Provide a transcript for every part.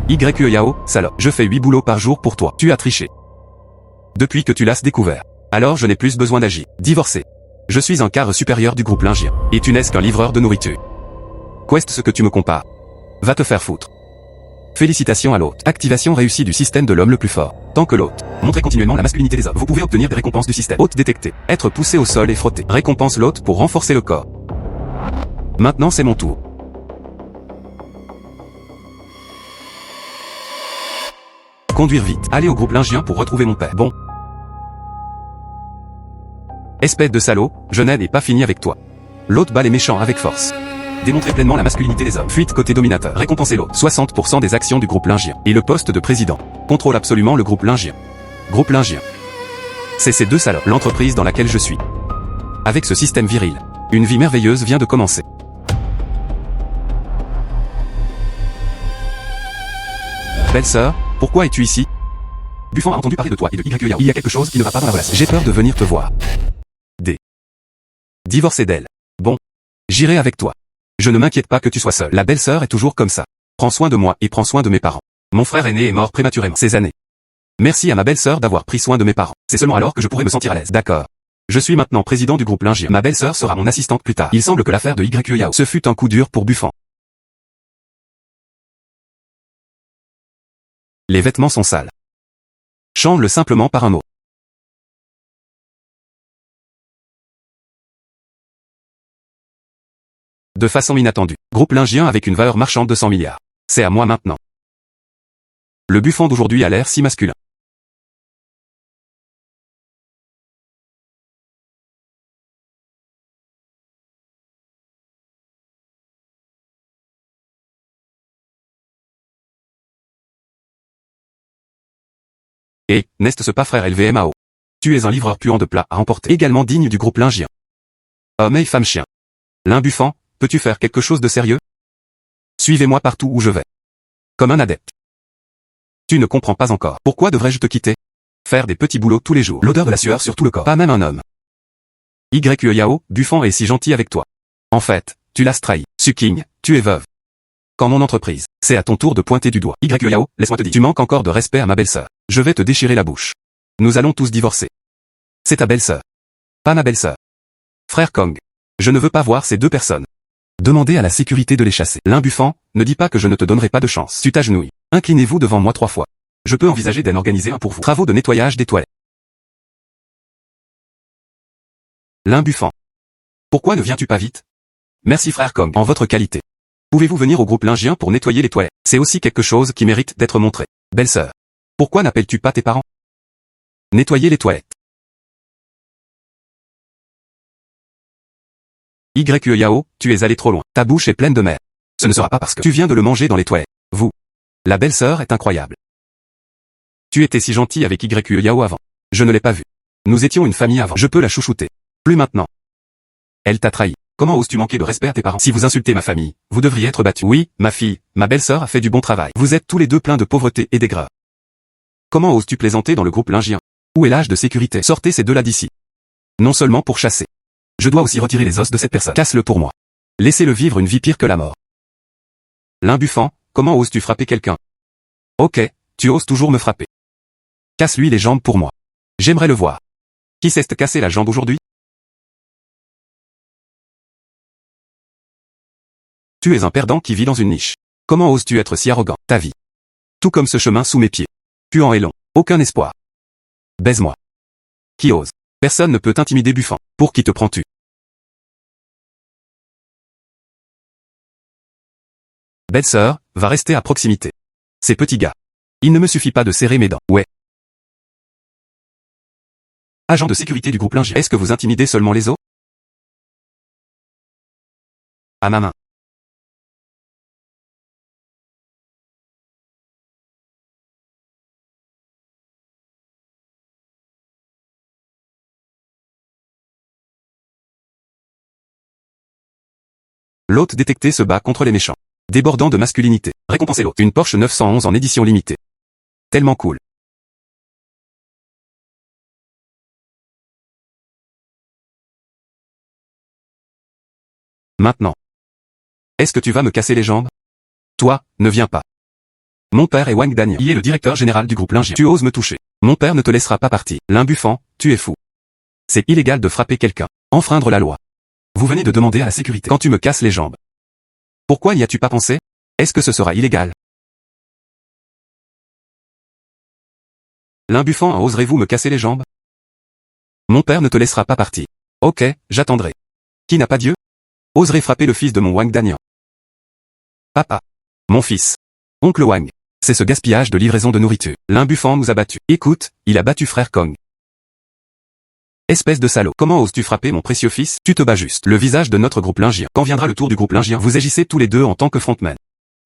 YEAO, salope. Je fais 8 boulots par jour pour toi. Tu as triché. Depuis que tu l'as découvert. Alors je n'ai plus besoin d'agir. Divorcé. Je suis un quart supérieur du groupe Lingien. Et tu n'es qu'un livreur de nourriture. Quest ce que tu me compares. Va te faire foutre. Félicitations à l'hôte. Activation réussie du système de l'homme le plus fort. Tant que l'hôte. Montrez continuellement la masculinité des hommes. Vous pouvez obtenir des récompenses du système. Hôte détecté. Être poussé au sol et frotter. Récompense l'hôte pour renforcer le corps. Maintenant c'est mon tour. Conduire vite. Aller au groupe Lingien pour retrouver mon père. Bon. Espèce de salaud, je n'ai pas fini avec toi. L'hôte bat les méchants avec force. Démontrer pleinement la masculinité des hommes. Fuite côté dominateur. Récompenser l'hôte. 60% des actions du groupe Lingien. Et le poste de président. Contrôle absolument le groupe Lingien. Groupe Lingien. C'est ces deux salopes. L'entreprise dans laquelle je suis. Avec ce système viril. Une vie merveilleuse vient de commencer. Belle-sœur, pourquoi es-tu ici? Buffon a entendu parler de toi et de YEAO. Il y a quelque chose qui ne va pas dans la relation. J'ai peur de venir te voir. Divorcer d'elle. Bon. J'irai avec toi. Je ne m'inquiète pas que tu sois seule. La belle-sœur est toujours comme ça. Prends soin de moi et prends soin de mes parents. Mon frère aîné est mort prématurément ces années. Merci à ma belle-sœur d'avoir pris soin de mes parents. C'est seulement alors que je pourrai me sentir à l'aise. D'accord. Je suis maintenant président du groupe Lingien. Ma belle-sœur sera mon assistante plus tard. Il semble que l'affaire de YEAO. Ce fut un coup dur pour Buffon. Les vêtements sont sales. Change-le simplement par un mot. De façon inattendue. Groupe Lingien avec une valeur marchande de 100 milliards. C'est à moi maintenant. Le Buffon d'aujourd'hui a l'air si masculin. Et, n'est-ce pas frère LVMAO? Tu es un livreur puant de plats à emporter. Également digne du groupe Lingien. Homme et femme chien. L'un Buffon, peux-tu faire quelque chose de sérieux? Suivez-moi partout où je vais. Comme un adepte. Tu ne comprends pas encore. Pourquoi devrais-je te quitter? Faire des petits boulots tous les jours. L'odeur de la sueur sur tout le corps. Pas même un homme. YEAO, Buffon est si gentil avec toi. En fait, tu l'as trahi. Suking, tu es veuve. Quand mon entreprise, c'est à ton tour de pointer du doigt. YEAO, laisse-moi te dire. Tu manques encore de respect à ma belle-sœur. Je vais te déchirer la bouche. Nous allons tous divorcer. C'est ta belle-sœur. Pas ma belle-sœur. Frère Kong. Je ne veux pas voir ces deux personnes. Demandez à la sécurité de les chasser. L'un Buffon, ne dis pas que je ne te donnerai pas de chance. Tu t'agenouilles. Inclinez-vous devant moi 3 fois. Je peux envisager d'en organiser un pour vous. Travaux de nettoyage des toilettes. L'un Buffon. Pourquoi ne viens-tu pas vite? Merci frère Kong. En votre qualité. Pouvez-vous venir au groupe Lingien pour nettoyer les toilettes? C'est aussi quelque chose qui mérite d'être montré. Belle-sœur. Pourquoi n'appelles-tu pas tes parents? Nettoyer les toilettes. YEAO, tu es allé trop loin. Ta bouche est pleine de mer. Ce ne sera pas parce que tu viens de le manger dans les toilettes. Vous. La belle-sœur est incroyable. Tu étais si gentil avec YEAO avant. Je ne l'ai pas vu. Nous étions une famille avant. Je peux la chouchouter. Plus maintenant. Elle t'a trahi. Comment oses-tu manquer de respect à tes parents? Si vous insultez ma famille, vous devriez être battu. Oui, ma fille, ma belle-sœur a fait du bon travail. Vous êtes tous les deux pleins de pauvreté et d'aigreur. Comment oses-tu plaisanter dans le groupe Lingien? Où est l'âge de sécurité? Sortez ces deux-là d'ici. Non seulement pour chasser. Je dois aussi retirer les os de cette personne. Casse-le pour moi. Laissez-le vivre une vie pire que la mort. L'un Buffon, comment oses-tu frapper quelqu'un? Ok, tu oses toujours me frapper. Casse-lui les jambes pour moi. J'aimerais le voir. Qui s'est cassé la jambe aujourd'hui? Tu es un perdant qui vit dans une niche. Comment oses-tu être si arrogant? Ta vie. Tout comme ce chemin sous mes pieds. Puant et long. Aucun espoir. Baise-moi. Qui ose? Personne ne peut t'intimider Buffon. Pour qui te prends-tu? Belle-sœur, va rester à proximité. Ces petits gars. Il ne me suffit pas de serrer mes dents. Ouais. Agent de sécurité du groupe Lingien. Est-ce que vous intimidez seulement les os? À ma main. L'hôte détecté se bat contre les méchants. Débordant de masculinité. Récompensez l'hôte. Une Porsche 911 en édition limitée. Tellement cool. Maintenant. Est-ce que tu vas me casser les jambes? Toi, ne viens pas. Mon père est Wang Daniel. Il est le directeur général du groupe Lingien. Tu oses me toucher. Mon père ne te laissera pas partir. L'imbuffant, tu es fou. C'est illégal de frapper quelqu'un. Enfreindre la loi. Vous venez de demander à la sécurité quand tu me casses les jambes. Pourquoi y as-tu pas pensé? Est-ce que ce sera illégal? L'imbuffant, oserez-vous me casser les jambes? Mon père ne te laissera pas partir. Ok, j'attendrai. Qui n'a pas Dieu? Oserait frapper le fils de mon Wang Daniel. Papa. Mon fils. Oncle Wang. C'est ce gaspillage de livraison de nourriture. L'imbuffant nous a battus. Écoute, il a battu frère Kong. Espèce de salaud. Comment oses-tu frapper mon précieux fils? Tu te bats juste. Le visage de notre groupe Lingien. Quand viendra le tour du groupe Lingien, vous agissez tous les deux en tant que frontman.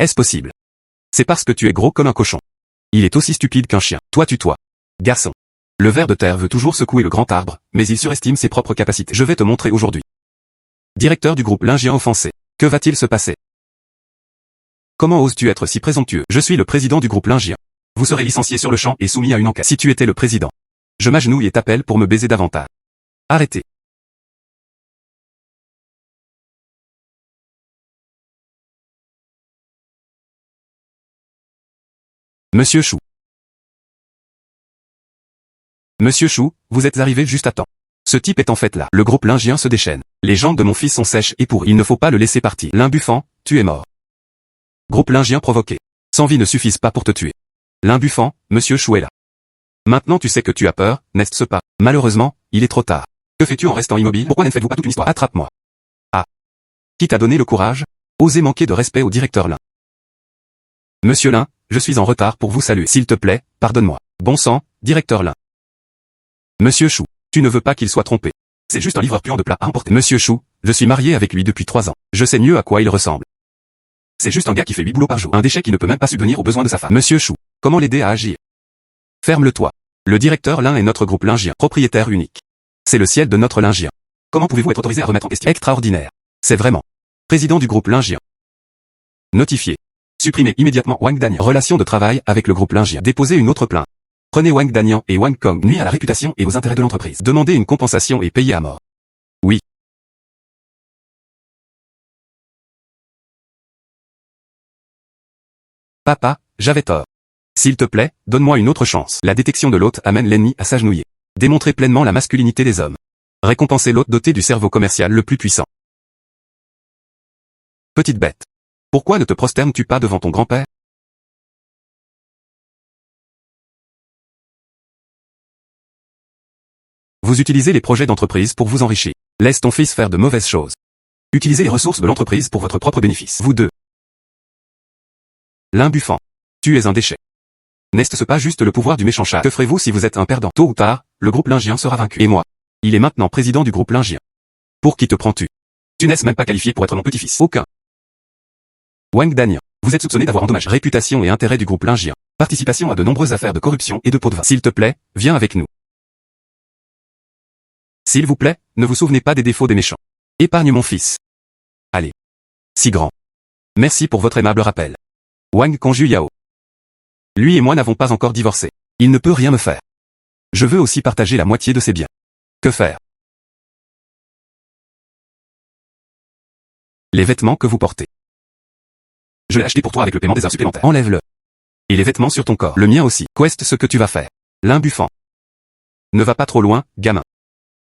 Est-ce possible? C'est parce que tu es gros comme un cochon. Il est aussi stupide qu'un chien. Toi tue-toi. Garçon. Le ver de terre veut toujours secouer le grand arbre, mais il surestime ses propres capacités. Je vais te montrer aujourd'hui. Directeur du groupe Lingien offensé. Que va-t-il se passer? Comment oses-tu être si présomptueux? Je suis le président du groupe Lingien. Vous serez licencié sur le champ et soumis à une enquête. Si tu étais le président, je m'agenouille et t'appelle pour me baiser davantage. Arrêtez. Monsieur Chou. Monsieur Chou, vous êtes arrivé juste à temps. Ce type est en fait là. Le groupe Lingien se déchaîne. Les jambes de mon fils sont sèches et pourries. Il ne faut pas le laisser partir. L'imbuffant, tu es mort. Groupe Lingien provoqué. 100 vies ne suffisent pas pour te tuer. L'imbuffant, Monsieur Chou est là. Maintenant tu sais que tu as peur, n'est-ce pas? Malheureusement, il est trop tard. Que fais-tu en restant immobile? Pourquoi ne faites-vous pas toute une histoire? Attrape-moi. Ah. Qui t'a donné le courage? Osez manquer de respect au directeur Lin. Monsieur Lin, je suis en retard pour vous saluer. S'il te plaît, pardonne-moi. Bon sang, directeur Lin. Monsieur Chou, tu ne veux pas qu'il soit trompé. C'est juste un livreur puant de plats à emporter. Monsieur Chou, je suis marié avec lui depuis 3 ans. Je sais mieux à quoi il ressemble. C'est juste un gars qui fait 8 boulots par jour. Un déchet qui ne peut même pas subvenir aux besoins de sa femme. Monsieur Chou, comment l'aider à agir? Ferme-le-toi. Le directeur Lin est notre groupe Lingien, propriétaire unique. C'est le ciel de notre Lingien. Comment pouvez-vous être autorisé à remettre en question? Extraordinaire. C'est vraiment. Président du groupe Lingien. Notifié. Supprimez immédiatement Wang Daniel. Relation de travail avec le groupe Lingien. Déposez une autre plainte. Prenez Wang Daniel et Wang Kong. Nuit à la réputation et aux intérêts de l'entreprise. Demandez une compensation et payez à mort. Oui. Papa, j'avais tort. S'il te plaît, donne-moi une autre chance. La détection de l'hôte amène l'ennemi à s'agenouiller. Démontrer pleinement la masculinité des hommes. Récompenser l'hôte doté du cerveau commercial le plus puissant. Petite bête. Pourquoi ne te prosternes-tu pas devant ton grand-père? Vous utilisez les projets d'entreprise pour vous enrichir. Laisse ton fils faire de mauvaises choses. Utilisez les ressources de l'entreprise pour votre propre bénéfice. Vous deux. L'imbuffant. Tu es un déchet. N'est-ce pas juste le pouvoir du méchant chat? Que ferez-vous si vous êtes un perdant? Tôt ou tard, le groupe Lingien sera vaincu. Et moi? Il est maintenant président du groupe Lingien. Pour qui te prends-tu? Tu n'es même pas qualifié pour être mon petit-fils. Aucun. Wang Daniel. Vous êtes soupçonné d'avoir endommagé réputation et intérêt du groupe Lingien. Participation à de nombreuses affaires de corruption et de pots de vin. S'il te plaît, viens avec nous. S'il vous plaît, ne vous souvenez pas des défauts des méchants. Épargne mon fils. Allez. Si grand. Merci pour votre aimable rappel. Wang Kongju Yao. Lui et moi n'avons pas encore divorcé. Il ne peut rien me faire. Je veux aussi partager la moitié de ses biens. Que faire? Les vêtements que vous portez. Je l'ai acheté pour toi avec le paiement des heures supplémentaires. Enlève-le. Et les vêtements sur ton corps. Le mien aussi. Qu'est ce que tu vas faire? L'imbuffant. Ne va pas trop loin, gamin.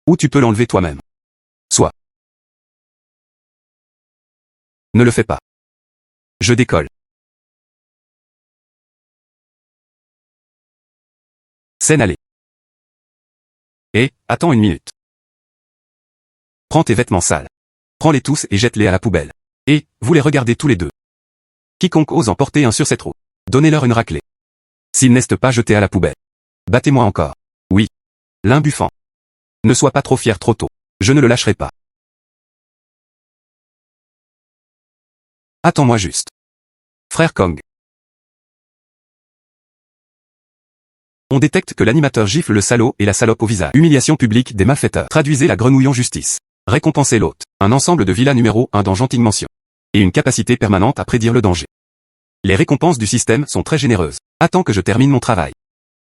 Ou tu peux l'enlever toi-même. Soit. Ne le fais pas. Je décolle. Scène allée. Et, attends une minute. Prends tes vêtements sales. Prends-les tous et jette-les à la poubelle. Et, vous les regardez tous les deux. Quiconque ose en porter un sur cette roue. Donnez-leur une raclée. S'ils n'est pas jetés à la poubelle. Battez-moi encore. Oui. L'imbuffant. Ne sois pas trop fier trop tôt. Je ne le lâcherai pas. Attends-moi juste. Frère Kong. On détecte que l'animateur gifle le salaud et la salope au visage. Humiliation publique des malfaiteurs. Traduisez la grenouille en justice. Récompensez l'hôte. Un ensemble de villas numéro 1 dans Gentilles Mention. Et une capacité permanente à prédire le danger. Les récompenses du système sont très généreuses. Attends que je termine mon travail.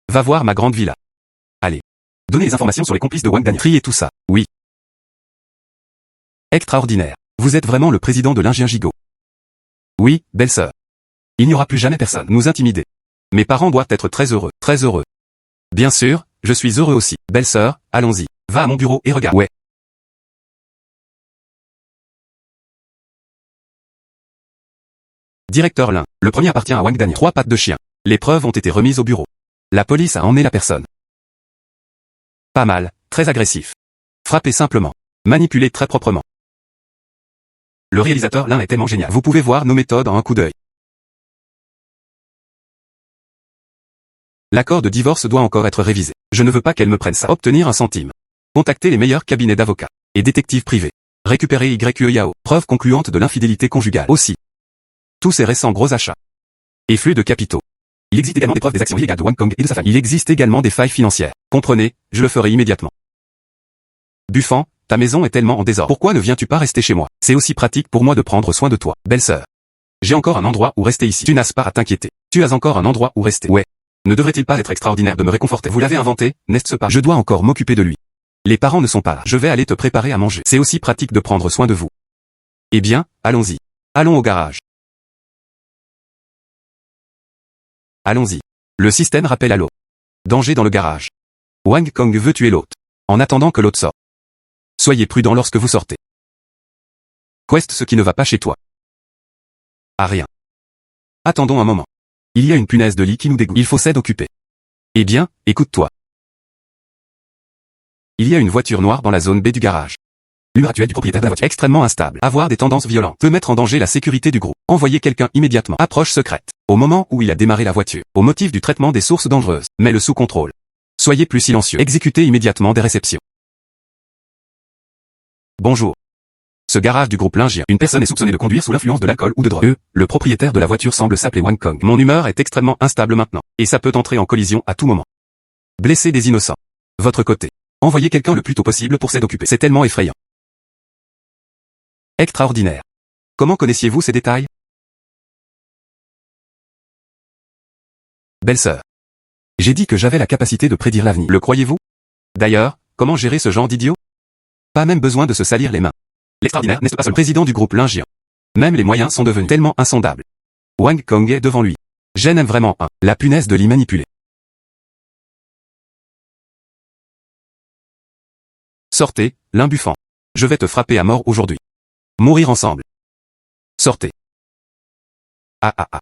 Va voir ma grande villa. Allez. Donnez les informations sur les complices de Wang Daniel. Triez tout ça. Oui. Extraordinaire. Vous êtes vraiment le président de Lingien Gigot. Oui, belle-sœur. Il n'y aura plus jamais personne nous intimider. Mes parents doivent être très heureux, très heureux. Bien sûr, je suis heureux aussi. Belle sœur, allons-y. Va à mon bureau et regarde. Ouais. Directeur Lin. Le premier appartient à Wang Daniel. 3 pattes de chien. Les preuves ont été remises au bureau. La police a emmené la personne. Pas mal, très agressif. Frappé simplement. Manipulé très proprement. Le réalisateur Lin est tellement génial. Vous pouvez voir nos méthodes en un coup d'œil. L'accord de divorce doit encore être révisé. Je ne veux pas qu'elle me prenne ça. Obtenir un centime. Contacter les meilleurs cabinets d'avocats et détectives privés. Récupérer YEYAO. Preuve concluante de l'infidélité conjugale. Aussi. Tous ces récents gros achats. Et flux de capitaux. Il existe également des preuves des actions illégales de Wang Kong et de sa famille. Il existe également des failles financières. Comprenez, je le ferai immédiatement. Buffan, ta maison est tellement en désordre. Pourquoi ne viens-tu pas rester chez moi? C'est aussi pratique pour moi de prendre soin de toi, belle-sœur. J'ai encore un endroit où rester ici. Tu n'as pas à t'inquiéter. Tu as encore un endroit où rester. Ouais. Ne devrait-il pas être extraordinaire de me réconforter? Vous l'avez inventé, n'est-ce pas? Je dois encore m'occuper de lui. Les parents ne sont pas là. Je vais aller te préparer à manger. C'est aussi pratique de prendre soin de vous. Eh bien, allons-y. Allons au garage. Allons-y. Le système rappelle à l'eau. Danger dans le garage. Wang Kong veut tuer l'hôte. En attendant que l'hôte sorte. Soyez prudent lorsque vous sortez. Quest ce qui ne va pas chez toi. Ah rien. Attendons un moment. Il y a une punaise de lit qui nous dégoûte. Il faut s'être occupé. Eh bien, écoute-toi. Il y a une voiture noire dans la zone B du garage. L'humeur actuelle du propriétaire de la voiture. Extrêmement instable. Avoir des tendances violentes. Peut mettre en danger la sécurité du groupe. Envoyer quelqu'un immédiatement. Approche secrète. Au moment où il a démarré la voiture. Au motif du traitement des sources dangereuses. Mets-le sous contrôle. Soyez plus silencieux. Exécutez immédiatement des réceptions. Bonjour. Ce garage du groupe Lingien. Une personne est soupçonnée de conduire sous l'influence de l'alcool ou de drogue. Le propriétaire de la voiture semble s'appeler Wang Kong. Mon humeur est extrêmement instable maintenant. Et ça peut entrer en collision à tout moment. Blesser des innocents. Votre côté. Envoyez quelqu'un le plus tôt possible pour s'être occupé. C'est tellement effrayant. Extraordinaire. Comment connaissiez-vous ces détails? Belle-sœur. J'ai dit que j'avais la capacité de prédire l'avenir. Le croyez-vous? D'ailleurs, comment gérer ce genre d'idiot? Pas même besoin de se salir les mains. L'extraordinaire n'est pas seul président du groupe Lingien. Même les moyens sont devenus tellement insondables. Wang Kong est devant lui. J'en aime vraiment un. La punaise de l'y manipuler. Sortez, Lin Buffan. Je vais te frapper à mort aujourd'hui. Mourir ensemble. Sortez. Ah ah ah.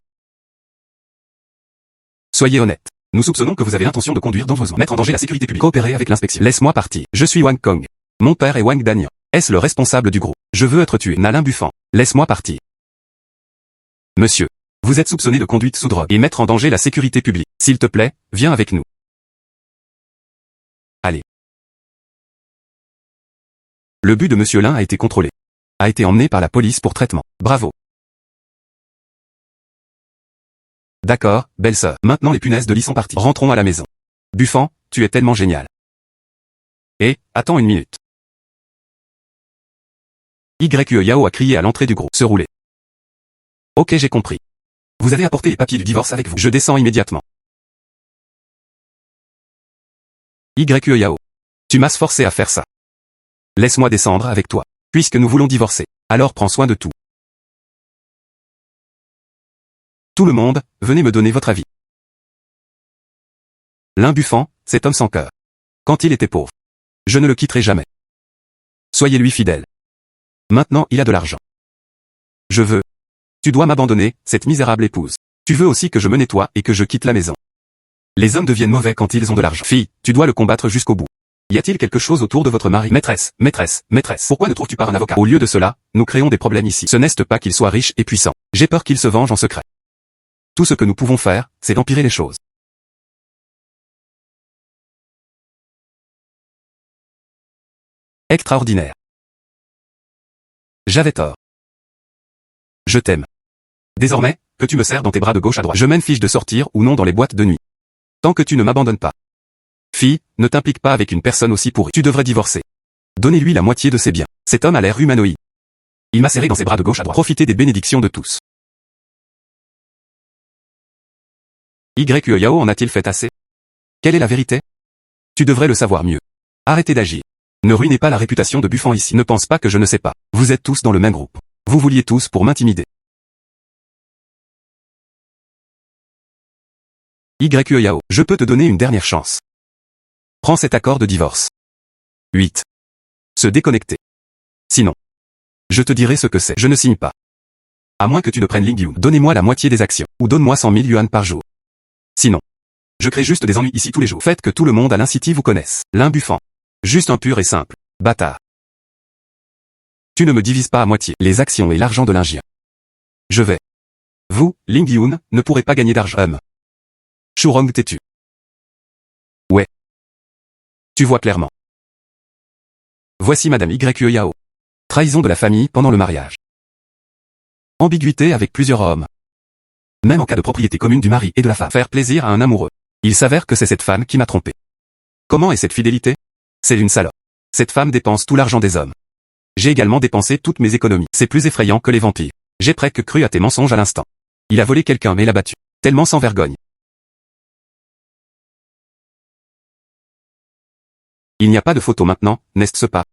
Soyez honnête. Nous soupçonnons que vous avez l'intention de conduire dangereusement. Mettre en danger la sécurité publique. Coopérer avec l'inspection. Laisse-moi partir. Je suis Wang Kong. Mon père est Wang Daniel. Est-ce le responsable du groupe? Je veux être tué. Nalin Buffan. Laisse-moi partir. Monsieur. Vous êtes soupçonné de conduite sous drogue et mettre en danger la sécurité publique. S'il te plaît, viens avec nous. Allez. Le but de Monsieur Lin a été contrôlé. A été emmené par la police pour traitement. Bravo. D'accord, belle-sœur. Maintenant les punaises de lit sont parties. Rentrons à la maison. Buffan, tu es tellement génial. Et, attends une minute. YEYAO a crié à l'entrée du groupe. Se rouler. Ok, j'ai compris. Vous avez apporté les papiers du divorce avec vous. Je descends immédiatement. YEYAO. Tu m'as forcé à faire ça. Laisse-moi descendre avec toi. Puisque nous voulons divorcer. Alors prends soin de tout. Tout le monde, venez me donner votre avis. Lin Buffan, cet homme sans cœur. Quand il était pauvre. Je ne le quitterai jamais. Soyez-lui fidèle. Maintenant il a de l'argent. Je veux. Tu dois m'abandonner, cette misérable épouse. Tu veux aussi que je me nettoie et que je quitte la maison. Les hommes deviennent mauvais quand ils ont de l'argent. Fille, tu dois le combattre jusqu'au bout. Y a-t-il quelque chose autour de votre mari? Maîtresse, maîtresse, maîtresse. Pourquoi ne trouves-tu pas un avocat? Au lieu de cela, nous créons des problèmes ici. Ce n'est pas qu'il soit riche et puissant. J'ai peur qu'il se venge en secret. Tout ce que nous pouvons faire, c'est d'empirer les choses. Extraordinaire. J'avais tort. Je t'aime. Désormais, que tu me serres dans tes bras de gauche à droite. Je m'en fiche de sortir ou non dans les boîtes de nuit. Tant que tu ne m'abandonnes pas. Fille, ne t'implique pas avec une personne aussi pourrie. Tu devrais divorcer. Donnez-lui la moitié de ses biens. Cet homme a l'air humanoïde. Il m'a serré dans ses bras de gauche à droite. Profitez des bénédictions de tous. YEYAO en a-t-il fait assez? Quelle est la vérité? Tu devrais le savoir mieux. Arrêtez d'agir. Ne ruinez pas la réputation de Buffan ici. Ne pense pas que je ne sais pas. Vous êtes tous dans le même groupe. Vous vouliez tous pour m'intimider. YE Yao, je peux te donner une dernière chance. Prends cet accord de divorce. 8. Se déconnecter. Sinon, je te dirai ce que c'est. Je ne signe pas. À moins que tu ne prennes Lingyun. Donnez-moi la moitié des actions. Ou donne-moi 100 000 yuan par jour. Sinon, je crée juste des ennuis ici tous les jours. Faites que tout le monde à l'Incity vous connaisse. L'un buffant. Juste un pur et simple. Bâtard. Tu ne me divises pas à moitié les actions et l'argent de l'Ingien. Je vais. Vous, Lingyun, ne pourrez pas gagner d'argent. Shurong têtu. Ouais. Tu vois clairement. Voici Madame YE Yao. Trahison de la famille pendant le mariage. Ambiguïté avec plusieurs hommes. Même en cas de propriété commune du mari et de la femme. Faire plaisir à un amoureux. Il s'avère que c'est cette femme qui m'a trompé. Comment est cette fidélité? C'est une salope. Cette femme dépense tout l'argent des hommes. J'ai également dépensé toutes mes économies. C'est plus effrayant que les vampires. J'ai presque cru à tes mensonges à l'instant. Il a volé quelqu'un mais l'a battu. Tellement sans vergogne. Il n'y a pas de photo maintenant, n'est-ce pas?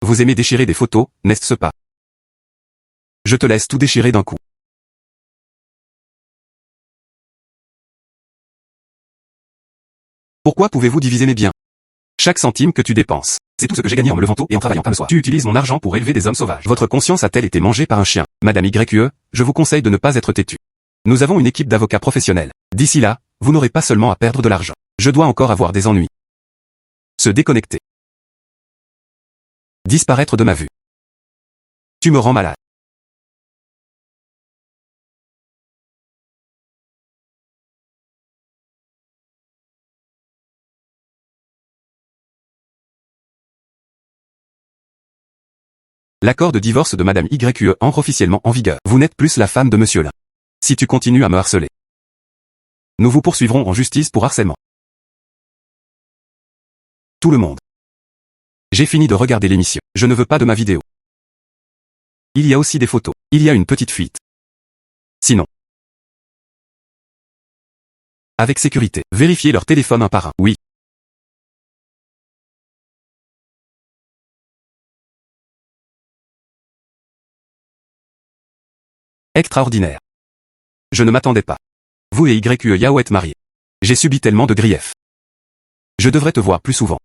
Vous aimez déchirer des photos, n'est-ce pas? Je te laisse tout déchirer d'un coup. Pourquoi pouvez-vous diviser mes biens? Chaque centime que tu dépenses, c'est tout ce que j'ai gagné en me levant tôt et en travaillant tard le soir. Tu utilises mon argent pour élever des hommes sauvages. Votre conscience a-t-elle été mangée par un chien? Madame YE, je vous conseille de ne pas être têtu. Nous avons une équipe d'avocats professionnels. D'ici là, vous n'aurez pas seulement à perdre de l'argent. Je dois encore avoir des ennuis. Se déconnecter. Disparaître de ma vue. Tu me rends malade. L'accord de divorce de Madame YE entre officiellement en vigueur. Vous n'êtes plus la femme de Monsieur Lin. Si tu continues à me harceler, nous vous poursuivrons en justice pour harcèlement. Tout le monde. J'ai fini de regarder l'émission. Je ne veux pas de ma vidéo. Il y a aussi des photos. Il y a une petite fuite. Sinon. Avec sécurité. Vérifiez leur téléphone un par un. Oui. Extraordinaire. Je ne m'attendais pas. Vous et YE Yao êtes mariés. J'ai subi tellement de griefs. Je devrais te voir plus souvent.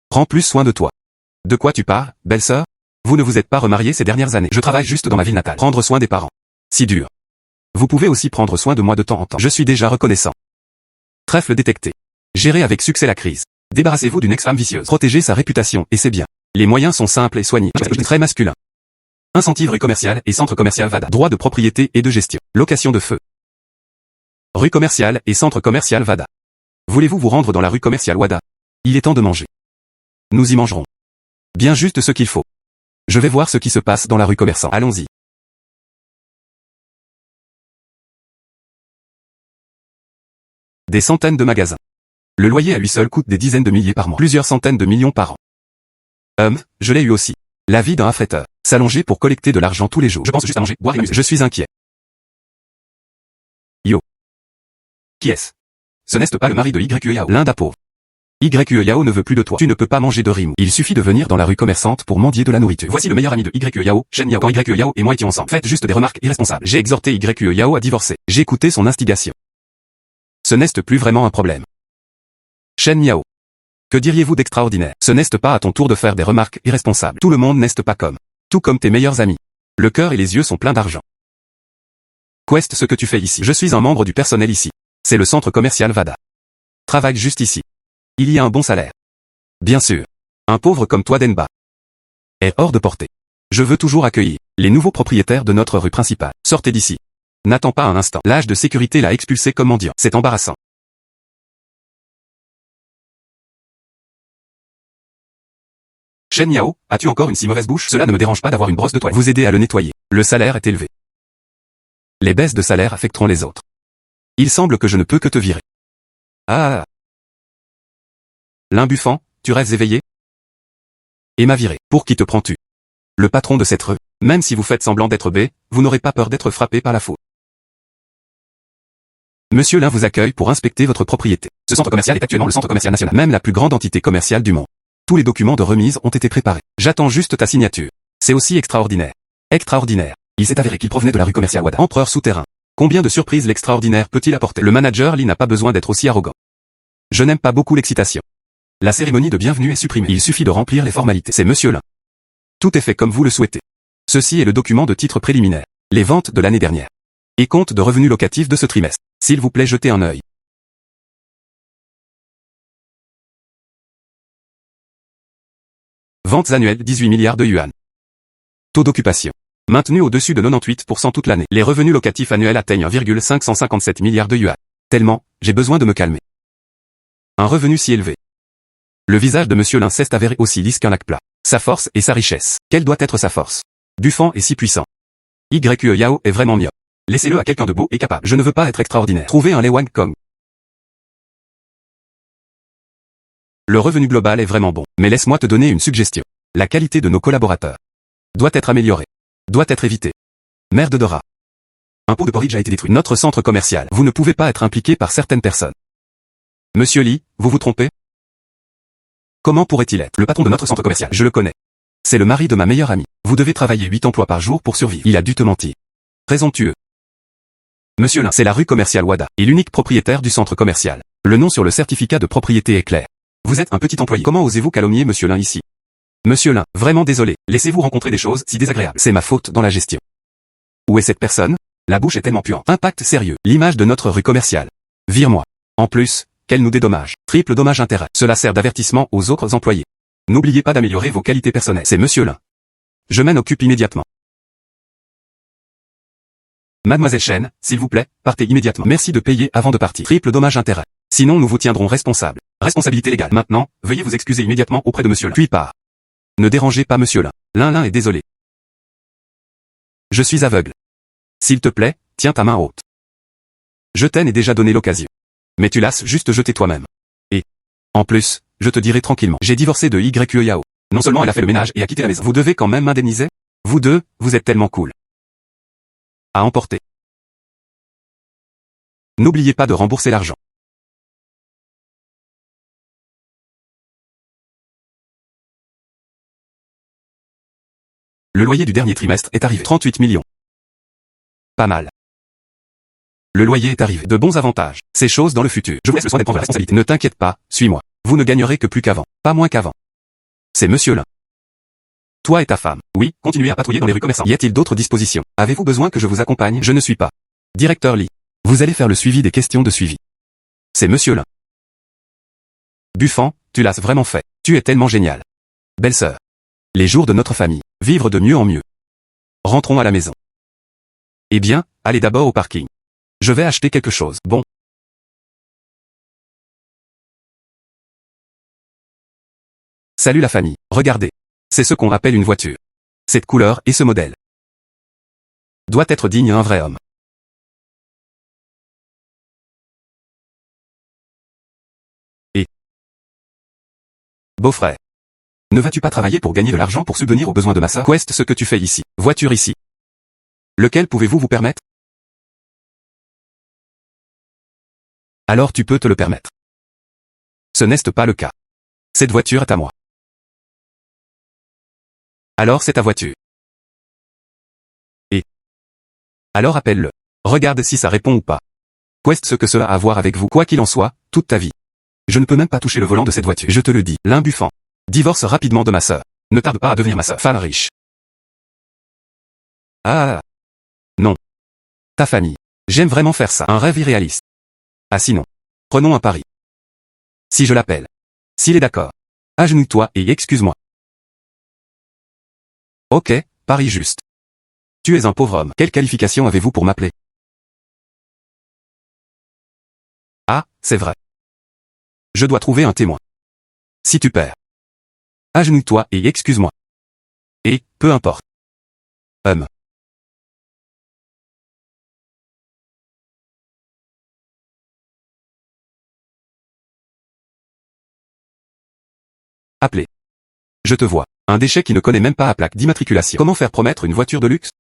Prends plus soin de toi. De quoi tu parles, belle-sœur? Vous ne vous êtes pas remariée ces dernières années. Je travaille juste dans ma ville natale. Prendre soin des parents. Si dur. Vous pouvez aussi prendre soin de moi de temps en temps. Je suis déjà reconnaissant. Trèfle détecté. Gérez avec succès la crise. Débarrassez-vous d'une ex-femme vicieuse. Protégez sa réputation, et c'est bien. Les moyens sont simples et soignés. Très masculin. Incentive rue commerciale et centre commercial Vada. Droit de propriété et de gestion. Location de feu. Rue commerciale et centre commercial Vada. Voulez-vous vous rendre dans la rue commerciale Wada? Il est temps de manger. Nous y mangerons. Bien juste ce qu'il faut. Je vais voir ce qui se passe dans la rue commerçant. Allons-y. Des centaines de magasins. Le loyer à lui seul coûte des dizaines de milliers par mois. Plusieurs centaines de millions par an. Je l'ai eu aussi. La vie d'un affréteur. S'allonger pour collecter de l'argent tous les jours. Je pense juste à manger, boire et m'amuser. Je suis inquiet. Yo. Qui est-ce? Ce n'est pas le mari de YE Yao. L'un pauvre. YE Yao ne veut plus de toi. Tu ne peux pas manger de riz mou. Il suffit de venir dans la rue commerçante pour mendier de la nourriture. Voici le meilleur ami de YE Yao, Shen Yao. Quand YE Yao et moi étions ensemble, faites juste des remarques irresponsables. J'ai exhorté YE Yao à divorcer. J'ai écouté son instigation. Ce n'est plus vraiment un problème. Shen Yao. Que diriez-vous d'extraordinaire? Ce n'est pas à ton tour de faire des remarques irresponsables. Tout le monde n'est pas comme. Tout comme tes meilleurs amis. Le cœur et les yeux sont pleins d'argent. Qu'est-ce ce que tu fais ici? Je suis un membre du personnel ici. C'est le centre commercial Vada. Travaille juste ici. Il y a un bon salaire. Bien sûr. Un pauvre comme toi Denba est hors de portée. Je veux toujours accueillir les nouveaux propriétaires de notre rue principale. Sortez d'ici. N'attends pas un instant. L'âge de sécurité l'a expulsé comme mendiant. C'est embarrassant. Shen Yao, as-tu encore une si mauvaise bouche? Cela ne me dérange pas d'avoir une brosse de toilette. Vous aider à le nettoyer. Le salaire est élevé. Les baisses de salaire affecteront les autres. Il semble que je ne peux que te virer. Ah. L'un buffant, tu restes éveillé? Et m'a viré. Pour qui te prends-tu? Le patron de cette rue. Même si vous faites semblant d'être B, vous n'aurez pas peur d'être frappé par la foudre. Monsieur Lin vous accueille pour inspecter votre propriété. Ce centre commercial est actuellement le centre commercial national. Même la plus grande entité commerciale du monde. Tous les documents de remise ont été préparés. J'attends juste ta signature. C'est aussi extraordinaire. Extraordinaire. Il s'est avéré qu'il provenait de la rue commerciale Wada. Empereur souterrain. Combien de surprises l'extraordinaire peut-il apporter? Le manager Lee n'a pas besoin d'être aussi arrogant. Je n'aime pas beaucoup l'excitation. La cérémonie de bienvenue est supprimée. Il suffit de remplir les formalités. C'est Monsieur Lin. Tout est fait comme vous le souhaitez. Ceci est le document de titre préliminaire. Les ventes de l'année dernière. Et compte de revenus locatifs de ce trimestre. S'il vous plaît, jetez un œil. Ventes annuelles 18 milliards de yuan. Taux d'occupation. Maintenu au-dessus de 98% toute l'année. Les revenus locatifs annuels atteignent 1,557 milliards de yuan. Tellement, j'ai besoin de me calmer. Un revenu si élevé. Le visage de Monsieur Lin s'est avéré aussi lisse qu'un lac plat. Sa force et sa richesse. Quelle doit être sa force? Buffon est si puissant. YQE Yao est vraiment myope. Laissez-le à quelqu'un de beau et capable. Je ne veux pas être extraordinaire. Trouvez un Lee Wang Kong. Le revenu global est vraiment bon. Mais laisse-moi te donner une suggestion. La qualité de nos collaborateurs doit être améliorée. Doit être évitée. Merde de rat. Un pot de porridge a été détruit. Notre centre commercial. Vous ne pouvez pas être impliqué par certaines personnes. Monsieur Lee, vous vous trompez? Comment pourrait-il être le patron de notre centre commercial? Je le connais. C'est le mari de ma meilleure amie. Vous devez travailler 8 emplois par jour pour survivre. Il a dû te mentir. Présomptueux. Monsieur Lin, c'est la rue commerciale Wada, et l'unique propriétaire du centre commercial. Le nom sur le certificat de propriété est clair. Vous êtes un petit employé. Comment osez-vous calomnier Monsieur Lin ici? Monsieur Lin, vraiment désolé. Laissez-vous rencontrer des choses si désagréables. C'est ma faute dans la gestion. Où est cette personne? La bouche est tellement puante. Impact sérieux. L'image de notre rue commerciale. Vire-moi. En plus, qu'elle nous dédommage. Triple dommage intérêt. Cela sert d'avertissement aux autres employés. N'oubliez pas d'améliorer vos qualités personnelles. C'est Monsieur Lin. Je m'en occupe immédiatement. Mademoiselle Chen, s'il vous plaît, partez immédiatement. Merci de payer avant de partir. Triple dommage intérêt. Sinon nous vous tiendrons responsable. Responsabilité légale. Maintenant, veuillez vous excuser immédiatement auprès de Monsieur Lin. Puis part. Ne dérangez pas Monsieur Lin. Lin est désolé. Je suis aveugle. S'il te plaît, tiens ta main haute. Je t'en ai déjà donné l'occasion. Mais tu lasses juste jeter toi-même. Et, en plus, je te dirai tranquillement. J'ai divorcé de YQE Yao. Non seulement elle a fait le ménage et a quitté la maison. Vous devez quand même m'indemniser? Vous deux, vous êtes tellement cool. À emporter. N'oubliez pas de rembourser l'argent. Le loyer du dernier trimestre est arrivé. 38 millions. Pas mal. Le loyer est arrivé. De bons avantages. Ces choses dans le futur. Je vous laisse le soin d'être prendre la responsabilité. Ne t'inquiète pas, suis-moi. Vous ne gagnerez que plus qu'avant. Pas moins qu'avant. C'est Monsieur Lin. Toi et ta femme. Oui, continuez à patrouiller dans les rues commerçantes. Y a-t-il d'autres dispositions? Avez-vous besoin que je vous accompagne? Je ne suis pas Directeur Lee. Vous allez faire le suivi des questions de suivi. C'est Monsieur Lin. Buffon, tu l'as vraiment fait. Tu es tellement génial. Belle-sœur. Les jours de notre famille. Vivre de mieux en mieux. Rentrons à la maison. Eh bien, allez d'abord au parking. Je vais acheter quelque chose. Bon. Salut la famille. Regardez. C'est ce qu'on appelle une voiture. Cette couleur et ce modèle doit être digne à un vrai homme. Et beau-frère. Ne vas-tu pas travailler pour gagner de l'argent pour subvenir aux besoins de ma sœur? Qu'est-ce que tu fais ici? Voiture ici. Lequel pouvez-vous vous permettre? Alors tu peux te le permettre. Ce n'est pas le cas. Cette voiture est à moi. Alors c'est ta voiture. Et alors appelle-le. Regarde si ça répond ou pas. Qu'est-ce que cela a à voir avec vous? Quoi qu'il en soit, toute ta vie. Je ne peux même pas toucher le volant de cette voiture. Je te le dis. Lin Buffon. Divorce rapidement de ma sœur. Ne tarde pas à devenir ma sœur. Femme riche. Ah. Non. Ta famille. J'aime vraiment faire ça. Un rêve irréaliste. Ah sinon. Prenons un pari. Si je l'appelle. S'il est d'accord. Agenouille-toi et excuse-moi. Ok, pari juste. Tu es un pauvre homme. Quelle qualification avez-vous pour m'appeler? Ah, c'est vrai. Je dois trouver un témoin. Si tu perds. Agenouille-toi et excuse-moi. Et, peu importe. Appelez. Je te vois. Un déchet qui ne connaît même pas la plaque d'immatriculation. Comment faire promettre une voiture de luxe?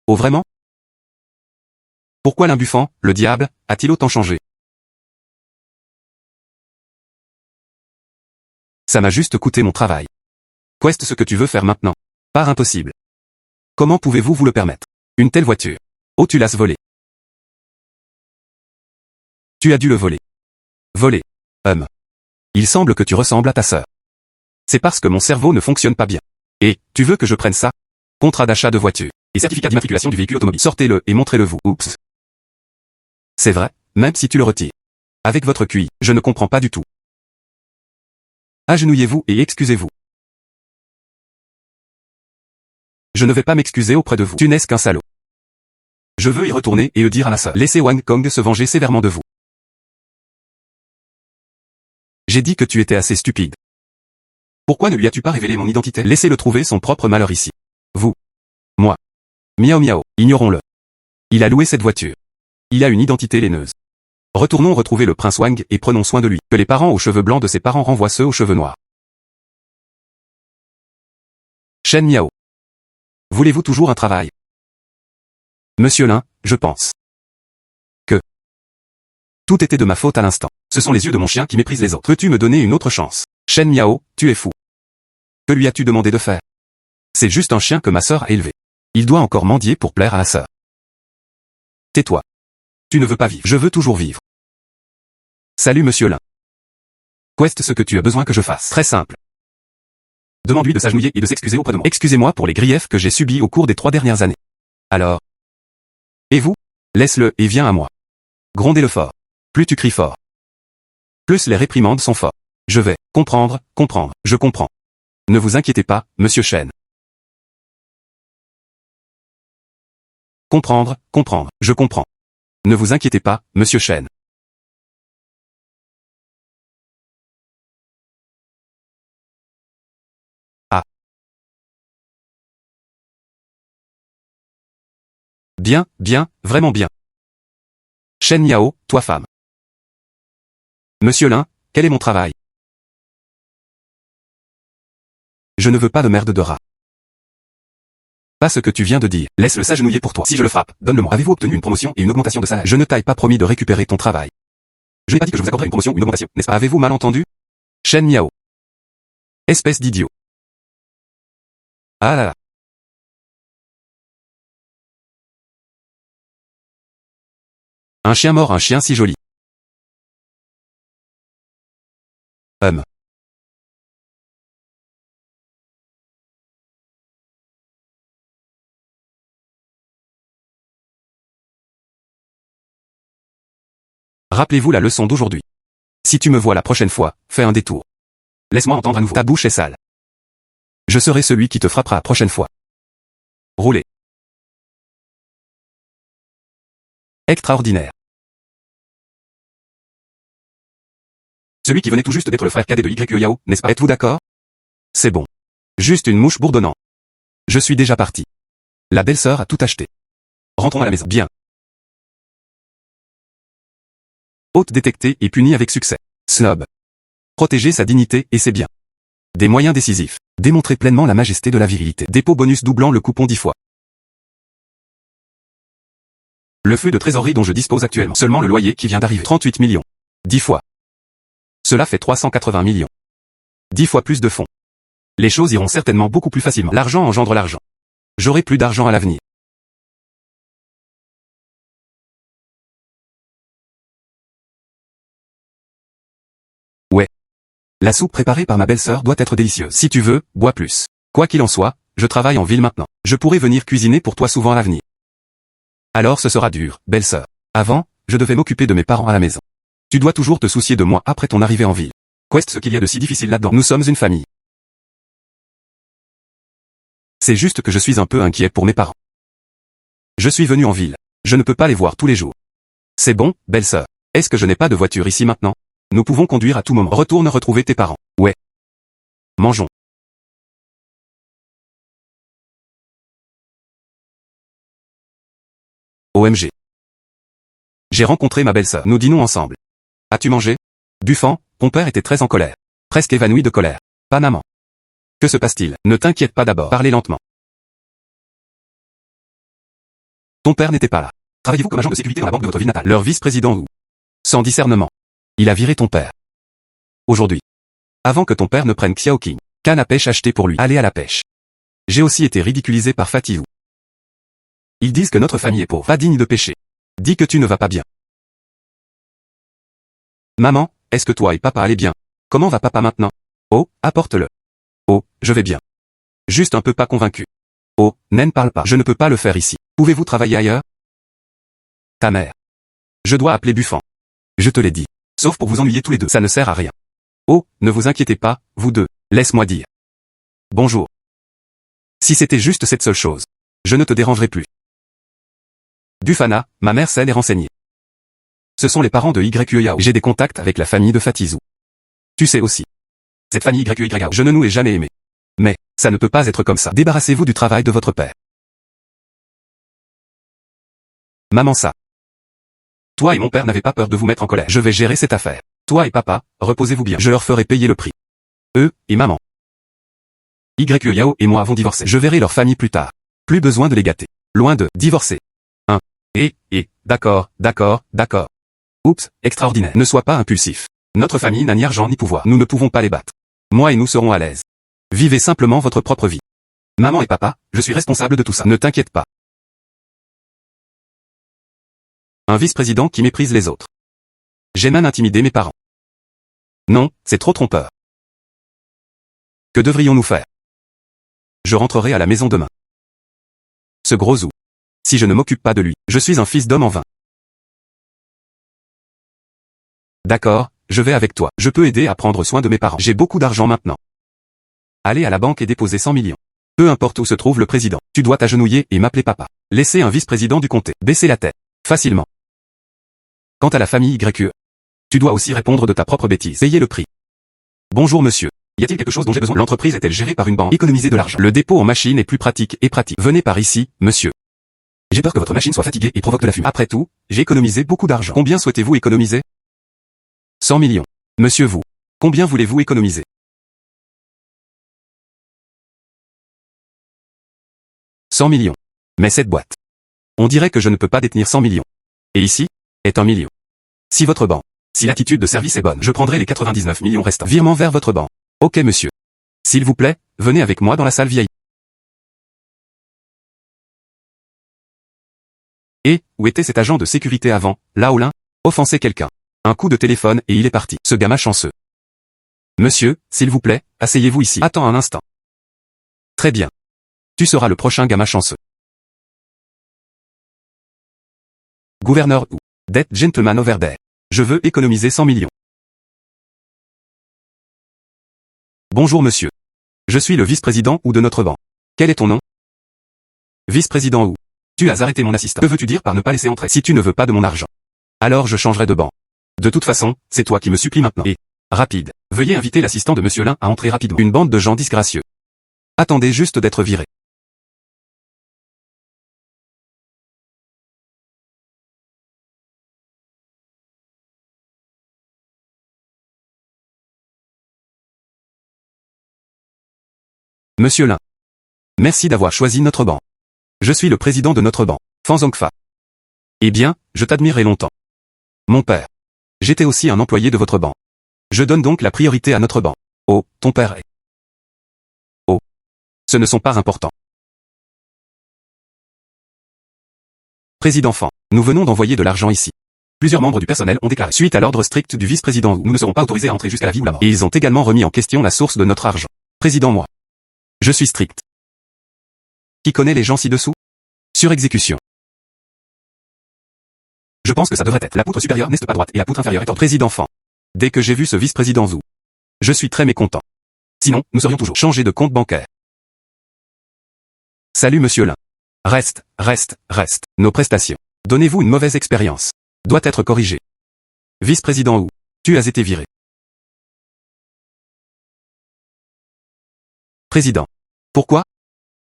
Oh vraiment? Pourquoi Lin Buffon, le diable, a-t-il autant changé? Ça m'a juste coûté mon travail. Qu'est-ce que tu veux faire maintenant? Pas impossible. Comment pouvez-vous vous le permettre? Une telle voiture. Oh, tu l'as volée. Tu as dû le voler. Voler. Il semble que tu ressembles à ta sœur. C'est parce que mon cerveau ne fonctionne pas bien. Et, tu veux que je prenne ça? Contrat d'achat de voiture. Et certificat d'immatriculation du véhicule automobile. Sortez-le et montrez-le-vous. Oups. C'est vrai, même si tu le retires. Avec votre QI, je ne comprends pas du tout. Agenouillez-vous et excusez-vous. Je ne vais pas m'excuser auprès de vous. Tu n'es qu'un salaud. Je veux y retourner et dire à ma sœur. Laissez Wang Kong se venger sévèrement de vous. J'ai dit que tu étais assez stupide. Pourquoi ne lui as-tu pas révélé mon identité? Laissez-le trouver son propre malheur ici. Vous. Moi. Miao miao, ignorons-le. Il a loué cette voiture. Il a une identité laineuse. Retournons retrouver le prince Wang et prenons soin de lui. Que les parents aux cheveux blancs de ses parents renvoient ceux aux cheveux noirs. Shen Miao. Voulez-vous toujours un travail? Monsieur Lin, je pense que tout était de ma faute à l'instant. Ce sont les yeux de mon chien qui méprisent les autres. Peux-tu me donner une autre chance? Shen Miao, tu es fou. Que lui as-tu demandé de faire? C'est juste un chien que ma sœur a élevé. Il doit encore mendier pour plaire à la sœur. Tais-toi. Tu ne veux pas vivre. Je veux toujours vivre. Salut Monsieur Lin. Qu'est-ce ce que tu as besoin que je fasse? Très simple. Demande-lui de s'agenouiller et de s'excuser auprès de moi. Excusez-moi pour les griefs que j'ai subis au cours des 3 dernières années. Alors? Et vous? Laisse-le et viens à moi. Grondez-le fort. Plus tu cries fort, plus les réprimandes sont fortes. Je vais comprendre, je comprends. Ne vous inquiétez pas, Monsieur Shen. Comprendre, je comprends. Ne vous inquiétez pas, Monsieur Shen. Ah. Bien, vraiment bien. Shen Miao, toi femme. Monsieur Lin, quel est mon travail? Je ne veux pas de merde de rat. Pas ce que tu viens de dire. Laisse-le s'agenouiller pour toi. Si je le frappe, donne-le-moi. Avez-vous obtenu une promotion et une augmentation de salaire? Je ne t'ai pas promis de récupérer ton travail. Je n'ai pas dit que je vous accorderais une promotion ou une augmentation, n'est-ce pas? Avez-vous mal entendu? Shen Miao. Espèce d'idiot. Ah là là. Un chien mort, un chien si joli. Rappelez-vous la leçon d'aujourd'hui. Si tu me vois la prochaine fois, fais un détour. Laisse-moi entendre à nouveau. Ta bouche est sale. Je serai celui qui te frappera la prochaine fois. Roulez. Extraordinaire. Celui qui venait tout juste d'être le frère cadet de Y Yao, n'est-ce pas? Êtes-vous d'accord? C'est bon. Juste une mouche bourdonnante. Je suis déjà parti. La belle-sœur a tout acheté. Rentrons à la maison. Bien. Hôte détecté et puni avec succès. Snob. Protéger sa dignité et ses biens. Des moyens décisifs. Démontrer pleinement la majesté de la virilité. Dépôt bonus doublant le coupon 10 fois. Le flux de trésorerie dont je dispose actuellement. Seulement le loyer qui vient d'arriver. 38 millions. 10 fois. Cela fait 380 millions. 10 fois plus de fonds. Les choses iront certainement beaucoup plus facilement. L'argent engendre l'argent. J'aurai plus d'argent à l'avenir. Ouais. La soupe préparée par ma belle-sœur doit être délicieuse. Si tu veux, bois plus. Quoi qu'il en soit, je travaille en ville maintenant. Je pourrai venir cuisiner pour toi souvent à l'avenir. Alors ce sera dur, belle-sœur. Avant, je devais m'occuper de mes parents à la maison. Tu dois toujours te soucier de moi après ton arrivée en ville. Qu'est-ce qu'il y a de si difficile là-dedans? Nous sommes une famille. C'est juste que je suis un peu inquiet pour mes parents. Je suis venu en ville. Je ne peux pas les voir tous les jours. C'est bon, belle-sœur. Est-ce que je n'ai pas de voiture ici maintenant? Nous pouvons conduire à tout moment. Retourne retrouver tes parents. Ouais. Mangeons. OMG. J'ai rencontré ma belle-sœur. Nous dînons ensemble. As-tu mangé? Buffant, ton père était très en colère. Presque évanoui de colère. Pas maman. Que se passe-t-il? Ne t'inquiète pas d'abord. Parlez lentement. Ton père n'était pas là. Travaillez-vous comme agent de sécurité dans la banque de votre ville natale? Leur vice-président ou? Sans discernement. Il a viré ton père. Aujourd'hui. Avant que ton père ne prenne Xiaoqing. Canne à pêche acheté pour lui. Allez à la pêche. J'ai aussi été ridiculisé par Fatihou. Ils disent que notre famille est pauvre, pas digne de pécher. Dis que tu ne vas pas bien. Maman, est-ce que toi et papa allez bien? Comment va papa maintenant? Oh, apporte-le. Oh, je vais bien. Juste un peu pas convaincu. Oh, Naine parle pas. Je ne peux pas le faire ici. Pouvez-vous travailler ailleurs? Ta mère. Je dois appeler Buffon. Je te l'ai dit. Sauf pour vous ennuyer tous les deux. Ça ne sert à rien. Oh, ne vous inquiétez pas, vous deux. Laisse-moi dire. Bonjour. Si c'était juste cette seule chose, je ne te dérangerai plus. Dufana, ma mère s'est renseignée. Ce sont les parents de YUYAO. J'ai des contacts avec la famille de Fatizou. Tu sais aussi. Cette famille YUYAO, je ne nous ai jamais aimé. Mais, ça ne peut pas être comme ça. Débarrassez-vous du travail de votre père. Maman ça. Toi et mon père n'avez pas peur de vous mettre en colère. Je vais gérer cette affaire. Toi et papa, reposez-vous bien. Je leur ferai payer le prix. Eux, et maman. YUYAO et moi avons divorcé. Je verrai leur famille plus tard. Plus besoin de les gâter. Loin de divorcer. D'accord. Oups, extraordinaire. Ne sois pas impulsif. Notre famille n'a ni argent ni pouvoir. Nous ne pouvons pas les battre. Moi et nous serons à l'aise. Vivez simplement votre propre vie. Maman et papa, je suis responsable de tout ça. Ne t'inquiète pas. Un vice-président qui méprise les autres. J'ai même intimidé mes parents. Non, c'est trop trompeur. Que devrions-nous faire? Je rentrerai à la maison demain. Ce gros zou. Si je ne m'occupe pas de lui, je suis un fils d'homme en vain. D'accord, je vais avec toi. Je peux aider à prendre soin de mes parents. J'ai beaucoup d'argent maintenant. Allez à la banque et déposer 100 millions. Peu importe où se trouve le président. Tu dois t'agenouiller et m'appeler papa. Laissez un vice-président du comté. Baisser la tête. Facilement. Quant à la famille YE, tu dois aussi répondre de ta propre bêtise. Payer le prix. Bonjour monsieur. Y a-t-il quelque chose dont j'ai besoin? L'entreprise est-elle gérée par une banque? Économiser de l'argent. Le dépôt en machine est plus pratique et pratique. Venez par ici, monsieur. J'ai peur que votre machine soit fatiguée et provoque de la fumée. Après tout, j'ai économisé beaucoup d'argent. Combien souhaitez-vous économiser? 100 millions. Monsieur vous. Combien voulez-vous économiser? 100 millions. Mais cette boîte. On dirait que je ne peux pas détenir 100 millions. Et ici, est 1 million. Si votre banque. Si l'attitude de service est bonne, je prendrai les 99 millions restants. Virement vers votre banque. Ok monsieur. S'il vous plaît, venez avec moi dans la salle vieille. Et, où était cet agent de sécurité avant, Laolin? Offenser quelqu'un. Un coup de téléphone et il est parti. Ce gamin chanceux. Monsieur, s'il vous plaît, asseyez-vous ici. Attends un instant. Très bien. Tu seras le prochain gamin chanceux. Gouverneur ou. That gentleman over there. Je veux économiser 100 millions. Bonjour monsieur. Je suis le vice-président ou de notre banque. Quel est ton nom? Vice-président ou. Tu as arrêté mon assistant. Que veux-tu dire par ne pas laisser entrer? Si tu ne veux pas de mon argent. Alors je changerai de banc. De toute façon, c'est toi qui me supplies maintenant. Et, rapide, veuillez inviter l'assistant de monsieur Lin à entrer rapidement. Une bande de gens disgracieux. Attendez juste d'être viré. Monsieur Lin. Merci d'avoir choisi notre banc. Je suis le président de notre banc, Fan Zongfa. Eh bien, je t'admirerai longtemps. Mon père. J'étais aussi un employé de votre banc. Je donne donc la priorité à notre banc. Oh, ton père est. Oh. Ce ne sont pas importants. Président Fan, nous venons d'envoyer de l'argent ici. Plusieurs membres du personnel ont déclaré. Suite à l'ordre strict du vice-président, nous ne serons pas autorisés à entrer jusqu'à la vie ou la mort. Et ils ont également remis en question la source de notre argent. Président moi. Je suis strict. Qui connaît les gens ci-dessous? Sur exécution. Je pense que ça devrait être. La poutre supérieure n'est pas droite et la poutre inférieure est en président Fan. Dès que j'ai vu ce vice-président Zhou, je suis très mécontent. Sinon, nous serions toujours changés de compte bancaire. Salut monsieur Lin. Reste. Nos prestations. Donnez-vous une mauvaise expérience. Doit être corrigée. Vice-président Wu, tu as été viré. Président. Pourquoi?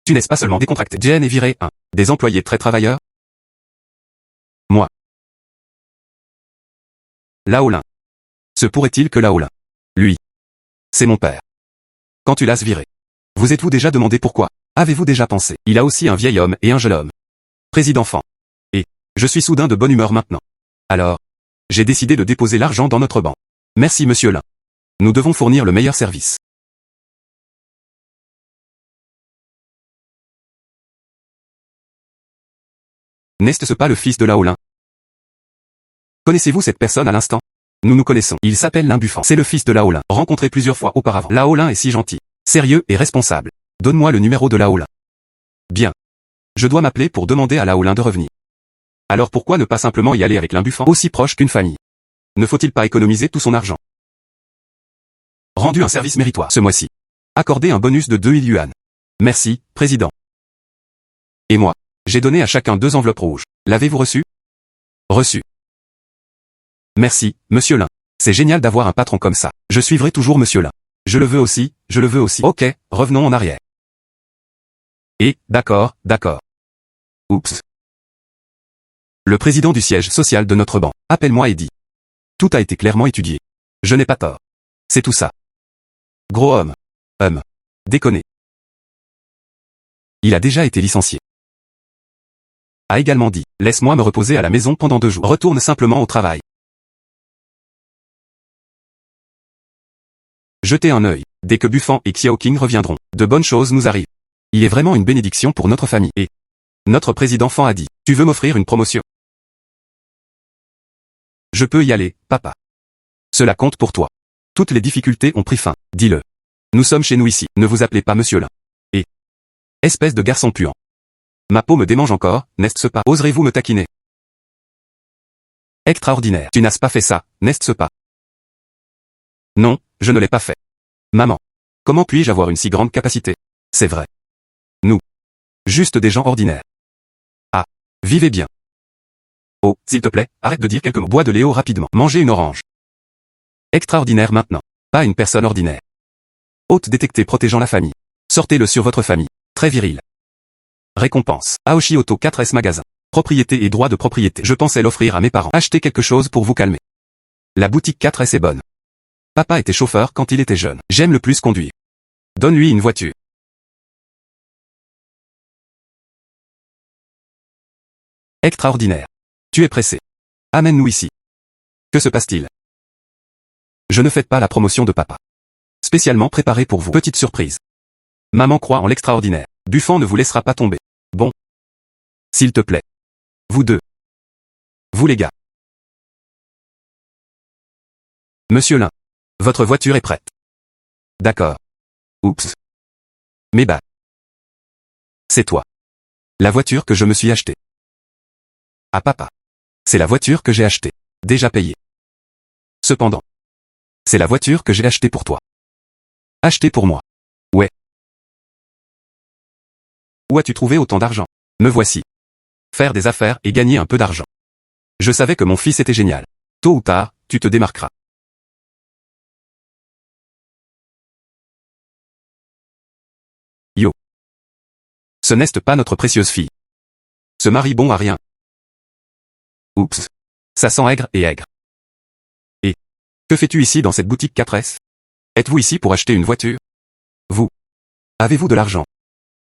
Tu n'es pas seulement décontracté. Jen est viré. Des employés très travailleurs? Moi. Laolin. Se pourrait-il que Laolin? Lui. C'est mon père. Quand tu l'as viré. Vous êtes-vous déjà demandé pourquoi? Avez-vous déjà pensé? Il a aussi un vieil homme et un jeune homme. Président Fan. Et, je suis soudain de bonne humeur maintenant. Alors, j'ai décidé de déposer l'argent dans notre banque. Merci monsieur Lin. Nous devons fournir le meilleur service. N'est-ce pas le fils de Laolin? Connaissez-vous cette personne à l'instant? Nous nous connaissons. Il s'appelle Lin Buffan. C'est le fils de Laolin, rencontré plusieurs fois auparavant. Laolin est si gentil, sérieux et responsable. Donne-moi le numéro de Laolin. Bien. Je dois m'appeler pour demander à Laolin de revenir. Alors pourquoi ne pas simplement y aller avec Lin Buffan, aussi proche qu'une famille? Ne faut-il pas économiser tout son argent? Rendu un service méritoire ce mois-ci. Accordé un bonus de 2 000 yuan. Merci, président. Et moi, j'ai donné à chacun 2 enveloppes rouges. L'avez-vous reçu? Reçu. Merci, monsieur Lin. C'est génial d'avoir un patron comme ça. Je suivrai toujours monsieur Lin. Je le veux aussi, je le veux aussi. Ok, revenons en arrière. Et, d'accord. Oups. Le président du siège social de notre banque. Appelle-moi et dis. Tout a été clairement étudié. Je n'ai pas tort. C'est tout ça. Gros homme. Déconner. Il a déjà été licencié. A également dit, laisse-moi me reposer à la maison pendant 2 jours. Retourne simplement au travail. Jetez un œil. Dès que Buffan et Xiao Qing reviendront, de bonnes choses nous arrivent. Il est vraiment une bénédiction pour notre famille. Et notre président Fan a dit, tu veux m'offrir une promotion? Je peux y aller, papa. Cela compte pour toi. Toutes les difficultés ont pris fin, dis-le. Nous sommes chez nous ici, ne vous appelez pas monsieur Lin. Et espèce de garçon puant. Ma peau me démange encore, n'est-ce pas? Oserez-vous me taquiner? Extraordinaire. Tu n'as pas fait ça, n'est-ce pas? Non, je ne l'ai pas fait. Maman. Comment puis-je avoir une si grande capacité? C'est vrai. Nous. Juste des gens ordinaires. Ah. Vivez bien. Oh, s'il te plaît, arrête de dire quelques mots. Bois de Léo rapidement. Mangez une orange. Extraordinaire maintenant. Pas une personne ordinaire. Hôte détecté protégeant la famille. Sortez-le sur votre famille. Très viril. Récompense. Aoshi Auto 4S Magasin. Propriété et droit de propriété. Je pensais l'offrir à mes parents. Achetez quelque chose pour vous calmer. La boutique 4S est bonne. Papa était chauffeur quand il était jeune. J'aime le plus conduire. Donne-lui une voiture. Extraordinaire. Tu es pressé. Amène-nous ici. Que se passe-t-il? Je ne fais pas la promotion de papa. Spécialement préparée pour vous. Petite surprise. Maman croit en l'extraordinaire. Buffan ne vous laissera pas tomber. Bon. S'il te plaît. Vous deux. Vous les gars. Monsieur Lin. Votre voiture est prête. D'accord. Oups. Mais bah. C'est toi. La voiture que je me suis achetée. Ah papa. C'est la voiture que j'ai achetée. Déjà payée. Cependant. C'est la voiture que j'ai achetée pour toi. Achetée pour moi. Ouais. Où as-tu trouvé autant d'argent? Me voici. Faire des affaires et gagner un peu d'argent. Je savais que mon fils était génial. Tôt ou tard, tu te démarqueras. Yo. Ce n'est pas notre précieuse fille. Ce mari bon à rien. Oups. Ça sent aigre et aigre. Et que fais-tu ici dans cette boutique 4S? Êtes-vous ici pour acheter une voiture? Vous. Avez-vous de l'argent?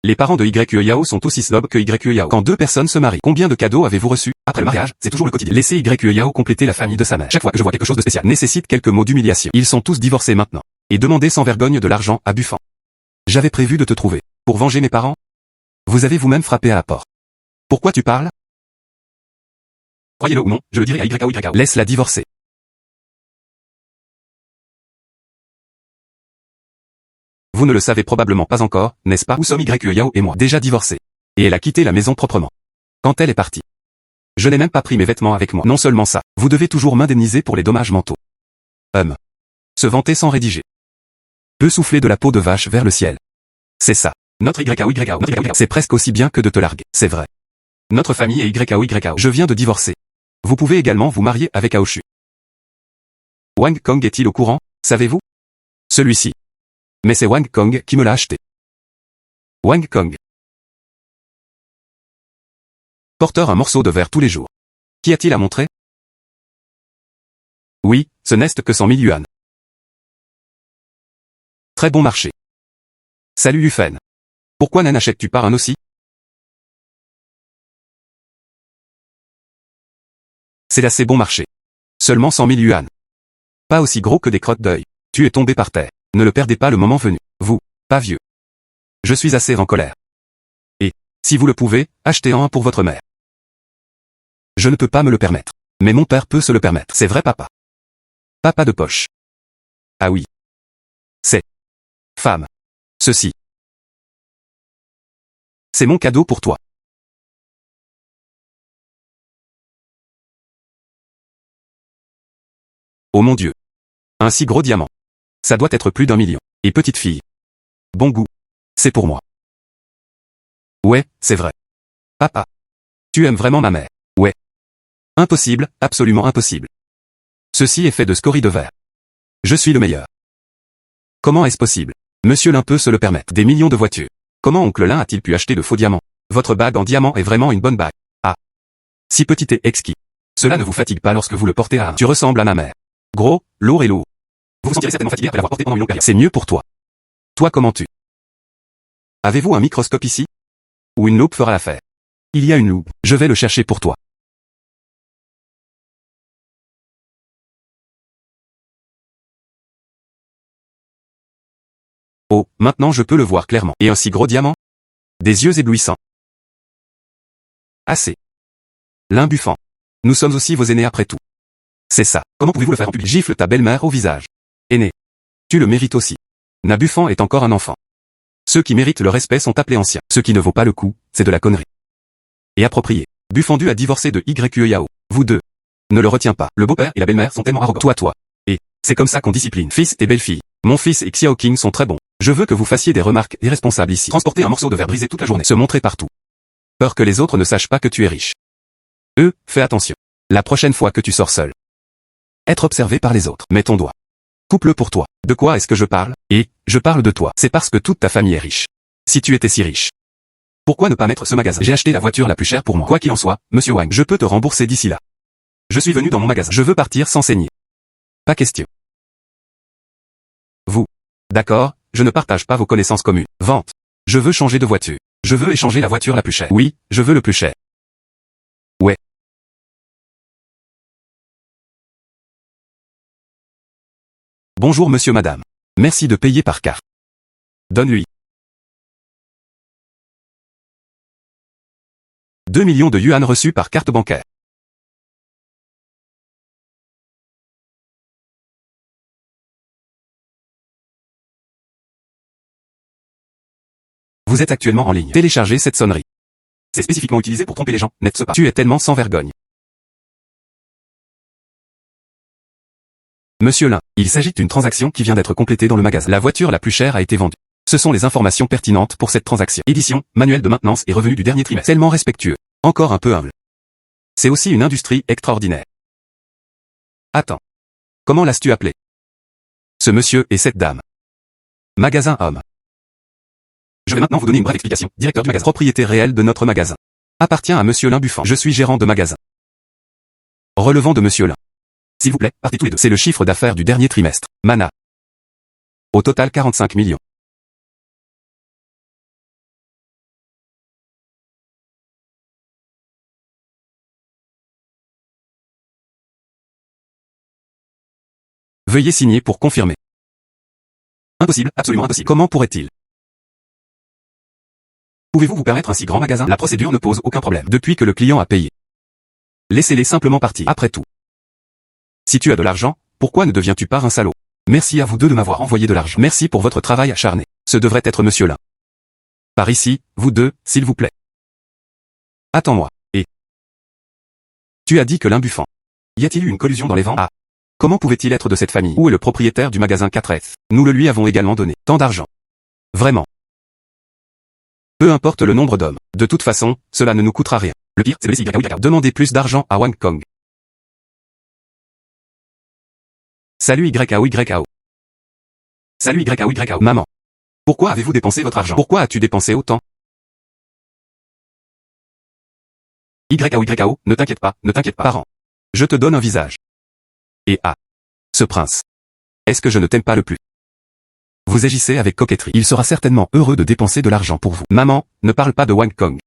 Les parents de YE Yao sont aussi snobs que YE Yao. Quand 2 personnes se marient, combien de cadeaux avez-vous reçus? Après le mariage, c'est toujours le quotidien. Laissez YE Yao compléter la famille de sa mère. Chaque fois que je vois quelque chose de spécial, nécessite quelques mots d'humiliation. Ils sont tous divorcés maintenant. Et demandez sans vergogne de l'argent à Buffan. J'avais prévu de te trouver. Pour venger mes parents? Vous avez vous-même frappé à la porte. Pourquoi tu parles? Croyez-le ou non, je le dirai à YAO. Laisse-la divorcer. Vous ne le savez probablement pas encore, n'est-ce pas? Où sommes YE Yao et moi déjà divorcés. Et elle a quitté la maison proprement. Quand elle est partie. Je n'ai même pas pris mes vêtements avec moi. Non seulement ça, vous devez toujours m'indemniser pour les dommages mentaux. Se vanter sans rédiger. Peut souffler de la peau de vache vers le ciel. C'est ça. Notre YAO. C'est presque aussi bien que de te larguer. C'est vrai. Notre famille est YAO. Je viens de divorcer. Vous pouvez également vous marier avec Aoshu. Wang Kong est-il au courant? Savez-vous? Celui-ci. Mais c'est Wang Kong qui me l'a acheté. Wang Kong. Porteur un morceau de verre tous les jours. Qu'y a-t-il à montrer? Oui, ce n'est que 100 000 yuan. Très bon marché. Salut Yufen. Pourquoi n'en achètes-tu pas un aussi? C'est d'assez bon marché. Seulement 100 000 yuan. Pas aussi gros que des crottes d'œil. Tu es tombé par terre. Ne le perdez pas le moment venu. Vous, pas vieux. Je suis assez en colère. Et, si vous le pouvez, achetez un pour votre mère. Je ne peux pas me le permettre. Mais mon père peut se le permettre. C'est vrai, papa. Papa de poche. Ah oui. C'est. Femme. Ceci. C'est mon cadeau pour toi. Oh mon Dieu. Un si gros diamant. Ça doit être plus d'1 million. Et petite fille. Bon goût. C'est pour moi. Ouais, c'est vrai. Papa. Tu aimes vraiment ma mère. Ouais. Impossible, absolument impossible. Ceci est fait de scorie de verre. Je suis le meilleur. Comment est-ce possible? Monsieur Lin peut se le permettre. Des millions de voitures. Comment oncle Lin a-t-il pu acheter de faux diamants? Votre bague en diamant est vraiment une bonne bague. Ah. Si petit et exquis. Cela ne vous fatigue pas lorsque vous le portez à un. Tu ressembles à ma mère. Gros, lourd et lourd. Vous vous sentirez certainement fatigué après l'avoir porté pendant une longue période. C'est mieux pour toi. Toi comment tu? Avez-vous un microscope ici? Ou une loupe fera l'affaire? Il y a une loupe. Je vais le chercher pour toi. Oh, maintenant je peux le voir clairement. Et un si gros diamant? Des yeux éblouissants. Assez. Lin Buffon. Nous sommes aussi vos aînés après tout. C'est ça. Comment pouvez-vous le faire en public? Gifle ta belle-mère au visage. Aîné. Tu le mérites aussi. Na Buffon est encore un enfant. Ceux qui méritent le respect sont appelés anciens. Ce qui ne vaut pas le coup, c'est de la connerie. Et approprié. Buffon a divorcé de YQE Yao. Vous deux. Ne le retiens pas. Le beau-père et la belle-mère sont tellement arrogants. Toi. Et, c'est comme ça qu'on discipline. Fils et belle-fille. Mon fils et Xiao King sont très bons. Je veux que vous fassiez des remarques irresponsables ici. Transporter un morceau de verre brisé toute la journée. Se montrer partout. Peur que les autres ne sachent pas que tu es riche. Fais attention. La prochaine fois que tu sors seul. Être observé par les autres. Mets ton doigt. Coupe-le pour toi. De quoi est-ce que je parle? Et, je parle de toi. C'est parce que toute ta famille est riche. Si tu étais si riche. Pourquoi ne pas mettre ce magasin? J'ai acheté la voiture la plus chère pour moi. Quoi qu'il en soit, monsieur Wang, je peux te rembourser d'ici là. Je suis venu dans mon magasin. Je veux partir sans saigner. Pas question. Vous. D'accord, je ne partage pas vos connaissances communes. Vente. Je veux changer de voiture. Je veux échanger la voiture la plus chère. Oui, je veux le plus cher. Ouais. Bonjour monsieur madame. Merci de payer par carte. Donne-lui. 2 millions de yuan reçus par carte bancaire. Vous êtes actuellement en ligne. Téléchargez cette sonnerie. C'est spécifiquement utilisé pour tromper les gens, n'est-ce pas? Tu es tellement sans vergogne. Monsieur Lin, il s'agit d'une transaction qui vient d'être complétée dans le magasin. La voiture la plus chère a été vendue. Ce sont les informations pertinentes pour cette transaction. Édition, manuel de maintenance et revenu du dernier trimestre. Tellement respectueux. Encore un peu humble. C'est aussi une industrie extraordinaire. Attends. Comment l'as-tu appelé? Ce monsieur et cette dame. Magasin homme. Je vais maintenant vous donner une brève explication. Directeur du magasin. Propriété réelle de notre magasin. Appartient à monsieur Lin Buffon. Je suis gérant de magasin. Relevant de monsieur Lin. S'il vous plaît, partez tous les deux. C'est le chiffre d'affaires du dernier trimestre. Mana. Au total 45 millions. Veuillez signer pour confirmer. Impossible, absolument impossible. Comment pourrait-il? Pouvez-vous vous permettre un si grand magasin? La procédure ne pose aucun problème. Depuis que le client a payé. Laissez-les simplement partir. Après tout. Si tu as de l'argent, pourquoi ne deviens-tu pas un salaud? Merci à vous deux de m'avoir envoyé de l'argent. Merci pour votre travail acharné. Ce devrait être monsieur Lin. Par ici, vous deux, s'il vous plaît. Attends-moi. Et tu as dit que Lin Buffon. Y a-t-il eu une collusion dans les ventes? Ah. Comment pouvait-il être de cette famille? Où est le propriétaire du magasin 4F? Nous le lui avons également donné. Tant d'argent. Vraiment. Peu importe le nombre d'hommes. De toute façon, cela ne nous coûtera rien. Le pire, c'est de laisser YKO. Demandez plus d'argent à Wang Kong. Salut YKO. Salut YKO. Maman. Pourquoi avez-vous dépensé votre argent? Pourquoi as-tu dépensé autant? YKO, ne t'inquiète pas, parent. Je te donne un visage. Et ce prince. Est-ce que je ne t'aime pas le plus? Vous agissez avec coquetterie. Il sera certainement heureux de dépenser de l'argent pour vous. Maman, ne parle pas de Wang Kong.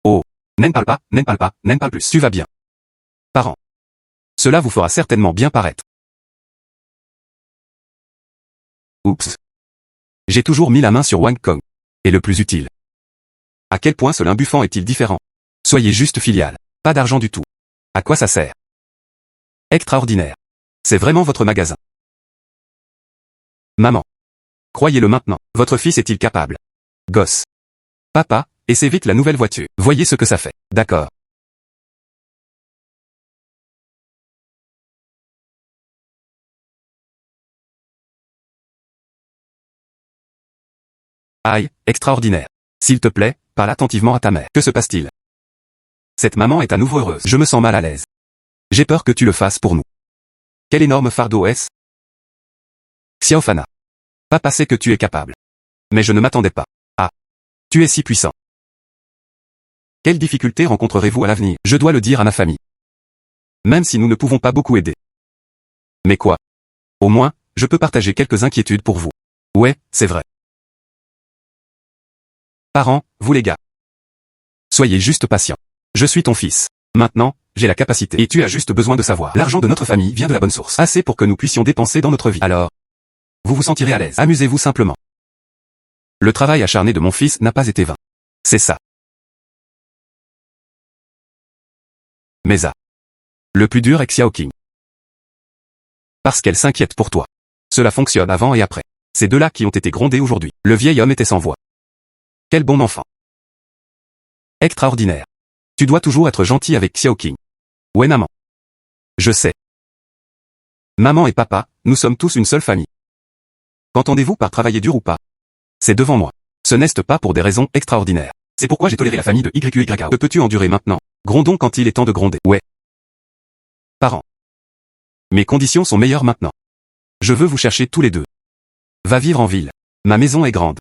Oh. N'en parle pas plus. Tu vas bien. Parent. Cela vous fera certainement bien paraître. Oups. J'ai toujours mis la main sur Wang Kong. Et le plus utile. À quel point ce Lin Buffon est-il différent? Soyez juste filial. Pas d'argent du tout. À quoi ça sert? Extraordinaire. C'est vraiment votre magasin. Maman. Croyez-le maintenant, votre fils est-il capable? Gosse. Papa, essaie vite la nouvelle voiture. Voyez ce que ça fait. D'accord. Aïe, extraordinaire. S'il te plaît, parle attentivement à ta mère. Que se passe-t-il? Cette maman est à nouveau heureuse. Je me sens mal à l'aise. J'ai peur que tu le fasses pour nous. Quel énorme fardeau est-ce? Xiaofana. Papa sait que tu es capable. Mais je ne m'attendais pas. Ah. Tu es si puissant. Quelles difficultés rencontrerez-vous à l'avenir? Je dois le dire à ma famille. Même si nous ne pouvons pas beaucoup aider. Mais quoi? Au moins, je peux partager quelques inquiétudes pour vous. Ouais, c'est vrai. Parents, vous les gars. Soyez juste patients. Je suis ton fils. Maintenant, j'ai la capacité. Et tu as juste besoin de savoir. L'argent de notre famille vient de la bonne source. Assez pour que nous puissions dépenser dans notre vie. Alors, vous vous sentirez à l'aise. Amusez-vous simplement. Le travail acharné de mon fils n'a pas été vain. C'est ça. Mais le plus dur est Xiaoqing. Parce qu'elle s'inquiète pour toi. Cela fonctionne avant et après. Ces deux-là qui ont été grondés aujourd'hui. Le vieil homme était sans voix. Quel bon enfant. Extraordinaire. Tu dois toujours être gentil avec Xiaoqing. Ouais maman. Je sais. Maman et papa, nous sommes tous une seule famille. Qu'entendez-vous par travailler dur ou pas? C'est devant moi. Ce n'est pas pour des raisons extraordinaires. C'est pourquoi j'ai toléré la famille de YYA. Que peux-tu endurer maintenant? Grondons quand il est temps de gronder. Ouais. Parents. Mes conditions sont meilleures maintenant. Je veux vous chercher tous les deux. Va vivre en ville. Ma maison est grande.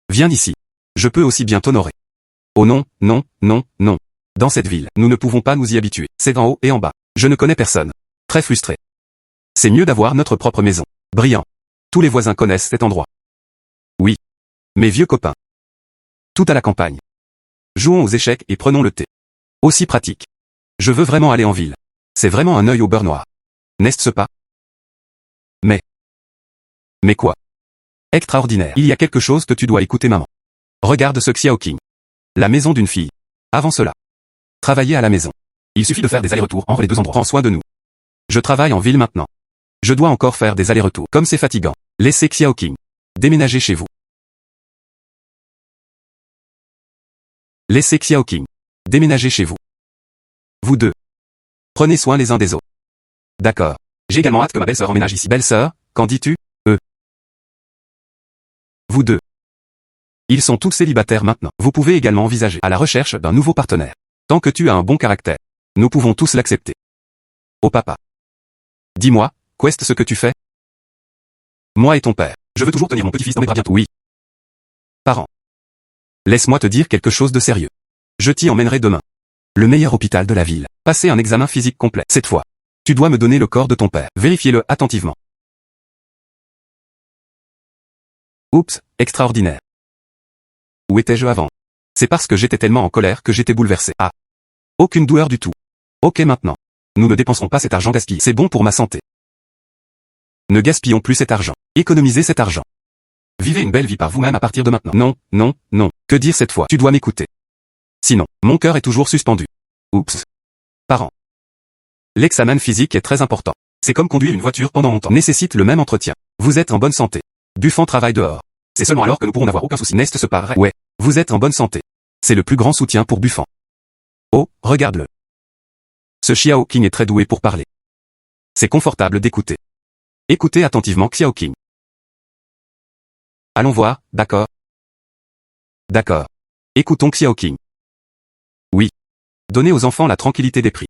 Viens ici. Je peux aussi bien t'honorer. Oh non, non, non, non. Dans cette ville, nous ne pouvons pas nous y habituer. C'est en haut et en bas. Je ne connais personne. Très frustré. C'est mieux d'avoir notre propre maison. Brillant. Tous les voisins connaissent cet endroit. Oui. Mes vieux copains. Tout à la campagne. Jouons aux échecs et prenons le thé. Aussi pratique. Je veux vraiment aller en ville. C'est vraiment un œil au beurre noir. N'est-ce pas? Mais quoi? Extraordinaire. Il y a quelque chose que tu dois écouter maman. Regarde ce Xiaoqing. La maison d'une fille. Avant cela. Travailler à la maison. Il suffit de faire des allers-retours entre les deux endroits. Prends soin de nous. Je travaille en ville maintenant. Je dois encore faire des allers-retours. Comme c'est fatigant. Laissez Xiaoqing. Déménager chez vous. Laissez Xiaoqing. Déménager chez vous. Vous deux. Prenez soin les uns des autres. D'accord. J'ai également hâte que ma belle-sœur emménage ici. Belle-sœur, qu'en dis-tu? Vous deux. Ils sont tous célibataires maintenant. Vous pouvez également envisager à la recherche d'un nouveau partenaire. Tant que tu as un bon caractère. Nous pouvons tous l'accepter. Oh papa. Dis-moi, qu'est-ce ce que tu fais? Moi et ton père. Je veux toujours tenir mon petit-fils dans mes bras bientôt. Oui. Parents. Laisse-moi te dire quelque chose de sérieux. Je t'y emmènerai demain. Le meilleur hôpital de la ville. Passer un examen physique complet. Cette fois. Tu dois me donner le corps de ton père. Vérifiez-le attentivement. Oups, extraordinaire. Où étais-je avant? C'est parce que j'étais tellement en colère que j'étais bouleversé. Ah. Aucune douleur du tout. Ok maintenant. Nous ne dépenserons pas cet argent gaspillé. C'est bon pour ma santé. Ne gaspillons plus cet argent. Économisez cet argent. Vivez une belle vie par vous-même à partir de maintenant. Non, non, non. Que dire cette fois? Tu dois m'écouter. Sinon, mon cœur est toujours suspendu. Oups. Parents. L'examen physique est très important. C'est comme conduire une voiture pendant longtemps. Nécessite le même entretien. Vous êtes en bonne santé. Buffon travaille dehors. C'est seulement alors que nous pourrons n'avoir aucun souci. N'est-ce pas vrai? Ouais. Vous êtes en bonne santé. C'est le plus grand soutien pour Buffon. Oh, regarde-le. Ce Xiaoqing est très doué pour parler. C'est confortable d'écouter. Écoutez attentivement Xiaoqing. Allons voir, d'accord? D'accord. Écoutons Xiaoqing. Oui. Donnez aux enfants la tranquillité d'esprit.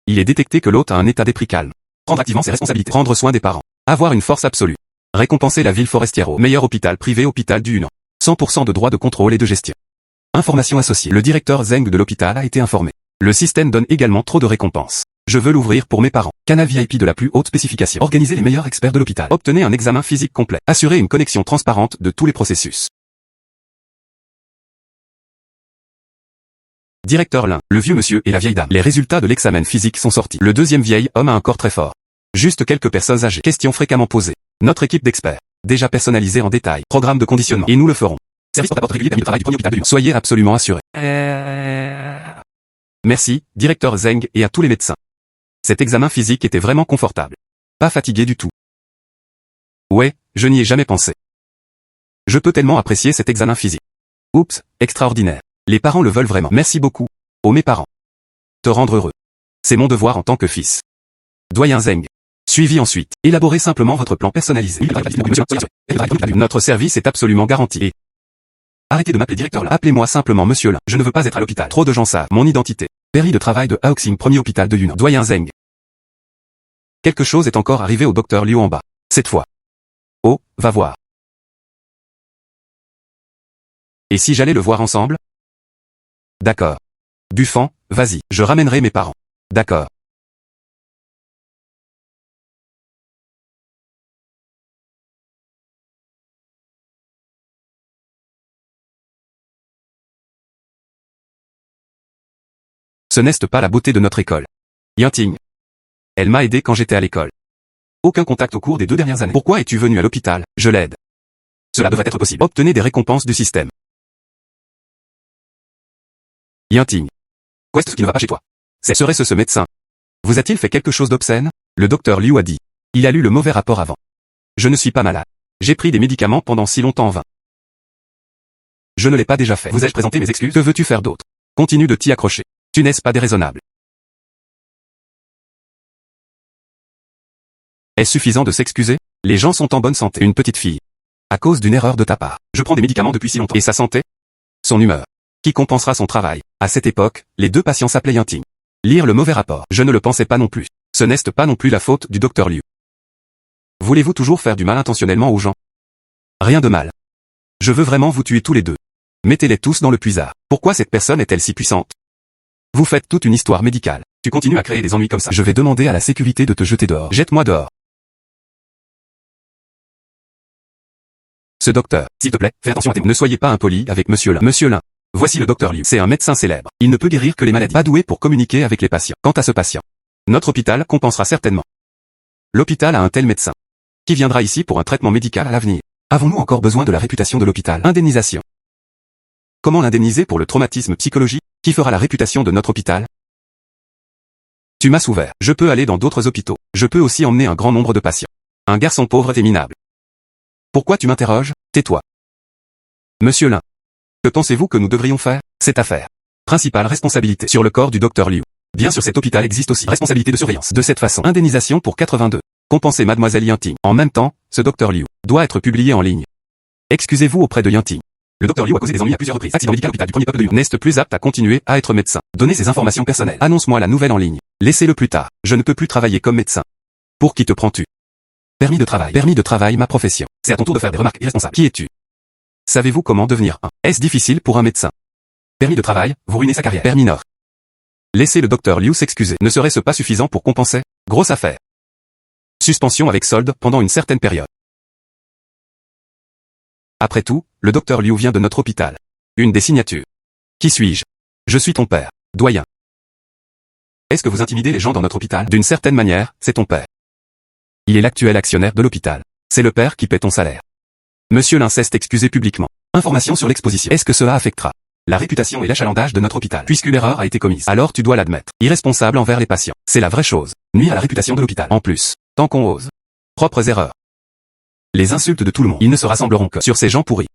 Il est détecté que l'hôte a un état d'esprit calme. Prendre activement ses responsabilités. Prendre soin des parents. Avoir une force absolue. Récompenser la ville forestière au meilleur hôpital privé hôpital du Yunnan. 100% de droits de contrôle et de gestion. Information associée. Le directeur Zeng de l'hôpital a été informé. Le système donne également trop de récompenses. Je veux l'ouvrir pour mes parents. Canal VIP de la plus haute spécification. Organisez les meilleurs experts de l'hôpital. Obtenez un examen physique complet. Assurez une connexion transparente de tous les processus. Directeur l'un, le vieux monsieur et la vieille dame. Les résultats de l'examen physique sont sortis. Le deuxième vieil homme a un corps très fort. Juste quelques personnes âgées. Questions fréquemment posées. Notre équipe d'experts. Déjà personnalisée en détail. Programme de conditionnement. Et nous le ferons. Service porte-à-porte régulier permis de travail du premier hôpital de Lyon. Soyez absolument assurés. Merci, directeur Zeng et à tous les médecins. Cet examen physique était vraiment confortable. Pas fatigué du tout. Ouais, je n'y ai jamais pensé. Je peux tellement apprécier cet examen physique. Oups, extraordinaire. Les parents le veulent vraiment. Merci beaucoup. Oh mes parents. Te rendre heureux. C'est mon devoir en tant que fils. Doyen Zeng. Suivi ensuite. Élaborez simplement votre plan personnalisé. Notre service est absolument garanti. Et arrêtez de m'appeler directeur là. Appelez-moi simplement monsieur là. Je ne veux pas être à l'hôpital. Trop de gens savent mon identité. Permis de travail de Haoxing, premier hôpital de Yunnan. Doyen Zeng. Quelque chose est encore arrivé au docteur Liu en bas. Cette fois. Oh, va voir. Et si j'allais le voir ensemble? D'accord. Buffon, vas-y, je ramènerai mes parents. D'accord. Ce n'est pas la beauté de notre école. Yanting. Elle m'a aidé quand j'étais à l'école. Aucun contact au cours des 2 dernières années. Pourquoi es-tu venu à l'hôpital? Je l'aide. Cela devrait être possible. Obtenez des récompenses du système. Yanting. Qu'est-ce qui ne va pas chez toi? Serait-ce ce médecin? Vous a-t-il fait quelque chose d'obscène? Le docteur Liu a dit. Il a lu le mauvais rapport avant. Je ne suis pas malade. J'ai pris des médicaments pendant si longtemps en vain. Je ne l'ai pas déjà fait. Vous ai-je présenté mes excuses? Que veux-tu faire d'autre? Continue de t'y accrocher. Tu n'es pas déraisonnable. Est-ce suffisant de s'excuser? Les gens sont en bonne santé. Une petite fille. À cause d'une erreur de ta part. Je prends des médicaments depuis si longtemps. Et sa santé? Son humeur. Qui compensera son travail? À cette époque, les 2 patients s'appelaient Yanting. Lire le mauvais rapport. Je ne le pensais pas non plus. Ce n'est pas non plus la faute du docteur Liu. Voulez-vous toujours faire du mal intentionnellement aux gens? Rien de mal. Je veux vraiment vous tuer tous les 2. Mettez-les tous dans le puisard. Pourquoi cette personne est-elle si puissante? Vous faites toute une histoire médicale. Tu continues à créer des ennuis comme ça. Je vais demander à la sécurité de te jeter dehors. Jette-moi dehors. Ce docteur, s'il te plaît, fais attention à tes mots. Ne soyez pas impoli avec monsieur Lin. Monsieur Lin. Voici le docteur Liu. C'est un médecin célèbre. Il ne peut guérir que les maladies. Pas doué pour communiquer avec les patients. Quant à ce patient, notre hôpital compensera certainement. L'hôpital a un tel médecin. Qui viendra ici pour un traitement médical à l'avenir? Avons-nous encore besoin de la réputation de l'hôpital? Indemnisation. Comment l'indemniser pour le traumatisme psychologique? Qui fera la réputation de notre hôpital? Tu m'as ouvert. Je peux aller dans d'autres hôpitaux. Je peux aussi emmener un grand nombre de patients. Un garçon pauvre et minable. Pourquoi tu m'interroges? Tais-toi. Monsieur Lin. Que pensez-vous que nous devrions faire? Cette affaire. Principale responsabilité sur le corps du docteur Liu. Bien sûr, cet hôpital existe aussi. Responsabilité de surveillance. De cette façon, indemnisation pour 82. Compenser mademoiselle Yanting. En même temps, ce docteur Liu doit être publié en ligne. Excusez-vous auprès de Yanting. Le docteur Liu a causé des ennuis à plusieurs reprises. Accident médical à l'hôpital du premier peuple de Yunnan. N'est-ce plus apte à continuer à être médecin? Donnez ses informations personnelles. Annonce-moi la nouvelle en ligne. Laissez-le plus tard. Je ne peux plus travailler comme médecin. Pour qui te prends-tu? Permis de travail. Permis de travail, ma profession. C'est à ton tour de faire des remarques irresponsables. Qui es-tu? Savez-vous comment devenir un? Est-ce difficile pour un médecin? Permis de travail, vous ruinez sa carrière. Permis Nord. Laissez le docteur Liu s'excuser. Ne serait-ce pas suffisant pour compenser? Grosse affaire. Suspension avec solde pendant une certaine période. Après tout, le docteur Liu vient de notre hôpital. Une des signatures. Qui suis-je? Je suis ton père, doyen. Est-ce que vous intimidez les gens dans notre hôpital? D'une certaine manière, c'est ton père. Il est l'actuel actionnaire de l'hôpital. C'est le père qui paie ton salaire. Monsieur Lin s'est excusé publiquement. Information sur l'exposition. Est-ce que cela affectera la réputation et l'achalandage de notre hôpital? Puisque l'erreur a été commise, alors tu dois l'admettre. Irresponsable envers les patients. C'est la vraie chose. Nuit à la réputation de l'hôpital. En plus, tant qu'on ose. Propres erreurs. Les insultes de tout le monde. Ils ne se rassembleront que sur ces gens pourris.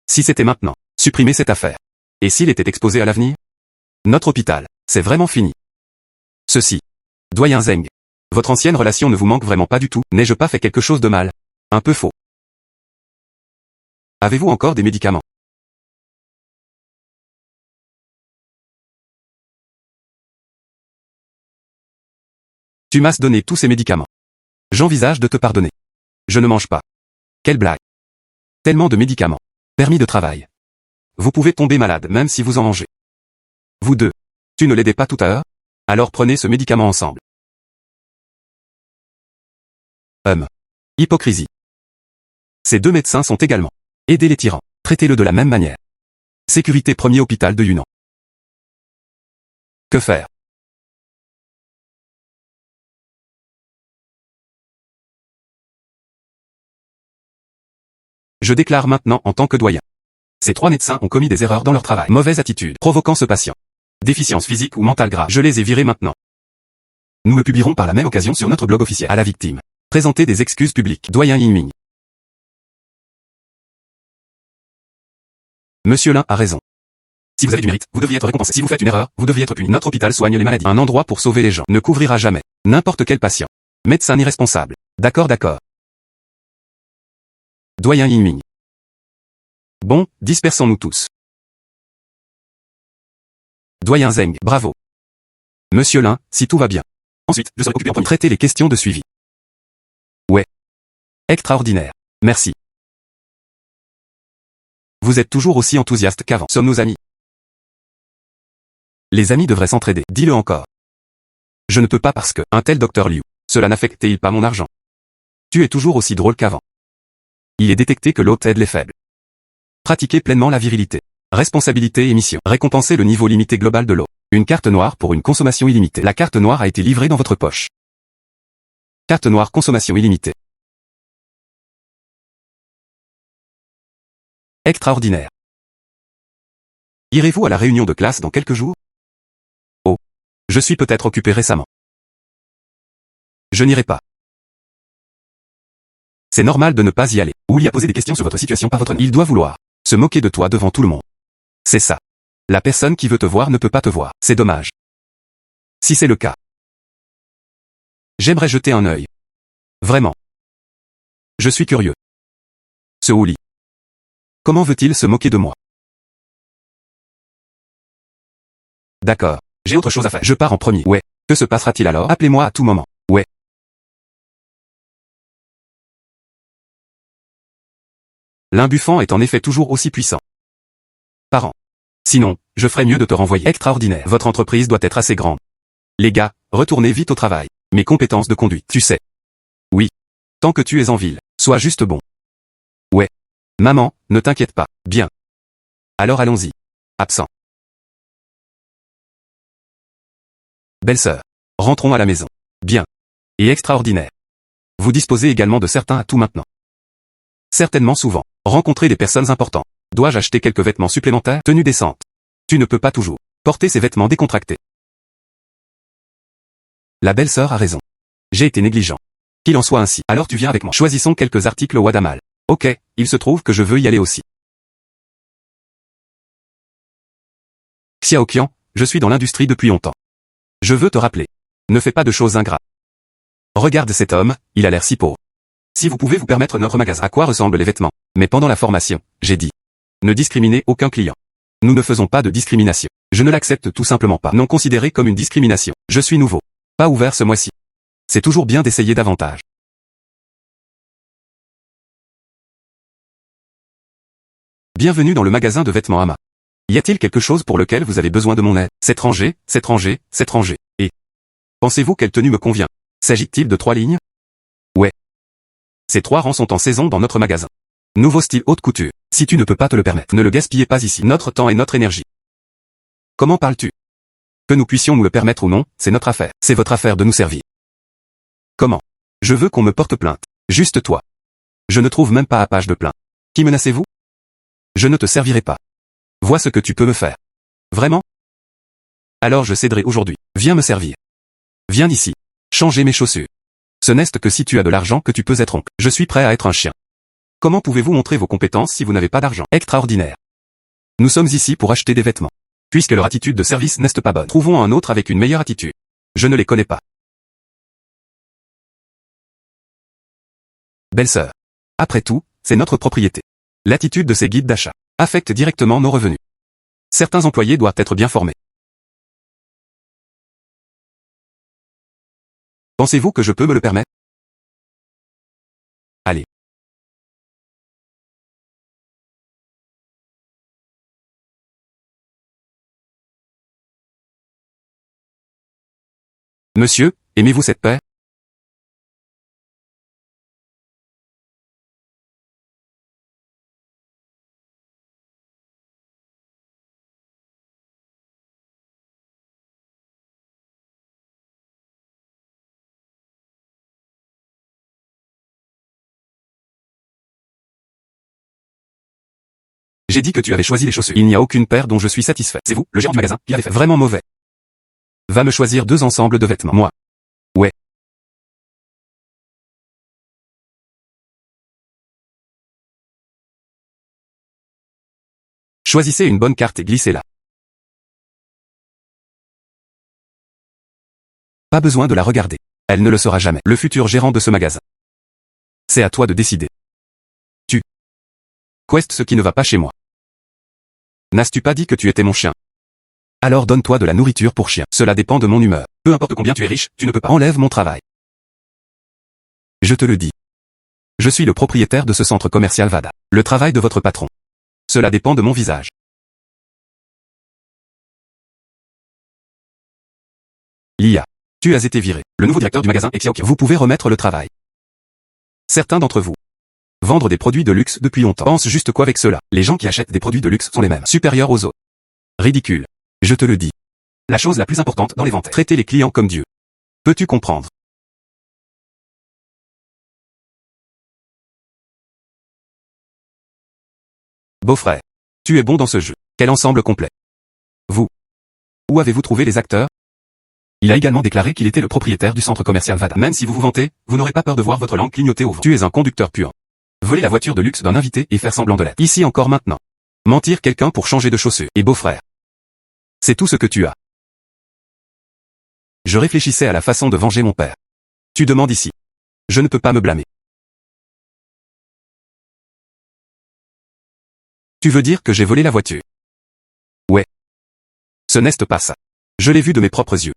Si c'était maintenant, supprimez cette affaire. Et s'il était exposé à l'avenir? Notre hôpital, c'est vraiment fini. Ceci. Doyen Zeng. Votre ancienne relation ne vous manque vraiment pas du tout. N'ai-je pas fait quelque chose de mal? Un peu faux. Avez-vous encore des médicaments? Tu m'as donné tous ces médicaments. J'envisage de te pardonner. Je ne mange pas. Quelle blague. Tellement de médicaments. Permis de travail. Vous pouvez tomber malade même si vous en mangez. Vous deux. Tu ne l'aidais pas tout à l'heure? Alors prenez ce médicament ensemble. Hypocrisie. Ces 2 médecins sont également. Aidez les tyrans. Traitez-le de la même manière. Sécurité premier hôpital de Yunnan. Que faire? Je déclare maintenant en tant que doyen. Ces 3 médecins ont commis des erreurs dans leur travail. Mauvaise attitude, provoquant ce patient. déficience physique ou mentale grave. Je les ai virés maintenant. Nous le publierons par la même occasion sur notre blog officiel. À la victime. Présenter des excuses publiques. Doyen Yiming. Monsieur Lin a raison. Si vous avez du mérite, vous devriez être récompensé. Si vous faites une erreur, vous devriez être puni. Notre hôpital soigne les maladies. Un endroit pour sauver les gens ne couvrira jamais n'importe quel patient. Médecin irresponsable. D'accord, d'accord. Doyen Yiming. Bon, dispersons-nous tous. Doyen Zeng, bravo. Monsieur Lin, si tout va bien. Ensuite, je serai occupé en premier. Traiter les questions de suivi. Ouais. Extraordinaire. Merci. Vous êtes toujours aussi enthousiaste qu'avant. Sommes-nous amis? Les amis devraient s'entraider. Dis-le encore. Je ne peux pas parce que, un tel docteur Liu, cela n'affecte-t-il pas mon argent? Tu es toujours aussi drôle qu'avant. Il est détecté que l'autre aide les faibles. Pratiquez pleinement la virilité. Responsabilité et mission. Récompenser le niveau limité global de l'eau. Une carte noire pour une consommation illimitée. La carte noire a été livrée dans votre poche. Carte noire consommation illimitée. Extraordinaire. Irez-vous à la réunion de classe dans quelques jours? Oh. Je suis peut-être occupé récemment. Je n'irai pas. C'est normal de ne pas y aller. Ou il y a posé des questions sur votre situation par votre nom. Il doit vouloir se moquer de toi devant tout le monde. C'est ça. La personne qui veut te voir ne peut pas te voir. C'est dommage. Si c'est le cas, j'aimerais jeter un œil. Vraiment. Je suis curieux. Ce Houli. Comment veut-il se moquer de moi? D'accord. J'ai autre chose à faire. Je pars en premier. Ouais. Que se passera-t-il alors? Appelez-moi à tout moment. Ouais. L'imbuffant est en effet toujours aussi puissant. Par an. Sinon, je ferais mieux de te renvoyer. Extraordinaire. Votre entreprise doit être assez grande. Les gars, retournez vite au travail. Mes compétences de conduite, tu sais. Oui. Tant que tu es en ville, sois juste bon. Ouais. Maman, ne t'inquiète pas. Bien. Alors allons-y. Absent. Belle-sœur. Rentrons à la maison. Bien. Et extraordinaire. Vous disposez également de certains atouts maintenant. Certainement souvent. Rencontrer des personnes importantes. Dois-je acheter quelques vêtements supplémentaires? Tenue décente. Tu ne peux pas toujours porter ces vêtements décontractés. La belle-sœur a raison. J'ai été négligent. Qu'il en soit ainsi. Alors tu viens avec moi. Choisissons quelques articles Wadamal. Ok, il se trouve que je veux y aller aussi. Xiaoqian, je suis dans l'industrie depuis longtemps. Je veux te rappeler. Ne fais pas de choses ingrates. Regarde cet homme, il a l'air si pauvre. Si vous pouvez vous permettre notre magasin. À quoi ressemblent les vêtements? Mais pendant la formation, j'ai dit. Ne discriminez aucun client. Nous ne faisons pas de discrimination. Je ne l'accepte tout simplement pas. Non considéré comme une discrimination. Je suis nouveau. Pas ouvert ce mois-ci. C'est toujours bien d'essayer davantage. Bienvenue dans le magasin de vêtements Ama. Y a-t-il quelque chose pour lequel vous avez besoin de mon aide? C'est rangé, c'est rangé, c'est rangé. Et pensez-vous quelle tenue me convient? S'agit-il de 3 lignes? Ouais. Ces 3 rangs sont en saison dans notre magasin. Nouveau style haute couture. Si tu ne peux pas te le permettre, ne le gaspillez pas ici. Notre temps et notre énergie. Comment parles-tu? Que nous puissions nous le permettre ou non, c'est notre affaire. C'est votre affaire de nous servir. Comment? Je veux qu'on me porte plainte. Juste toi. Je ne trouve même pas à page de plainte. Qui menacez-vous? Je ne te servirai pas. Vois ce que tu peux me faire. Vraiment? Alors je céderai aujourd'hui. Viens me servir. Viens ici. Changer mes chaussures. Ce n'est que si tu as de l'argent que tu peux être oncle. Je suis prêt à être un chien. Comment pouvez-vous montrer vos compétences si vous n'avez pas d'argent? Extraordinaire. Nous sommes ici pour acheter des vêtements. Puisque leur attitude de service n'est pas bonne. Trouvons un autre avec une meilleure attitude. Je ne les connais pas. Belle-sœur. Après tout, c'est notre propriété. L'attitude de ces guides d'achat affecte directement nos revenus. Certains employés doivent être bien formés. Pensez-vous que je peux me le permettre? Allez. Monsieur, aimez-vous cette paire? J'ai dit que tu avais choisi les chaussures. Il n'y a aucune paire dont je suis satisfait. C'est vous, le gérant du magasin, qui l'avez fait. Vraiment mauvais. Va me choisir 2 ensembles de vêtements. Moi. Ouais. Choisissez une bonne carte et glissez-la. Pas besoin de la regarder. Elle ne le sera jamais. Le futur gérant de ce magasin. C'est à toi de décider. Tu. Quest ce qui ne va pas chez moi. N'as-tu pas dit que tu étais mon chien? Alors donne-toi de la nourriture pour chien. Cela dépend de mon humeur. Peu importe combien tu es riche, tu ne peux pas. Enlève mon travail. Je te le dis. Je suis le propriétaire de ce centre commercial Vada. Le travail de votre patron. Cela dépend de mon visage. Lia. Tu as été viré. Le nouveau directeur du magasin est Xiaoqian. Vous pouvez remettre le travail. Certains d'entre vous. Vendre des produits de luxe depuis longtemps. Pense juste quoi avec cela? Les gens qui achètent des produits de luxe sont les mêmes. Supérieurs aux autres. Ridicule. Je te le dis. La chose la plus importante dans les ventes est traiter les clients comme Dieu. Peux-tu comprendre? Beau-frère. Tu es bon dans ce jeu. Quel ensemble complet. Vous. Où avez-vous trouvé les acteurs? Il a également déclaré qu'il était le propriétaire du centre commercial Vada. Même si vous vous vantez, vous n'aurez pas peur de voir votre langue clignoter au vent. Tu es un conducteur puant. Voler la voiture de luxe d'un invité et faire semblant de l'être. Ici encore maintenant. Mentir quelqu'un pour changer de chaussures. Et beau-frère. C'est tout ce que tu as. Je réfléchissais à la façon de venger mon père. Tu demandes ici. Je ne peux pas me blâmer. Tu veux dire que j'ai volé la voiture? Ouais. Ce n'est pas ça. Je l'ai vu de mes propres yeux.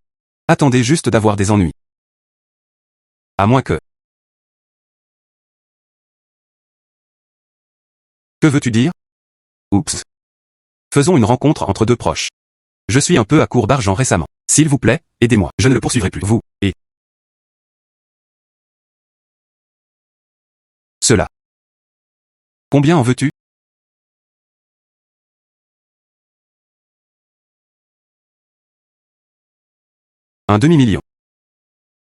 Attendez juste d'avoir des ennuis. À moins que... Que veux-tu dire? Oups. Faisons une rencontre entre 2 proches. Je suis un peu à court d'argent récemment. S'il vous plaît, aidez-moi. Je ne le poursuivrai plus. Vous, et... Cela. Combien en veux-tu? Un demi-million.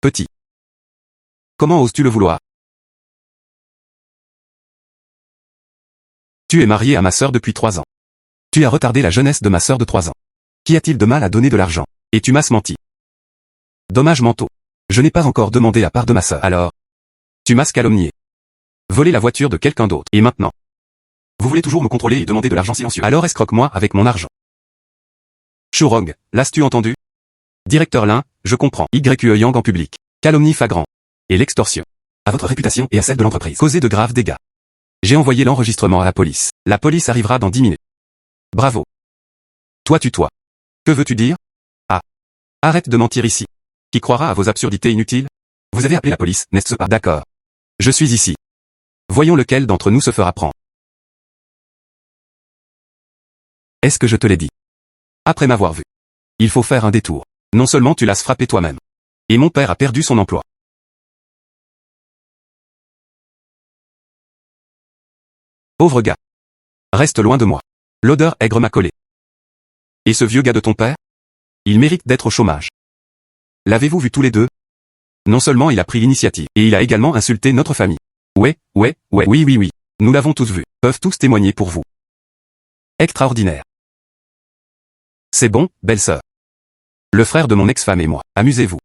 Petit. Comment oses-tu le vouloir? Tu es marié à ma sœur depuis 3 ans. Tu as retardé la jeunesse de ma sœur de 3 ans. Qu'y a-t-il de mal à donner de l'argent? Et tu m'as menti. Dommages mentaux. Je n'ai pas encore demandé la part de ma sœur. Alors, tu m'as calomnié. Volé la voiture de quelqu'un d'autre. Et maintenant, vous voulez toujours me contrôler et demander de l'argent silencieux. Alors escroque-moi avec mon argent. Shurong, l'as-tu entendu? Directeur Lin, je comprends. YQE Yang en public. Calomnie flagrant. Et l'extorsion. À votre réputation et à celle de l'entreprise. Causer de graves dégâts. J'ai envoyé l'enregistrement à la police. La police arrivera dans 10 minutes. Bravo. Toi tue-toi. Que veux-tu dire? Ah. Arrête de mentir ici. Qui croira à vos absurdités inutiles? Vous avez appelé la police, n'est-ce pas? D'accord. Je suis ici. Voyons lequel d'entre nous se fera prendre. Est-ce que je te l'ai dit? Après m'avoir vu. Il faut faire un détour. Non seulement tu l'as frappé toi-même. Et mon père a perdu son emploi. Pauvre gars. Reste loin de moi. L'odeur aigre m'a collé. Et ce vieux gars de ton père? Il mérite d'être au chômage. L'avez-vous vu tous les deux? Non seulement il a pris l'initiative, et il a également insulté notre famille. Ouais. Oui. Nous l'avons tous vu. Peuvent tous témoigner pour vous. Extraordinaire. C'est bon, belle-sœur. Le frère de mon ex-femme et moi. Amusez-vous.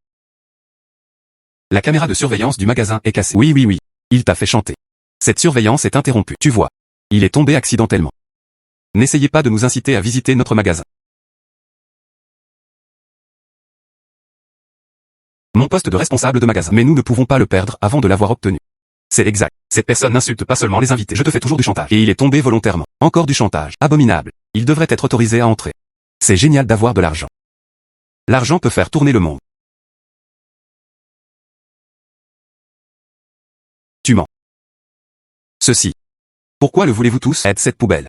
La caméra de surveillance du magasin est cassée. Oui. Il t'a fait chanter. Cette surveillance est interrompue. Tu vois. Il est tombé accidentellement. N'essayez pas de nous inciter à visiter notre magasin. Mon poste de responsable de magasin. Mais nous ne pouvons pas le perdre avant de l'avoir obtenu. C'est exact. Cette personne n'insulte pas seulement les invités. Je te fais toujours du chantage. Et il est tombé volontairement. Encore du chantage. Abominable. Il devrait être autorisé à entrer. C'est génial d'avoir de l'argent. L'argent peut faire tourner le monde. Tu mens. Ceci. Pourquoi le voulez-vous tous? Aide cette poubelle.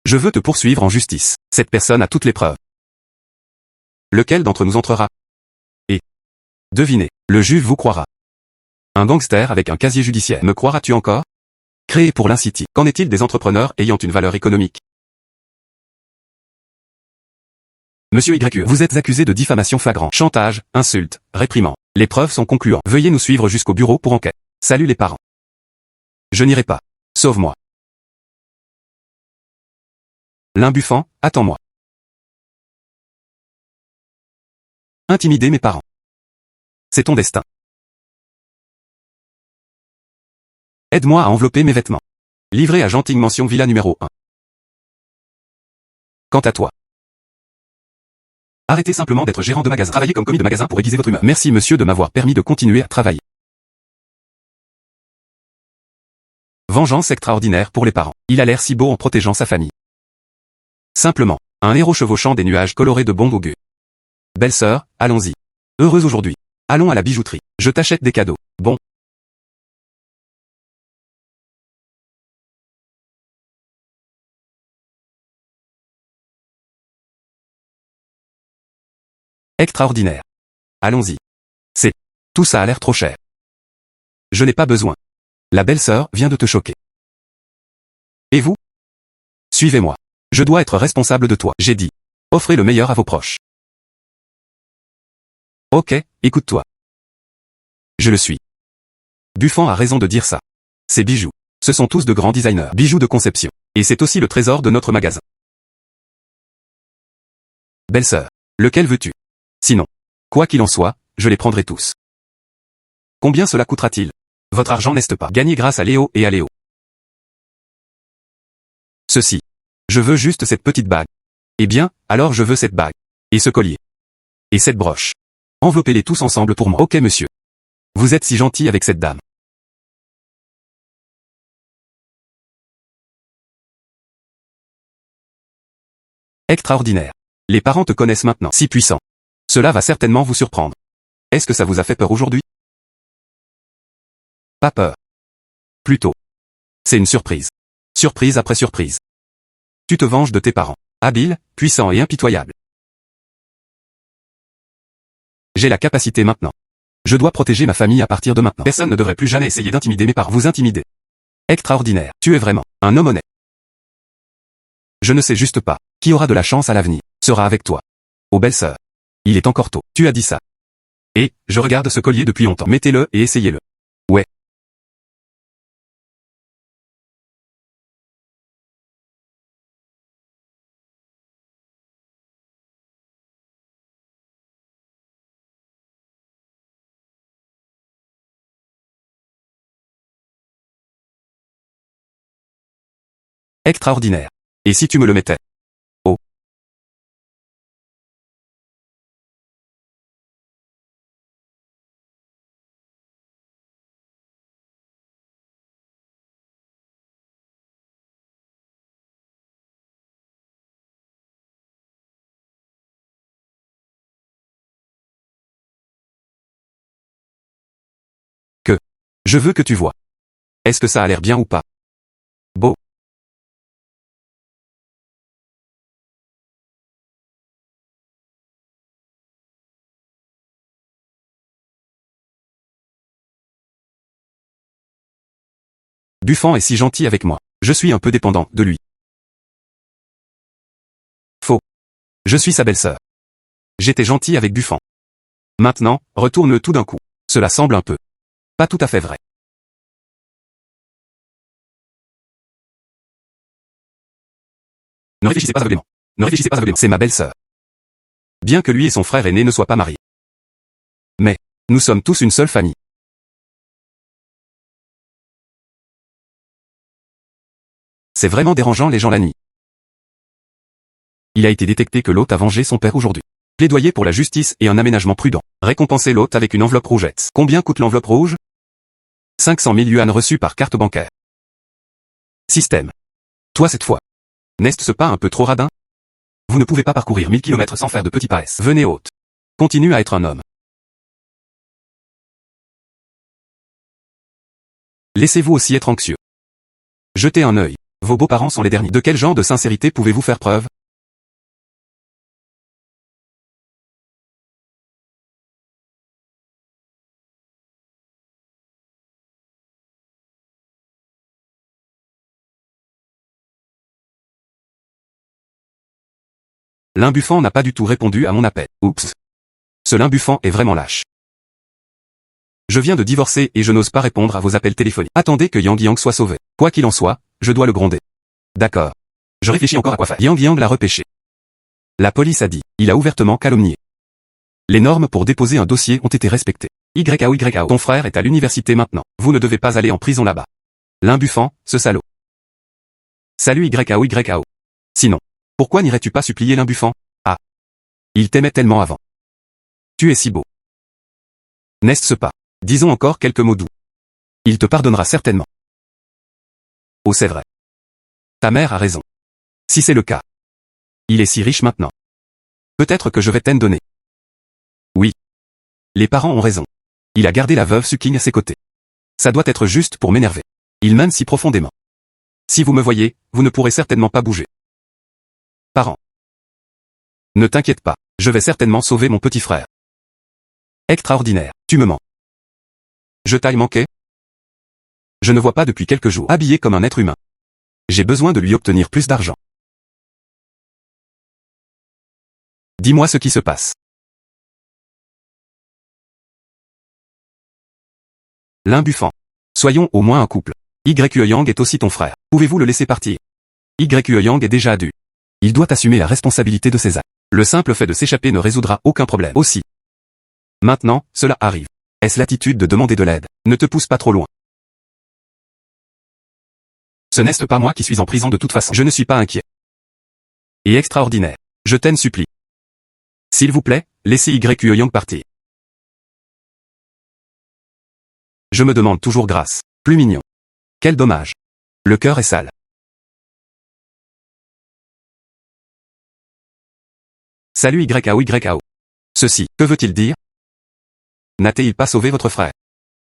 Je veux te poursuivre en justice. Cette personne a toutes les preuves. Lequel d'entre nous entrera? Et devinez, le juge vous croira. Un gangster avec un casier judiciaire. Me croiras-tu encore? Créé pour l'Incity. Qu'en est-il des entrepreneurs ayant une valeur économique? Monsieur YQE, vous êtes accusé de diffamation flagrant, chantage, insulte, réprimand. Les preuves sont concluantes. Veuillez nous suivre jusqu'au bureau pour enquête. Salut les parents. Je n'irai pas. Sauve-moi. Lin Buffan, attends-moi. Intimider mes parents. C'est ton destin. Aide-moi à envelopper mes vêtements. Livré à Genting Mention Villa numéro 1. Quant à toi. Arrêtez simplement d'être gérant de magasin. Travaillez comme commis de magasin pour aiguiser votre humeur. Merci monsieur de m'avoir permis de continuer à travailler. Vengeance extraordinaire pour les parents. Il a l'air si beau en protégeant sa famille. Simplement, un héros chevauchant des nuages colorés de bon augure. Belle-sœur, allons-y. Heureuse aujourd'hui. Allons à la bijouterie. Je t'achète des cadeaux. Bon. Extraordinaire. Allons-y. Tout ça a l'air trop cher. Je n'ai pas besoin. La belle-sœur vient de te choquer. Et vous? Suivez-moi. Je dois être responsable de toi. J'ai dit. Offrez le meilleur à vos proches. Ok, écoute-toi. Je le suis. Buffan a raison de dire ça. Ces bijoux. Ce sont tous de grands designers. Bijoux de conception. Et c'est aussi le trésor de notre magasin. Belle-sœur. Lequel veux-tu? Sinon. Quoi qu'il en soit, je les prendrai tous. Combien cela coûtera-t-il? Votre argent n'est-ce pas gagné grâce à Léo et à Léo. Ceci. Je veux juste cette petite bague. Eh bien, alors je veux cette bague. Et ce collier. Et cette broche. Enveloppez-les tous ensemble pour moi. Ok monsieur. Vous êtes si gentil avec cette dame. Extraordinaire. Les parents te connaissent maintenant. Si puissant. Cela va certainement vous surprendre. Est-ce que ça vous a fait peur aujourd'hui? Pas peur. Plutôt. C'est une surprise. Surprise après surprise. Tu te venges de tes parents. Habile, puissant et impitoyable. J'ai la capacité maintenant. Je dois protéger ma famille à partir de maintenant. Personne ne devrait plus jamais essayer d'intimider mes parents. Vous intimider. Extraordinaire. Tu es vraiment un homme honnête. Je ne sais juste pas qui aura de la chance à l'avenir. Sera avec toi. Oh belle-sœur. Il est encore tôt. Tu as dit ça. Et, je regarde ce collier depuis longtemps. Mettez-le et essayez-le. Ouais. Extraordinaire. Et si tu me le mettais? Oh. Que? Je veux que tu vois. Est-ce que ça a l'air bien ou pas? Beau. Buffan est si gentil avec moi. Je suis un peu dépendant de lui. Faux. Je suis sa belle-sœur. J'étais gentil avec Buffan. Maintenant, retourne-le tout d'un coup. Cela semble un peu. Pas tout à fait vrai. Ne réfléchissez pas aveuglément. Ne réfléchissez pas aveuglément. C'est ma belle-sœur. Bien que lui et son frère aîné ne soient pas mariés. Mais, nous sommes tous une seule famille. C'est vraiment dérangeant les gens la nuit. Il a été détecté que l'hôte a vengé son père aujourd'hui. Plaidoyer pour la justice et un aménagement prudent. Récompenser l'hôte avec une enveloppe rougette. Combien coûte l'enveloppe rouge? 500 000 yuan reçus par carte bancaire. Système. Toi cette fois. N'est-ce pas un peu trop radin? Vous ne pouvez pas parcourir 1000 km sans faire de petits pas. Venez hôte. Continue à être un homme. Laissez-vous aussi être anxieux. Jetez un œil. Vos beaux-parents sont les derniers. De quel genre de sincérité pouvez-vous faire preuve? Lin Buffan n'a pas du tout répondu à mon appel. Oups. Ce Lin Buffan est vraiment lâche. Je viens de divorcer et je n'ose pas répondre à vos appels téléphoniques. Attendez que Yang Yang soit sauvé. Quoi qu'il en soit, je dois le gronder. D'accord. Je réfléchis encore à quoi faire. Yang Yang l'a repêché. La police a dit. Il a ouvertement calomnié. Les normes pour déposer un dossier ont été respectées. YAO. Ton frère est à l'université maintenant. Vous ne devez pas aller en prison là-bas. L'imbuffant, ce salaud. Salut YAO. Sinon, pourquoi n'irais-tu pas supplier l'imbuffant? Ah. Il t'aimait tellement avant. Tu es si beau. N'est-ce pas? Disons encore quelques mots doux. Il te pardonnera certainement. Oh, c'est vrai. Ta mère a raison. Si c'est le cas. Il est si riche maintenant. Peut-être que je vais t'en donner. Oui. Les parents ont raison. Il a gardé la veuve Suking à ses côtés. Ça doit être juste pour m'énerver. Il m'aime si profondément. Si vous me voyez, vous ne pourrez certainement pas bouger. Parents. Ne t'inquiète pas, je vais certainement sauver mon petit frère. Extraordinaire, tu me mens. Je t'ai manqué? Je ne vois pas depuis quelques jours, habillé comme un être humain. J'ai besoin de lui obtenir plus d'argent. Dis-moi ce qui se passe. L'imbuffant. Soyons au moins un couple. YE Yang est aussi ton frère. Pouvez-vous le laisser partir? YE Yang est déjà adulte. Il doit assumer la responsabilité de ses actes. Le simple fait de s'échapper ne résoudra aucun problème. Aussi. Maintenant, cela arrive. Est-ce l'attitude de demander de l'aide? Ne te pousse pas trop loin. Ce n'est pas moi qui suis en prison de toute façon. Je ne suis pas inquiet. Et extraordinaire. Je t'en supplie. S'il vous plaît, laissez YE Yang partir. Je me demande toujours grâce. Plus mignon. Quel dommage. Le cœur est sale. Salut YAO. Ceci, que veut-il dire? N'a-t-il pas sauvé votre frère?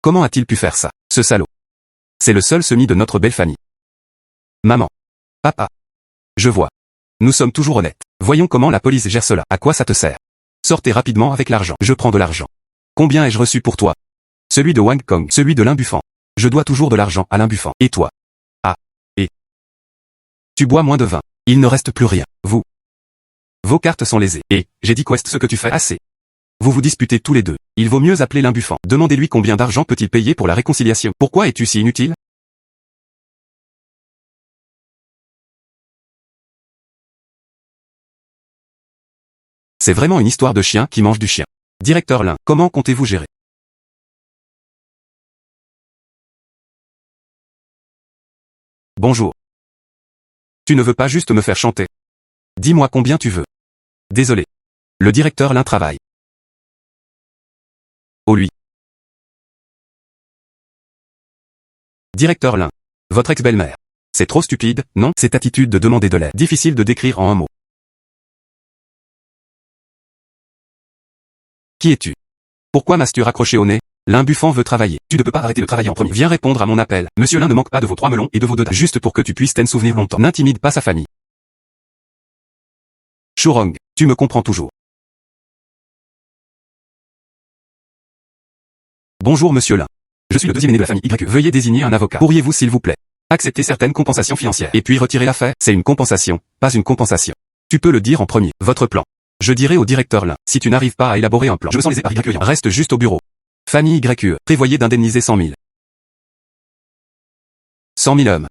Comment a-t-il pu faire ça, ce salaud? C'est le seul semi de notre belle famille. Maman. Papa. Je vois. Nous sommes toujours honnêtes. Voyons comment la police gère cela. À quoi ça te sert? Sortez rapidement avec l'argent. Je prends de l'argent. Combien ai-je reçu pour toi? Celui de Wang Kong, celui de l'imbuffant. Je dois toujours de l'argent à l'imbuffant. Et toi? Ah. Et? Tu bois moins de vin. Il ne reste plus rien. Vous. Vos cartes sont lésées. Et, j'ai dit Quest ce que tu fais assez. Vous vous disputez tous les deux. Il vaut mieux appeler l'imbuffant. Demandez-lui combien d'argent peut-il payer pour la réconciliation. Pourquoi es-tu si inutile? C'est vraiment une histoire de chien qui mange du chien. Directeur Lin, comment comptez-vous gérer? Bonjour. Tu ne veux pas juste me faire chanter. Dis-moi combien tu veux. Désolé. Le directeur Lin travaille. Oh lui. Directeur Lin. Votre ex-belle-mère. C'est trop stupide, non? Cette attitude de demander de l'aide. Difficile de décrire en un mot. Qui es-tu? Pourquoi m'as-tu raccroché au nez? L'imbuffant veut travailler. Tu ne peux pas arrêter de travailler en premier. Viens répondre à mon appel. Monsieur Lin ne manque pas de vos 3 melons et de vos 2 dates. Juste pour que tu puisses t'en souvenir longtemps. N'intimide pas sa famille. Shurong, tu me comprends toujours. Bonjour Monsieur Lin. Je suis le deuxième aîné de la famille YE. Veuillez désigner un avocat. Pourriez-vous s'il vous plaît accepter certaines compensations financières et puis retirer l'affaire? C'est une compensation, pas une compensation. Tu peux le dire en premier. Votre plan. Je dirai au directeur Lin, si tu n'arrives pas à élaborer un plan, je me sens lésé par YE. Reste juste au bureau. Famille YE, prévoyez d'indemniser 100 000. 100 000 hommes.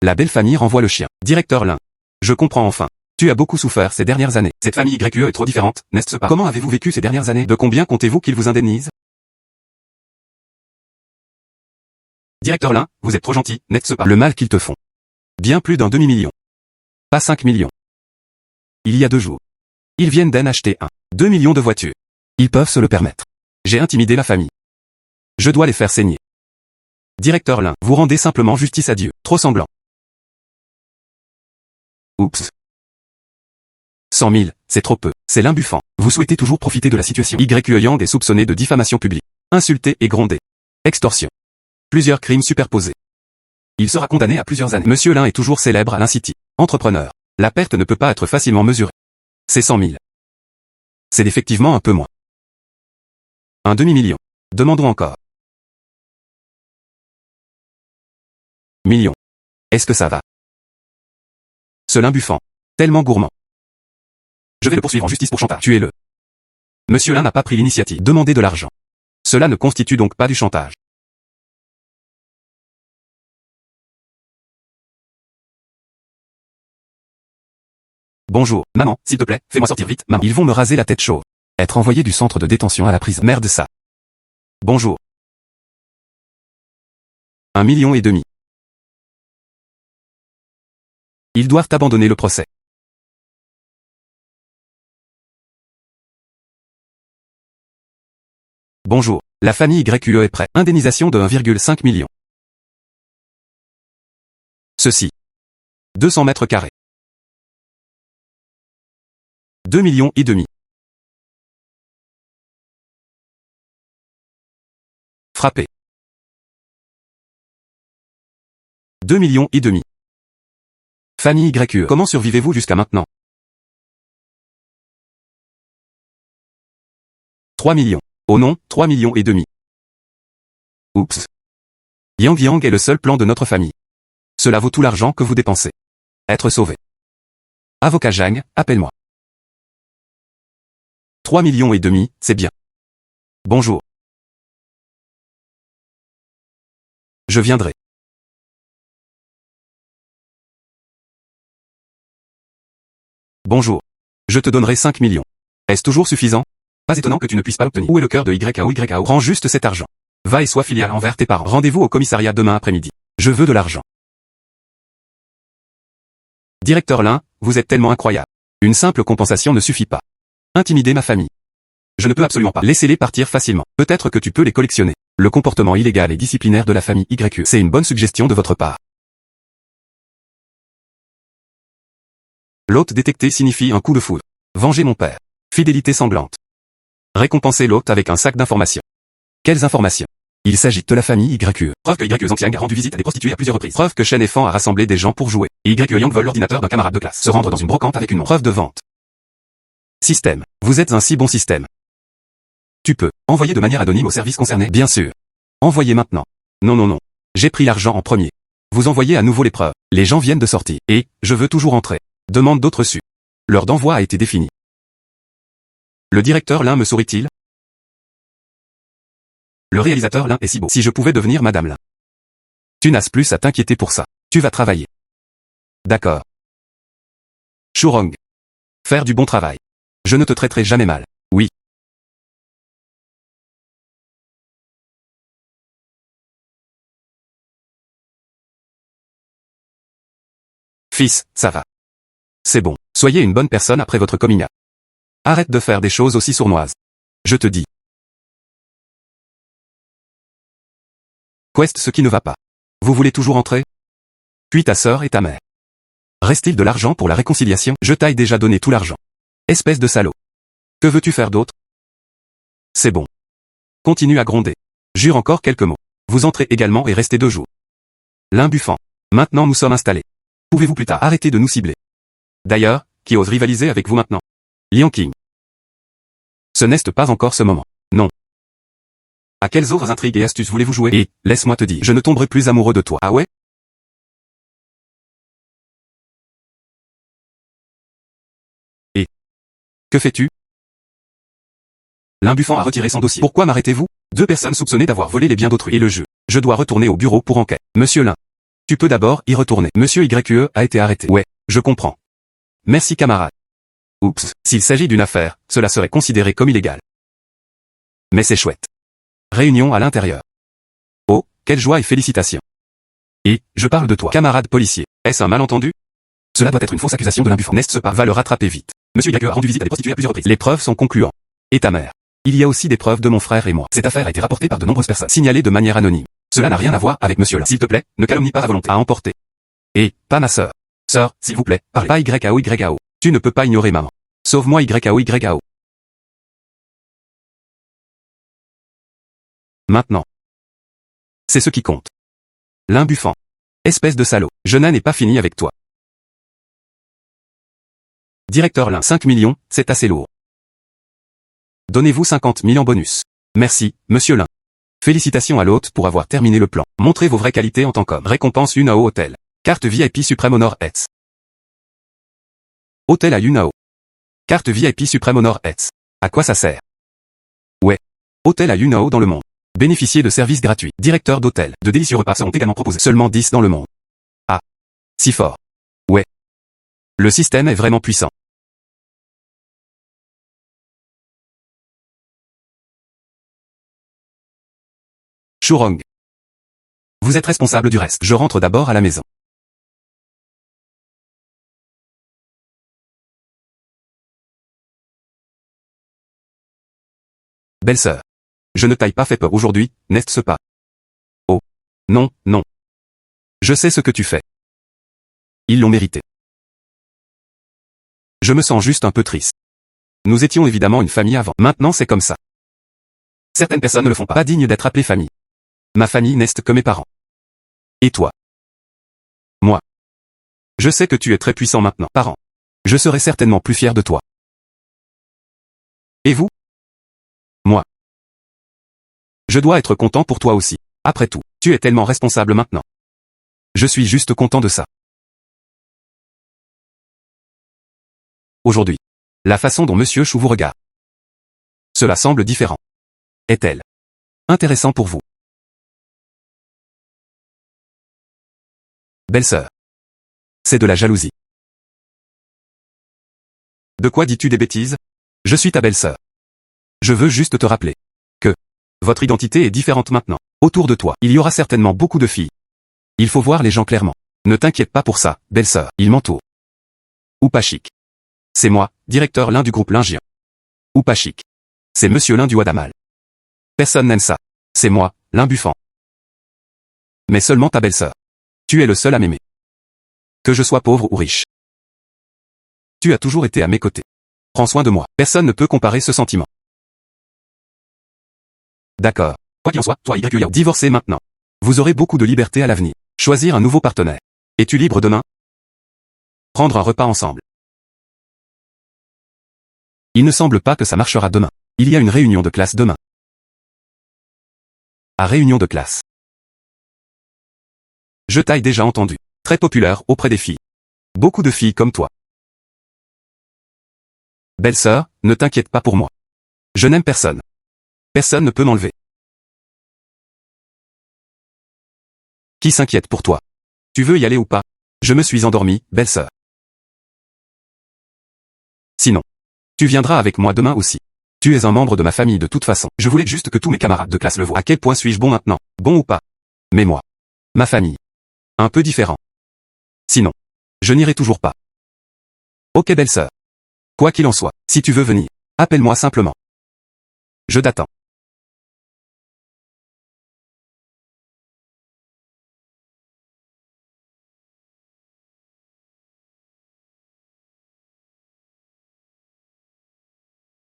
La belle famille renvoie le chien. Directeur Lin. Je comprends enfin. Tu as beaucoup souffert ces dernières années. Cette famille YE est trop différente, n'est-ce pas? Comment avez-vous vécu ces dernières années? De combien comptez-vous qu'il vous indemnise? Directeur Lin, vous êtes trop gentil, n'est-ce pas? Le mal qu'ils te font. Bien plus d'un demi-million. Pas 5 millions. Il y a 2 jours. Ils viennent d'en acheter 2 millions de voitures. Ils peuvent se le permettre. J'ai intimidé la famille. Je dois les faire saigner. Directeur Lin, vous rendez simplement justice à Dieu. Trop sanglant. Oups. 100 000, c'est trop peu. C'est l'imbuffant. Vous souhaitez toujours profiter de la situation. YE Yang est soupçonné de diffamation publique. Insulté et grondé. Extorsion. Plusieurs crimes superposés. Il sera condamné à plusieurs années. Monsieur Lin est toujours célèbre à l'Incity. Entrepreneur. La perte ne peut pas être facilement mesurée. C'est 100 000. C'est effectivement un peu moins. Un demi-million. Demandons encore. Million. Est-ce que ça va? Ce l'imbuffant. Tellement gourmand. Je vais le poursuivre en justice pour chantage. Tuez-le. Monsieur Lin n'a pas pris l'initiative. Demandez de l'argent. Cela ne constitue donc pas du chantage. Bonjour, maman, s'il te plaît, fais-moi sortir vite, maman. Ils vont me raser la tête chauve. Être envoyé du centre de détention à la prison. Merde ça. Bonjour. 1,5 million. Ils doivent abandonner le procès. Bonjour, la famille YQE est prête. Indemnisation de 1,5 million. Ceci. 200 mètres carrés. 2,5 millions. Frappé. 2,5 millions. Famille YQE. Comment survivez-vous jusqu'à maintenant? 3 millions. Oh non, 3,5 millions. Oups. Yang Yang est le seul plan de notre famille. Cela vaut tout l'argent que vous dépensez. Être sauvé. Avocat Zhang, appelle-moi. 3,5 millions, c'est bien. Bonjour. Je viendrai. Bonjour. Je te donnerai 5 millions. Est-ce toujours suffisant? Pas étonnant que tu ne puisses pas obtenir. Où est le cœur de YAO? Prends juste cet argent. Va et sois filial envers tes parents. Rendez-vous au commissariat demain après-midi. Je veux de l'argent. Directeur Lin, vous êtes tellement incroyable. Une simple compensation ne suffit pas. Intimider ma famille. Je ne peux absolument pas. Laissez-les partir facilement. Peut-être que tu peux les collectionner. Le comportement illégal et disciplinaire de la famille YE. C'est une bonne suggestion de votre part. L'hôte détecté signifie un coup de foudre. Venger mon père. Fidélité sanglante. Récompenser l'hôte avec un sac d'informations. Quelles informations? Il s'agit de la famille YE. Preuve que YE Zhang a rendu visite à des prostituées à plusieurs reprises. Preuve que Shen et Fan a rassemblé des gens pour jouer. YE Yang vole l'ordinateur d'un camarade de classe. Se rendre dans une brocante avec une montre. Preuve de vente. Système. Vous êtes un si bon système. Tu peux envoyer de manière anonyme au service concerné. Bien sûr. Envoyez maintenant. Non. J'ai pris l'argent en premier. Vous envoyez à nouveau les preuves. Les gens viennent de sortir. Et, je veux toujours entrer. Demande d'autres reçus. L'heure d'envoi a été définie. Le directeur Lin me sourit-il? Le réalisateur Lin est si beau. Si je pouvais devenir Madame Lin. Tu n'as plus à t'inquiéter pour ça. Tu vas travailler. D'accord. Shurong. Faire du bon travail. Je ne te traiterai jamais mal. Oui. Fils, ça va. C'est bon. Soyez une bonne personne après votre coming out. Arrête de faire des choses aussi sournoises. Je te dis. Quest ce qui ne va pas. Vous voulez toujours entrer? Puis ta sœur et ta mère. Reste-t-il de l'argent pour la réconciliation? Je t'ai déjà donné tout l'argent. Espèce de salaud. Que veux-tu faire d'autre? C'est bon. Continue à gronder. Jure encore quelques mots. Vous entrez également et restez 2 jours. Lin Buffan. Maintenant nous sommes installés. Pouvez-vous plus tard arrêter de nous cibler? D'ailleurs, qui ose rivaliser avec vous maintenant? Liang King. Ce n'est pas encore ce moment. Non. À quelles autres intrigues et astuces voulez-vous jouer? Et, laisse-moi te dire, je ne tomberai plus amoureux de toi. Ah ouais? Et que fais-tu? Lin Buffan a retiré son dossier. Pourquoi m'arrêtez-vous? 2 personnes soupçonnées d'avoir volé les biens d'autrui et le jeu. Je dois retourner au bureau pour enquête. Monsieur Lin. Tu peux d'abord y retourner. Monsieur YE a été arrêté. Ouais, je comprends. Merci camarade. Oups, s'il s'agit d'une affaire, cela serait considéré comme illégal. Mais c'est chouette. Réunion à l'intérieur. Oh, quelle joie et félicitations. Et, je parle de toi, camarade policier. Est-ce un malentendu? Cela doit être une fausse accusation de Lin Buffan. N'est-ce pas? Va le rattraper vite. Monsieur YE a rendu visite à des prostituées à plusieurs reprises. Les preuves sont concluantes. Et ta mère? Il y a aussi des preuves de mon frère et moi. Cette affaire a été rapportée par de nombreuses personnes, signalée de manière anonyme. Cela n'a rien à voir avec monsieur Lin. S'il te plaît, ne calomnie pas à volonté. À emporter. Et, pas ma sœur. Sœur, s'il vous plaît, parlez. Pas YAO. Tu ne peux pas ignorer maman. Sauve-moi YAO. Maintenant. C'est ce qui compte. Lin Buffan. Espèce de salaud. Je n'en ai pas fini avec toi. Directeur Lin. 5 millions, c'est assez lourd. Donnez-vous 50 000 en bonus. Merci, monsieur Lin. Félicitations à l'hôte pour avoir terminé le plan. Montrez vos vraies qualités en tant qu'homme. Récompense Yunao Hotel. Carte VIP Supreme Honor Ets. Hôtel à Yunao. Carte VIP Supreme Honor Ets. À quoi ça sert? Ouais. Hôtel à Yunao dans le monde. Bénéficiez de services gratuits. Directeur d'hôtel. De délicieux repas seront également proposés. Seulement 10 dans le monde. Ah. Si fort. Ouais. Le système est vraiment puissant. Chorong. Vous êtes responsable du reste. Je rentre d'abord à la maison. Belle-sœur. Je ne t'aille pas fait peur aujourd'hui, n'est-ce pas? Oh. Non, non. Je sais ce que tu fais. Ils l'ont mérité. Je me sens juste un peu triste. Nous étions évidemment une famille avant. Maintenant c'est comme ça. Certaines personnes ne le font pas digne d'être appelées famille. Ma famille n'est que mes parents. Et toi? Moi. Je sais que tu es très puissant maintenant, parent. Je serai certainement plus fier de toi. Et vous? Moi. Je dois être content pour toi aussi. Après tout, tu es tellement responsable maintenant. Je suis juste content de ça. Aujourd'hui. La façon dont Monsieur Chou vous regarde. Cela semble différent. Est-elle intéressant pour vous? Belle-sœur. C'est de la jalousie. De quoi dis-tu des bêtises? Je suis ta belle-sœur. Je veux juste te rappeler que votre identité est différente maintenant. Autour de toi, il y aura certainement beaucoup de filles. Il faut voir les gens clairement. Ne t'inquiète pas pour ça, belle-sœur, ils m'entourent. Ou pas chic. C'est moi, directeur Lin du groupe Lingien. Ou pas chic. C'est Monsieur Lin du Wadamal. Personne n'aime ça. C'est moi, Lin Buffan. Mais seulement ta belle-sœur. Tu es le seul à m'aimer. Que je sois pauvre ou riche. Tu as toujours été à mes côtés. Prends soin de moi. Personne ne peut comparer ce sentiment. D'accord. Quoi qu'il en soit, toi Y. Divorcez maintenant. Vous aurez beaucoup de liberté à l'avenir. Choisir un nouveau partenaire. Es-tu libre demain? Prendre un repas ensemble. Il ne semble pas que ça marchera demain. Il y a une réunion de classe demain. À réunion de classe. Je t'ai déjà entendu. Très populaire auprès des filles. Beaucoup de filles comme toi. Belle-sœur, ne t'inquiète pas pour moi. Je n'aime personne. Personne ne peut m'enlever. Qui s'inquiète pour toi? Tu veux y aller ou pas? Je me suis endormi, belle-sœur. Sinon, tu viendras avec moi demain aussi. Tu es un membre de ma famille de toute façon. Je voulais juste que tous mes camarades de classe le voient. À quel point suis-je bon maintenant? Bon ou pas? Mais moi. Ma famille. Un peu différent. Sinon, je n'irai toujours pas. Ok belle-sœur. Quoi qu'il en soit, si tu veux venir, appelle-moi simplement. Je t'attends.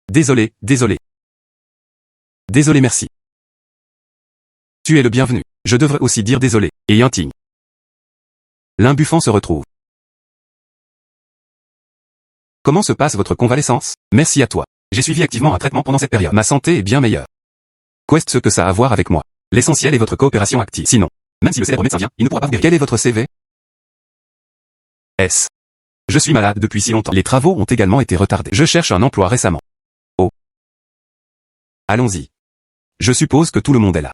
Désolé, désolé. Désolé merci. Tu es le bienvenu. Je devrais aussi dire désolé, et Yanting. Lin Buffan se retrouve. Comment se passe votre convalescence? Merci à toi. J'ai suivi activement un traitement pendant cette période. Ma santé est bien meilleure. Qu'est-ce que ça a à voir avec moi? L'essentiel est votre coopération active. Sinon, même si le célèbre médecin vient, il ne pourra pas vous guérir. Quel est votre CV? S. Je suis malade depuis si longtemps. Les travaux ont également été retardés. Je cherche un emploi récemment. Oh. Allons-y. Je suppose que tout le monde est là.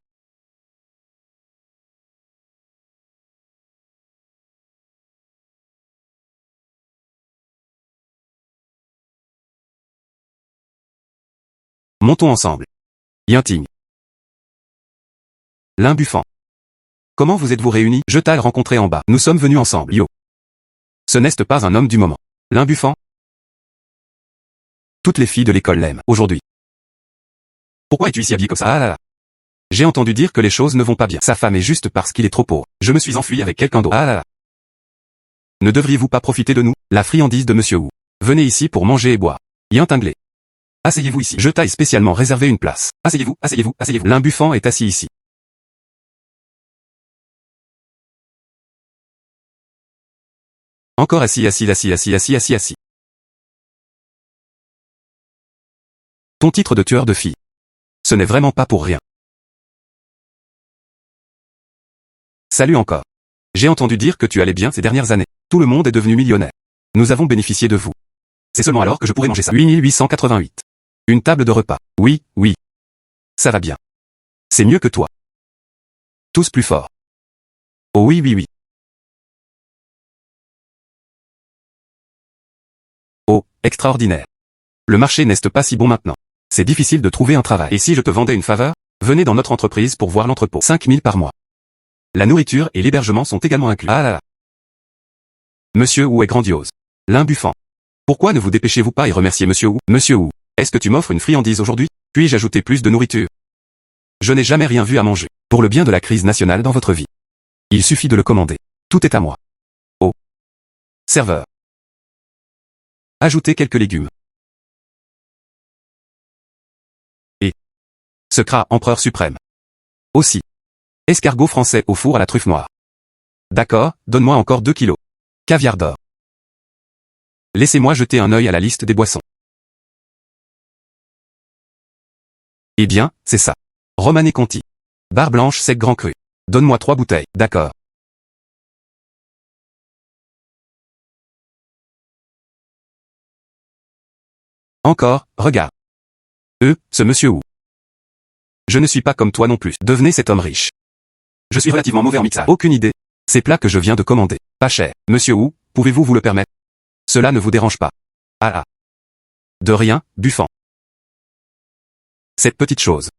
Montons ensemble. Yanting. Lin Buffan. Comment vous êtes-vous réunis? Je t'ai rencontré en bas. Nous sommes venus ensemble. Yo. Ce n'est pas un homme du moment. Lin Buffan. Toutes les filles de l'école l'aiment, aujourd'hui. Pourquoi es-tu ici habillé comme ça? Ah là là. J'ai entendu dire que les choses ne vont pas bien. Sa femme est juste parce qu'il est trop pauvre. Je me suis enfui avec quelqu'un d'autre. Ah là là. Ne devriez-vous pas profiter de nous? La friandise de Monsieur Wu. Venez ici pour manger et boire. Yantinglé. Asseyez-vous ici. Je t'ai spécialement réservé une place. Asseyez-vous, asseyez-vous, asseyez-vous. Lin Buffan est assis ici. Encore assis, assis, assis, assis, assis, assis, assis. Ton titre de tueur de filles. Ce n'est vraiment pas pour rien. Salut encore. J'ai entendu dire que tu allais bien ces dernières années. Tout le monde est devenu millionnaire. Nous avons bénéficié de vous. C'est seulement alors que je pourrai manger ça. 8888. Une table de repas. Oui, oui. Ça va bien. C'est mieux que toi. Tous plus forts. Oh oui, oui, oui. Oh, extraordinaire. Le marché n'est pas si bon maintenant. C'est difficile de trouver un travail. Et si je te vendais une faveur? Venez dans notre entreprise pour voir l'entrepôt. 5 000 par mois. La nourriture et l'hébergement sont également inclus. Ah là là. Monsieur Wu est grandiose. Lin Buffan. Pourquoi ne vous dépêchez-vous pas et remercier Monsieur Wu? Monsieur Wu, est-ce que tu m'offres une friandise aujourd'hui? Puis-je ajouter plus de nourriture? Je n'ai jamais rien vu à manger. Pour le bien de la crise nationale dans votre vie. Il suffit de le commander. Tout est à moi. Oh. Serveur. Ajoutez quelques légumes. Et. Secret empereur suprême. Aussi. Escargot français au four à la truffe noire. D'accord, donne-moi encore 2 kilos. Caviar d'or. Laissez-moi jeter un œil à la liste des boissons. Eh bien, c'est ça. Romanée Conti. Barre blanche sec grand cru. Donne-moi 3 bouteilles. D'accord. Encore, regarde. Ce monsieur Wu. Je ne suis pas comme toi non plus. Devenez cet homme riche. Je suis relativement mauvais en mixage. Aucune idée. Ces plats que je viens de commander. Pas cher. Monsieur Wu, pouvez-vous vous le permettre? Cela ne vous dérange pas. Ah ah. De rien, Buffan. Cette petite chose.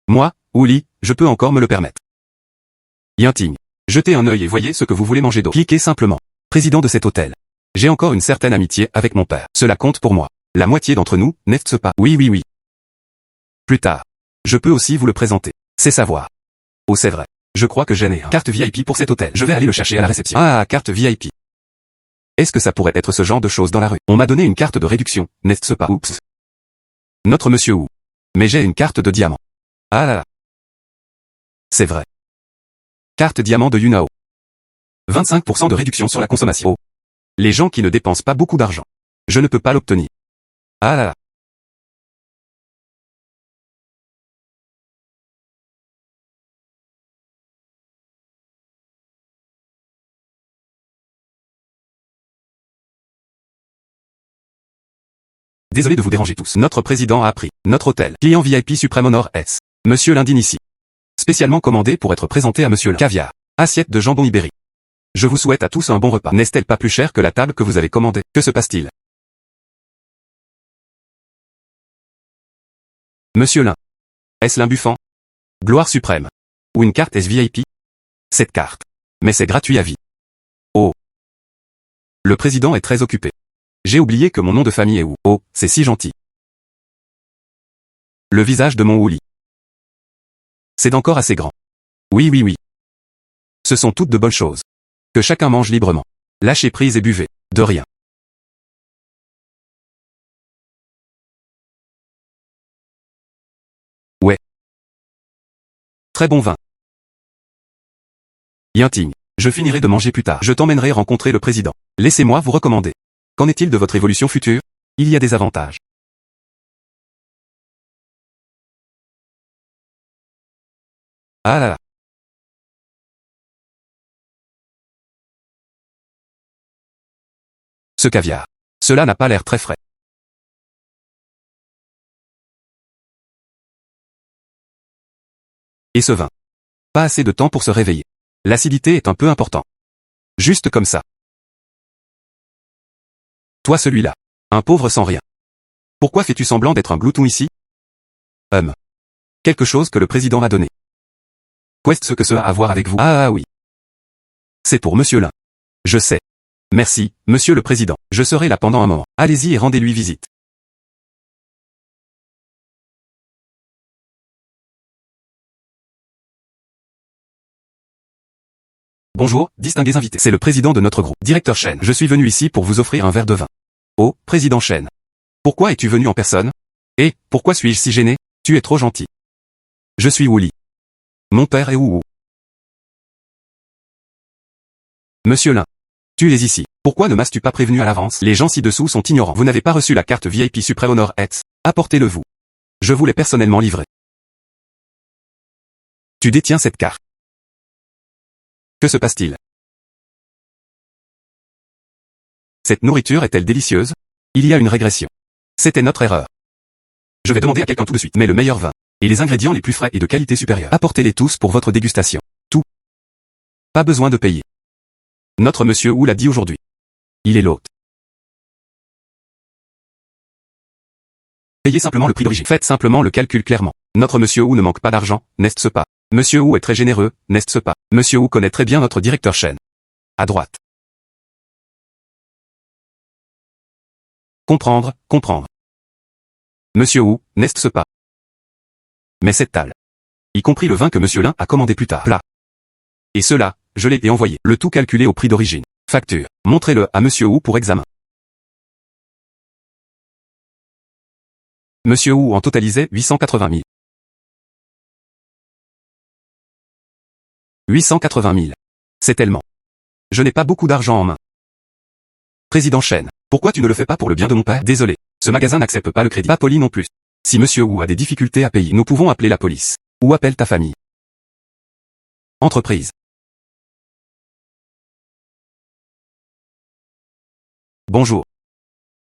Moi, Uli, je peux encore me le permettre. Yinting. Jetez un œil et voyez ce que vous voulez manger d'eau. Cliquez simplement. Président de cet hôtel. J'ai encore une certaine amitié avec mon père. Cela compte pour moi. La moitié d'entre nous, n'est-ce pas? Oui oui oui. Plus tard. Je peux aussi vous le présenter. C'est savoir. Oh c'est vrai. Je crois que j'ai une carte VIP pour cet hôtel. Je vais aller le chercher à la réception. Ah, carte VIP. Est-ce que ça pourrait être ce genre de choses dans la rue? On m'a donné une carte de réduction, n'est-ce pas? Oups. Notre monsieur Wu. Mais j'ai une carte de diamant. Ah là là. C'est vrai. Carte diamant de Yunao. 25% de réduction sur la consommation. Oh. Les gens qui ne dépensent pas beaucoup d'argent. Je ne peux pas l'obtenir. Ah là là. Désolé de vous déranger tous. Notre président a appris. Notre hôtel. Client VIP Suprême Honor S. Monsieur Lindin ici. Spécialement commandé pour être présenté à Monsieur Lin. Caviar. Assiette de jambon ibérique. Je vous souhaite à tous un bon repas. N'est-elle pas plus chère que la table que vous avez commandée? Que se passe-t-il? Monsieur Lin. Est-ce Lin Buffan? Gloire suprême. Ou une carte SVIP? Cette carte. Mais c'est gratuit à vie. Oh. Le président est très occupé. J'ai oublié que mon nom de famille est Wu. Oh, c'est si gentil. Le visage de mon Wuli. C'est encore assez grand. Oui oui oui. Ce sont toutes de bonnes choses. Que chacun mange librement. Lâchez prise et buvez. De rien. Ouais. Très bon vin. Yinting. Je finirai de manger plus tard. Je t'emmènerai rencontrer le président. Laissez-moi vous recommander. Qu'en est-il de votre évolution future? Il y a des avantages. Ah là là. Ce caviar. Cela n'a pas l'air très frais. Et ce vin. Pas assez de temps pour se réveiller. L'acidité est un peu important. Juste comme ça. Toi celui-là. Un pauvre sans rien. Pourquoi fais-tu semblant d'être un glouton ici? Quelque chose que le président m'a donné. Qu'est-ce que cela a à voir avec vous? Ah oui. C'est pour Monsieur Lin. Je sais. Merci, Monsieur le Président. Je serai là pendant un moment. Allez-y et rendez-lui visite. Bonjour, distingués invités. C'est le président de notre groupe. Directeur Chen. Je suis venu ici pour vous offrir un verre de vin. Oh, Président Chen. Pourquoi es-tu venu en personne? Et, pourquoi suis-je si gêné? Tu es trop gentil. Je suis Wuli. Mon père est Wu. Monsieur Lin. Tu es ici. Pourquoi ne m'as-tu pas prévenu à l'avance? Les gens ci-dessous sont ignorants. Vous n'avez pas reçu la carte VIP Suprême Honor S. Apportez-le vous. Je vous l'ai personnellement livré. Tu détiens cette carte. Que se passe-t-il? Cette nourriture est-elle délicieuse? Il y a une régression. C'était notre erreur. Je vais demander à quelqu'un tout de suite. Mais le meilleur vin. Et les ingrédients les plus frais et de qualité supérieure. Apportez-les tous pour votre dégustation. Tout. Pas besoin de payer. Notre monsieur Wu l'a dit aujourd'hui. Il est l'hôte. Payez simplement le prix d'origine. Faites simplement le calcul clairement. Notre monsieur Wu ne manque pas d'argent, n'est-ce pas? Monsieur Wu est très généreux, n'est-ce pas? Monsieur Wu connaît très bien notre directeur chaîne. À droite. Comprendre, comprendre. Monsieur Wu, n'est-ce pas? Mais cette table. Y compris le vin que monsieur Lin a commandé plus tard. Plat. Et cela, je l'ai envoyé. Le tout calculé au prix d'origine. Facture. Montrez-le à monsieur Wu pour examen. Monsieur Wu en totalisait 880 000. 880 000. C'est tellement. Je n'ai pas beaucoup d'argent en main. Président Chen, pourquoi tu ne le fais pas pour le bien de mon père? Désolé, ce magasin n'accepte pas le crédit. Pas poli non plus. Si monsieur Wu a des difficultés à payer, nous pouvons appeler la police. Ou appelle ta famille. Entreprise. Bonjour.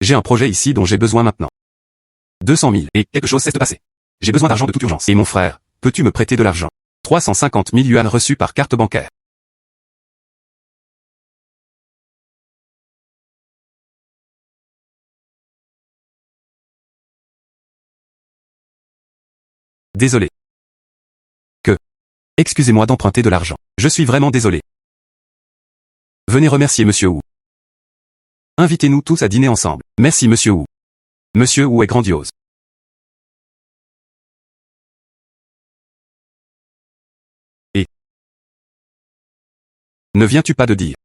J'ai un projet ici dont j'ai besoin maintenant. 200 000. Et quelque chose s'est passé. J'ai besoin d'argent de toute urgence. Et mon frère, peux-tu me prêter de l'argent? 350 000 yuan reçus par carte bancaire. Désolé. Que? Excusez-moi d'emprunter de l'argent. Je suis vraiment désolé. Venez remercier monsieur Wu. Invitez-nous tous à dîner ensemble. Merci monsieur Wu. Monsieur Wu est grandiose. Et ne viens-tu pas de dire?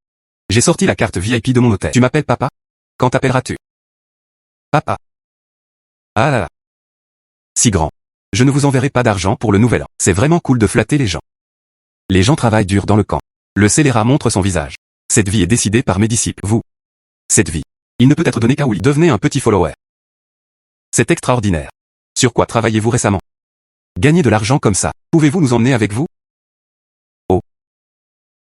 J'ai sorti la carte VIP de mon hôtel. Tu m'appelles papa? Quand t'appelleras-tu? Papa. Ah là là. Si grand. Je ne vous enverrai pas d'argent pour le nouvel an. C'est vraiment cool de flatter les gens. Les gens travaillent dur dans le camp. Le scélérat montre son visage. Cette vie est décidée par mes disciples. Vous. Cette vie. Il ne peut être donné qu'à Willy. Devenez un petit follower. C'est extraordinaire. Sur quoi travaillez-vous récemment? Gagner de l'argent comme ça. Pouvez-vous nous emmener avec vous? Oh.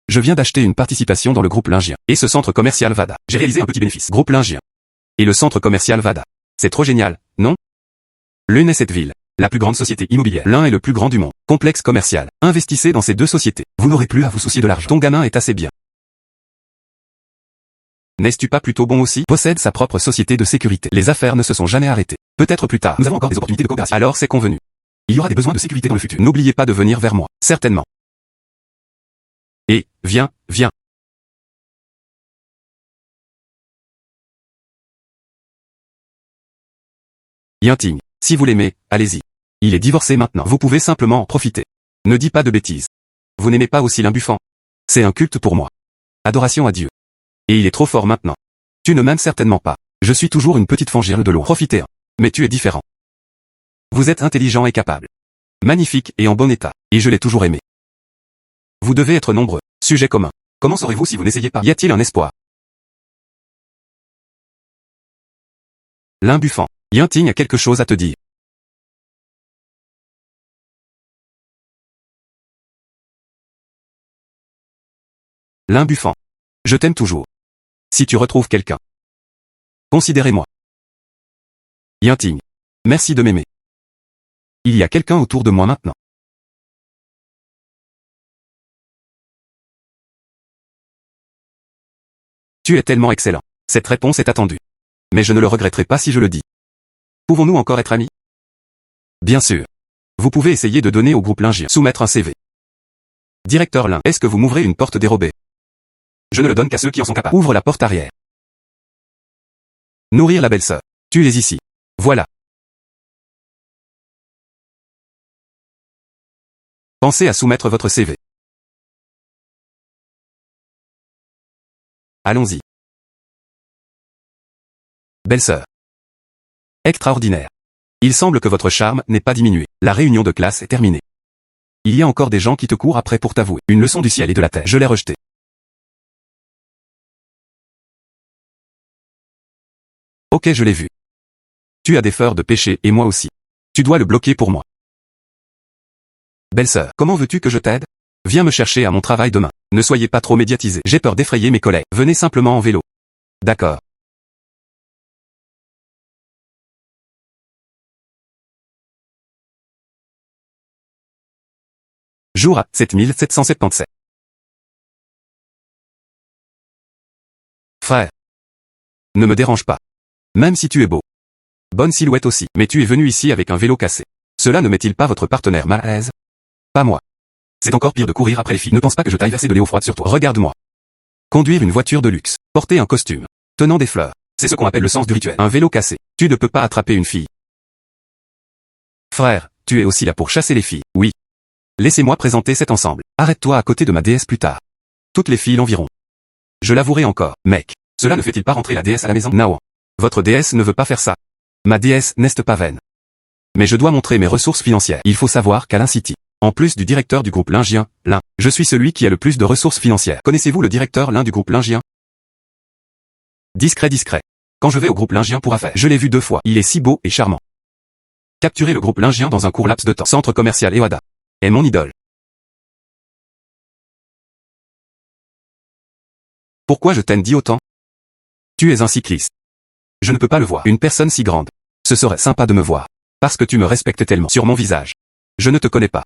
Je viens d'acheter une participation dans le groupe Lingien. Et ce centre commercial Vada. J'ai réalisé un petit bénéfice. Groupe Lingien. Et le centre commercial Vada. C'est trop génial, non? L'une est cette ville. La plus grande société immobilière. L'un est le plus grand du monde. Complexe commercial. Investissez dans ces deux sociétés. Vous n'aurez plus à vous soucier de l'argent. Ton gamin est assez bien. N'es-tu pas plutôt bon aussi? Possède sa propre société de sécurité. Les affaires ne se sont jamais arrêtées. Peut-être plus tard. Nous avons encore des opportunités de coopération. Alors c'est convenu. Il y aura des besoins de sécurité dans le futur. N'oubliez pas de venir vers moi. Certainement. Et, viens, viens. Yinting, si vous l'aimez, allez-y. Il est divorcé maintenant. Vous pouvez simplement en profiter. Ne dis pas de bêtises. Vous n'aimez pas aussi l'imbuffant. C'est un culte pour moi. Adoration à Dieu. Et il est trop fort maintenant. Tu ne m'aimes certainement pas. Je suis toujours une petite fangirle de l'eau. Profitez. Mais tu es différent. Vous êtes intelligent et capable. Magnifique et en bon état. Et je l'ai toujours aimé. Vous devez être nombreux. Sujet commun. Comment saurez-vous si vous n'essayez pas? Y a-t-il un espoir? L'imbuffant. Yinting a quelque chose à te dire. L'imbuffant. Je t'aime toujours. Si tu retrouves quelqu'un. Considérez-moi. Yinting. Merci de m'aimer. Il y a quelqu'un autour de moi maintenant. Tu es tellement excellent. Cette réponse est attendue. Mais je ne le regretterai pas si je le dis. Pouvons-nous encore être amis? Bien sûr. Vous pouvez essayer de donner au groupe Lingien. Soumettre un CV. Directeur Lin, est-ce que vous m'ouvrez une porte dérobée? Je ne le donne qu'à ceux qui en sont capables. Ouvre la porte arrière. Nourrir la belle-sœur. Tu es ici. Voilà. Pensez à soumettre votre CV. Allons-y. Belle-sœur. Extraordinaire. Il semble que votre charme n'ait pas diminué. La réunion de classe est terminée. Il y a encore des gens qui te courent après pour t'avouer. Une leçon du ciel et de la terre. Je l'ai rejeté. Ok, je l'ai vu. Tu as des peurs de péché et moi aussi. Tu dois le bloquer pour moi. Belle-sœur, comment veux-tu que je t'aide? Viens me chercher à mon travail demain. Ne soyez pas trop médiatisé. J'ai peur d'effrayer mes collègues. Venez simplement en vélo. D'accord. Jour à 7777. Frère. Ne me dérange pas. Même si tu es beau. Bonne silhouette aussi. Mais tu es venu ici avec un vélo cassé. Cela ne met-il pas votre partenaire mal à l'aise? Pas moi. C'est encore pire de courir après les filles. Ne pense pas que je t'aille verser de l'eau froide sur toi. Regarde-moi. Conduire une voiture de luxe. Porter un costume. Tenant des fleurs. C'est ce qu'on appelle le sens du rituel. Un vélo cassé. Tu ne peux pas attraper une fille. Frère, tu es aussi là pour chasser les filles. Oui. Laissez-moi présenter cet ensemble. Arrête-toi à côté de ma déesse plus tard. Toutes les filles l'environt. Je l'avouerai encore, mec. Cela ne fait-il pas rentrer la déesse à la maison? Non. Votre déesse ne veut pas faire ça. Ma déesse n'est pas vaine. Mais je dois montrer mes ressources financières. Il faut savoir qu'Alain City, en plus du directeur du groupe Lingien, Lin, je suis celui qui a le plus de ressources financières. Connaissez-vous le directeur Lin du groupe Lingien? Discret. Quand je vais au groupe Lingien pour affaires, je l'ai vu 2 fois. Il est si beau et charmant. Capturer le groupe Lingien dans un court laps de temps. Centre commercial Ewada. Est mon idole. Pourquoi je t'aime dit autant? Tu es un cycliste. Je ne peux pas le voir. Une personne si grande. Ce serait sympa de me voir. Parce que tu me respectes tellement. Sur mon visage. Je ne te connais pas.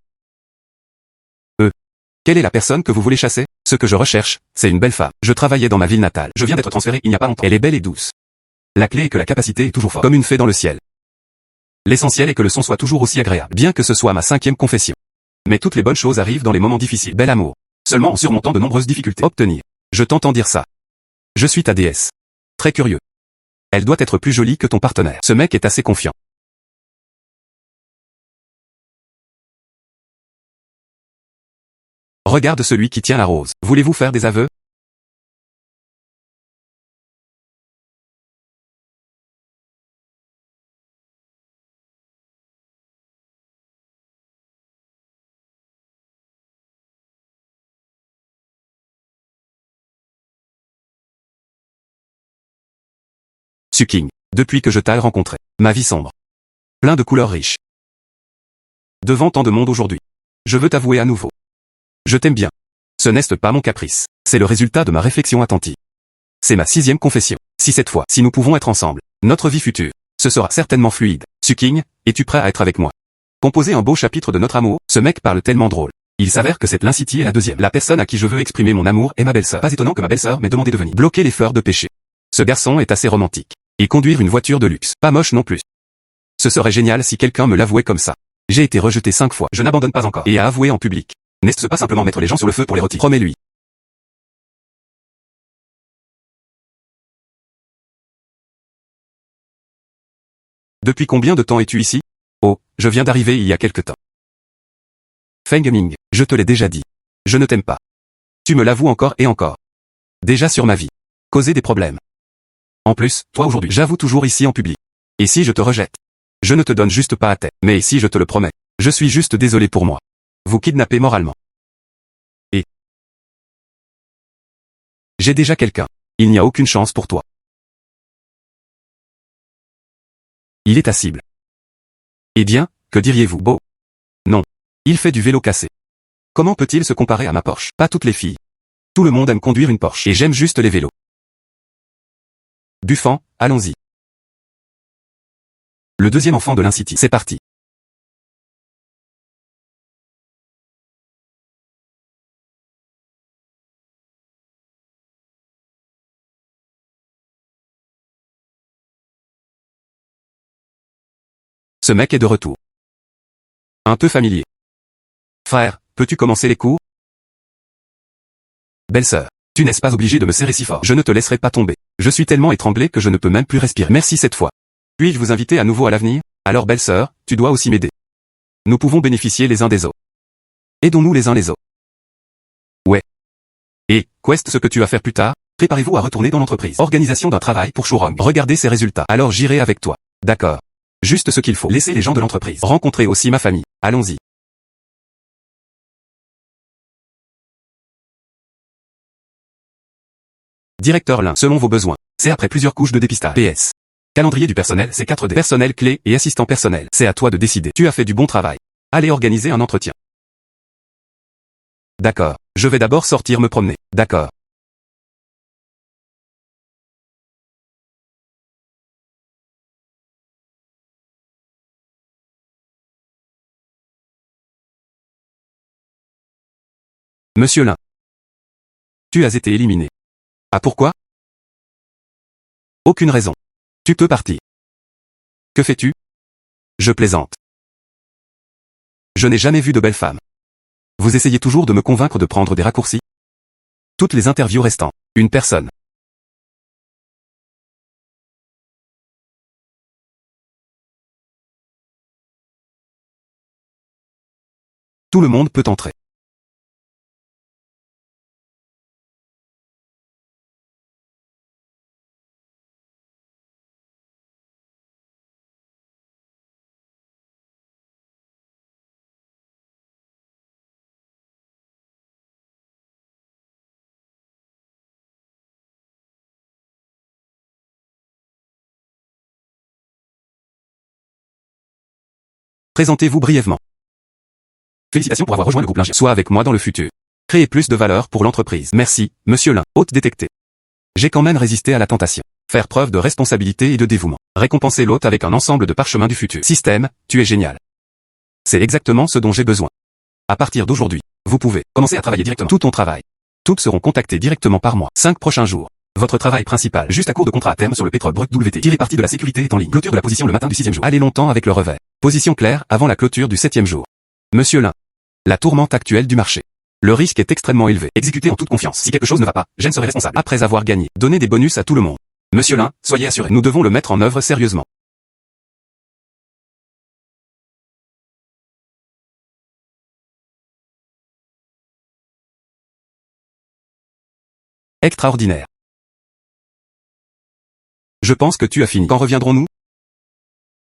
Quelle est la personne que vous voulez chasser? Ce que je recherche, c'est une belle femme. Je travaillais dans ma ville natale. Je viens d'être transféré il n'y a pas longtemps. Elle est belle et douce. La clé est que la capacité est toujours forte. Comme une fée dans le ciel. L'essentiel est que le son soit toujours aussi agréable. Bien que ce soit ma 5e confession. Mais toutes les bonnes choses arrivent dans les moments difficiles. Bel amour. Seulement en surmontant de nombreuses difficultés. Obtenir. Je t'entends dire ça. Je suis ta déesse. Très curieux. Elle doit être plus jolie que ton partenaire. Ce mec est assez confiant. Regarde celui qui tient la rose. Voulez-vous faire des aveux? Suking. Depuis que je t'ai rencontré. Ma vie sombre. Plein de couleurs riches. Devant tant de monde aujourd'hui. Je veux t'avouer à nouveau. Je t'aime bien. Ce n'est pas mon caprice. C'est le résultat de ma réflexion attentive. C'est ma 6e confession. Si cette fois, si nous pouvons être ensemble, notre vie future, ce sera certainement fluide. Suking, es-tu prêt à être avec moi? Composer un beau chapitre de notre amour. Ce mec parle tellement drôle. Il s'avère que cette Lin City est la 2e. La personne à qui je veux exprimer mon amour est ma belle-sœur. Pas étonnant que ma belle-sœur m'ait demandé de venir bloquer les fleurs de péché. Ce garçon est assez romantique. Et conduire une voiture de luxe. Pas moche non plus. Ce serait génial si quelqu'un me l'avouait comme ça. J'ai été rejeté 5 fois. Je n'abandonne pas encore. Et à avouer en public. N'est-ce pas simplement mettre les gens sur le feu pour les rôtir? Promets-lui. Depuis combien de temps es-tu ici? Oh, je viens d'arriver il y a quelque temps. Feng Ming, je te l'ai déjà dit. Je ne t'aime pas. Tu me l'avoues encore et encore. Déjà sur ma vie. Causer des problèmes. En plus, toi aujourd'hui, j'avoue toujours ici en public. Et si je te rejette? Je ne te donne juste pas à tête. Mais ici je te le promets. Je suis juste désolé pour moi. Vous kidnapper moralement. Et j'ai déjà quelqu'un. Il n'y a aucune chance pour toi. Il est ta cible. Eh bien, que diriez-vous? Beau? Non. Il fait du vélo cassé. Comment peut-il se comparer à ma Porsche? Pas toutes les filles. Tout le monde aime conduire une Porsche. Et j'aime juste les vélos. Buffon, allons-y. Le 2e enfant de Lin City. C'est parti. Ce mec est de retour. Un peu familier. Frère, peux-tu commencer les cours? Belle-sœur, tu n'es pas obligé de me serrer si fort. Je ne te laisserai pas tomber. Je suis tellement étranglé que je ne peux même plus respirer. Merci cette fois. Puis-je vous inviter à nouveau à l'avenir? Alors belle-sœur, tu dois aussi m'aider. Nous pouvons bénéficier les uns des autres. Aidons-nous les uns les autres. Ouais. Et, qu'est ce que tu vas faire plus tard? Préparez-vous à retourner dans l'entreprise. Organisation d'un travail pour Shurong. Regardez ses résultats. Alors j'irai avec toi. D'accord. Juste ce qu'il faut. Laisser les gens de l'entreprise. Rencontrer aussi ma famille. Allons-y. Directeur Lin, selon vos besoins. C'est après plusieurs couches de dépistage. PS. Calendrier du personnel, c'est 4D. Personnel clé et assistant personnel. C'est à toi de décider. Tu as fait du bon travail. Allez organiser un entretien. D'accord. Je vais d'abord sortir me promener. D'accord. Monsieur Lin. Tu as été éliminé. Ah pourquoi? Aucune raison. Tu peux partir. Que fais-tu? Je plaisante. Je n'ai jamais vu de belle femme. Vous essayez toujours de me convaincre de prendre des raccourcis? Toutes les interviews restant. Une personne. Tout le monde peut entrer. Présentez-vous brièvement. Félicitations pour avoir rejoint le groupe Linger. Sois avec moi dans le futur. Créer plus de valeur pour l'entreprise. Merci, monsieur Lin. Hôte détecté. J'ai quand même résisté à la tentation. Faire preuve de responsabilité et de dévouement. Récompenser l'hôte avec un ensemble de parchemins du futur. Système, tu es génial. C'est exactement ce dont j'ai besoin. À partir d'aujourd'hui, vous pouvez commencer à travailler directement. Tout ton travail. Toutes seront contactées directement par moi. 5 prochains jours. Votre travail principal. Juste à court de contrat à terme sur le pétrole brut WT. Tiré parti de la sécurité est en ligne. Clôture de la position le matin du 6e jour. Allez longtemps avec le revers. Position claire avant la clôture du 7e jour. Monsieur Lin. La tourmente actuelle du marché. Le risque est extrêmement élevé. Exécutez en toute confiance. Si quelque chose ne va pas, je ne serai responsable. Après avoir gagné, donnez des bonus à tout le monde. Monsieur Lin, soyez assuré. Nous devons le mettre en œuvre sérieusement. Extraordinaire. Je pense que tu as fini. Quand reviendrons-nous?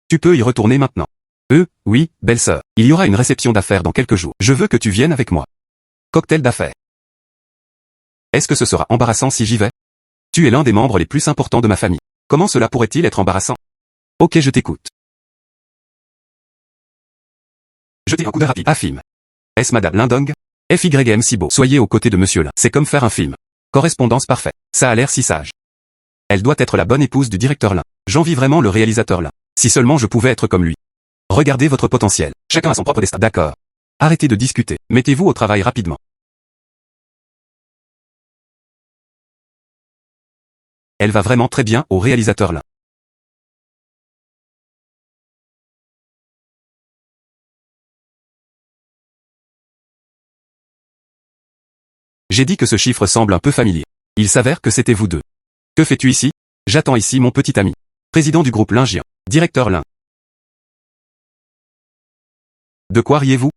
Tu peux y retourner maintenant. Oui, belle sœur. Il y aura une réception d'affaires dans quelques jours. Je veux que tu viennes avec moi. Cocktail d'affaires. Est-ce que ce sera embarrassant si j'y vais? Tu es l'un des membres les plus importants de ma famille. Comment cela pourrait-il être embarrassant? Ok, je t'écoute. Jetez un coup d'œil rapide. À film. Est-ce Madame Lindong? FYM si beau. Soyez aux côtés de Monsieur Lin. C'est comme faire un film. Correspondance parfaite. Ça a l'air si sage. Elle doit être la bonne épouse du directeur Lin. J'envie vraiment le réalisateur Lin. Si seulement je pouvais être comme lui. Regardez votre potentiel. Chacun a son propre destin. D'accord. Arrêtez de discuter. Mettez-vous au travail rapidement. Elle va vraiment très bien au réalisateur Lin. J'ai dit que ce chiffre semble un peu familier. Il s'avère que c'était vous deux. Que fais-tu ici? J'attends ici mon petit ami. Président du groupe Lingien. Directeur Lin. De quoi riez-vous?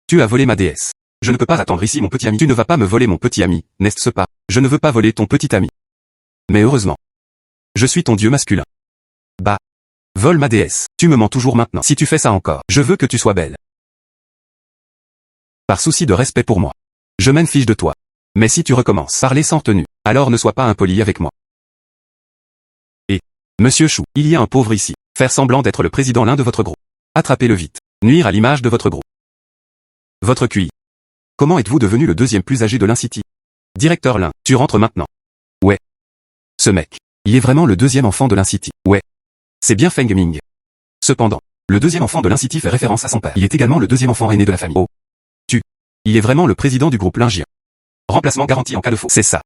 Tu as volé ma déesse. Je ne peux pas attendre ici mon petit ami. Tu ne vas pas me voler mon petit ami, n'est-ce pas? Je ne veux pas voler ton petit ami. Mais heureusement. Je suis ton dieu masculin. Bah. Vole ma déesse. Tu me mens toujours maintenant. Si tu fais ça encore, je veux que tu sois belle. Par souci de respect pour moi. Je m'en fiche de toi. Mais si tu recommences à parler sans tenue, alors ne sois pas impoli avec moi. Et, Monsieur Chou, il y a un pauvre ici. Faire semblant d'être le président l'un de votre groupe. Attrapez-le vite. Nuire à l'image de votre groupe. Votre QI. Comment êtes-vous devenu le deuxième plus âgé de l'Incity? Directeur Lin, tu rentres maintenant. Ouais. Ce mec. Il est vraiment le deuxième enfant de l'Incity. Ouais. C'est bien Feng Ming. Cependant, le deuxième enfant de l'Incity fait référence à son père. Il est également le deuxième enfant aîné de la famille. Oh. Il est vraiment le président du groupe Lingien. Remplacement garanti en cas de faux. C'est ça.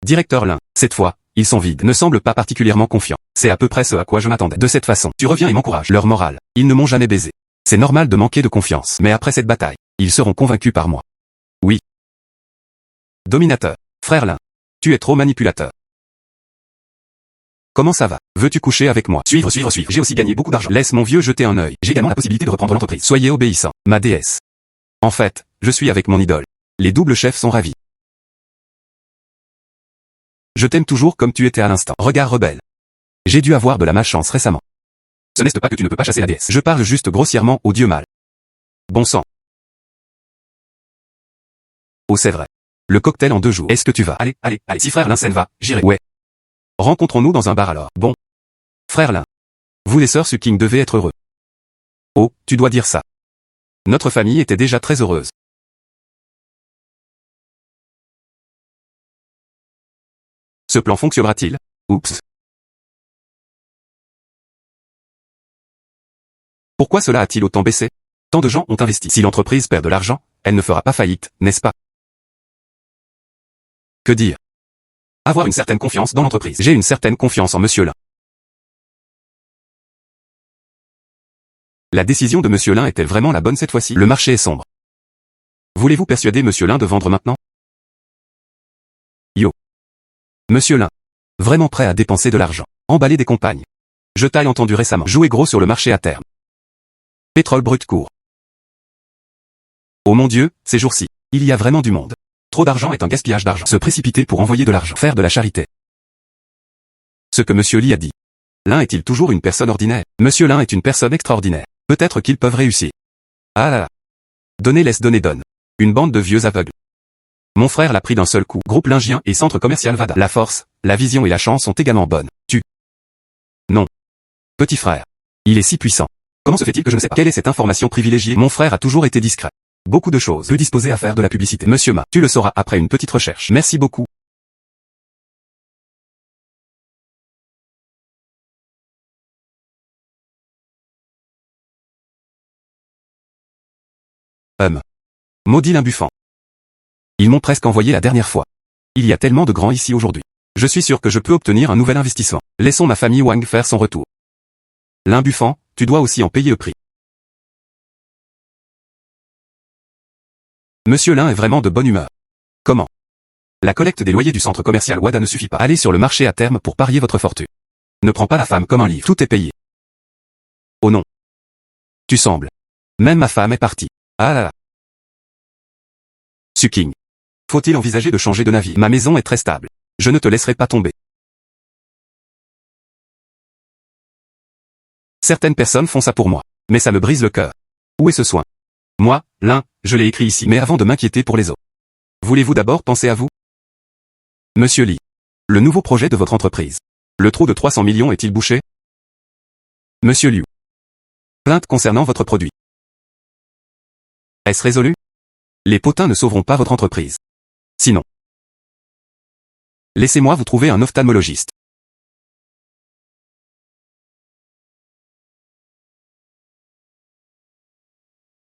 Directeur Lin, cette fois, ils sont vides. Ne semblent pas particulièrement confiants. C'est à peu près ce à quoi je m'attendais. De cette façon, tu reviens et m'encourages. Leur morale. Ils ne m'ont jamais baisé. C'est normal de manquer de confiance. Mais après cette bataille, ils seront convaincus par moi. Oui. Dominateur. Frère Lin. Tu es trop manipulateur. Comment ça va? Veux-tu coucher avec moi? Suivre. J'ai aussi gagné beaucoup d'argent. Laisse mon vieux jeter un œil. J'ai également la possibilité de reprendre l'entreprise. Soyez obéissant, ma déesse. En fait, je suis avec mon idole. Les doubles chefs sont ravis. Je t'aime toujours comme tu étais à l'instant. Regard rebelle. J'ai dû avoir de la malchance récemment. Ce n'est pas que tu ne peux pas chasser la déesse. Je parle juste grossièrement au dieu mâle. Bon sang. Oh c'est vrai. Le cocktail en 2 jours. Est-ce que tu vas? Allez. Si frère Lin va, j'irai. Ouais. Rencontrons-nous dans un bar alors. Bon. Frère Lin. Vous les sœurs Suking devaient être heureux. Oh, tu dois dire ça. Notre famille était déjà très heureuse. Ce plan fonctionnera-t-il? Oups. Pourquoi cela a-t-il autant baissé? Tant de gens ont investi. Si l'entreprise perd de l'argent, elle ne fera pas faillite, n'est-ce pas? Que dire? Avoir une certaine confiance dans l'entreprise. J'ai une certaine confiance en Monsieur Lin. La décision de Monsieur Lin est-elle vraiment la bonne cette fois-ci? Le marché est sombre. Voulez-vous persuader Monsieur Lin de vendre maintenant? Yo. Monsieur Lin. Vraiment prêt à dépenser de l'argent. Emballer des compagnes. Je t'ai entendu récemment. Jouer gros sur le marché à terme. Pétrole brut court. Oh mon Dieu, ces jours-ci, il y a vraiment du monde. Trop d'argent est un gaspillage d'argent. Se précipiter pour envoyer de l'argent. Faire de la charité. Ce que Monsieur Lee a dit. Lin est-il toujours une personne ordinaire? Monsieur Lin est une personne extraordinaire. Peut-être qu'ils peuvent réussir. Ah là là. Donner laisse donner donne. Une bande de vieux aveugles. Mon frère l'a pris d'un seul coup. Groupe Lingien et centre commercial Vada. La force, la vision et la chance sont également bonnes. Non. Petit frère. Il est si puissant. Comment se fait-il que je ne sais pas? Quelle est cette information privilégiée? Mon frère a toujours été discret. Beaucoup de choses. Peu disposé à faire de la publicité. Monsieur Ma, tu le sauras après une petite recherche. Merci beaucoup. Maudit l'imbuffant. Ils m'ont presque envoyé la dernière fois. Il y a tellement de grands ici aujourd'hui. Je suis sûr que je peux obtenir un nouvel investissement. Laissons ma famille Wang faire son retour. L'imbuffant, tu dois aussi en payer le prix. Monsieur Lin est vraiment de bonne humeur. Comment? La collecte des loyers du centre commercial Wada ne suffit pas. Allez sur le marché à terme pour parier votre fortune. Ne prends pas la femme comme un livre. Tout est payé. Oh non. Tu sembles. Même ma femme est partie. Ah là là. Suking. Faut-il envisager de changer de navire? Ma maison est très stable. Je ne te laisserai pas tomber. Certaines personnes font ça pour moi. Mais ça me brise le cœur. Où est ce soin? Moi, Lin, je l'ai écrit ici. Mais avant de m'inquiéter pour les autres. Voulez-vous d'abord penser à vous? Monsieur Lee. Le nouveau projet de votre entreprise. Le trou de 300 millions est-il bouché? Monsieur Liu. Plainte concernant votre produit. Est-ce résolu? Les potins ne sauveront pas votre entreprise. Sinon. Laissez-moi vous trouver un ophtalmologiste.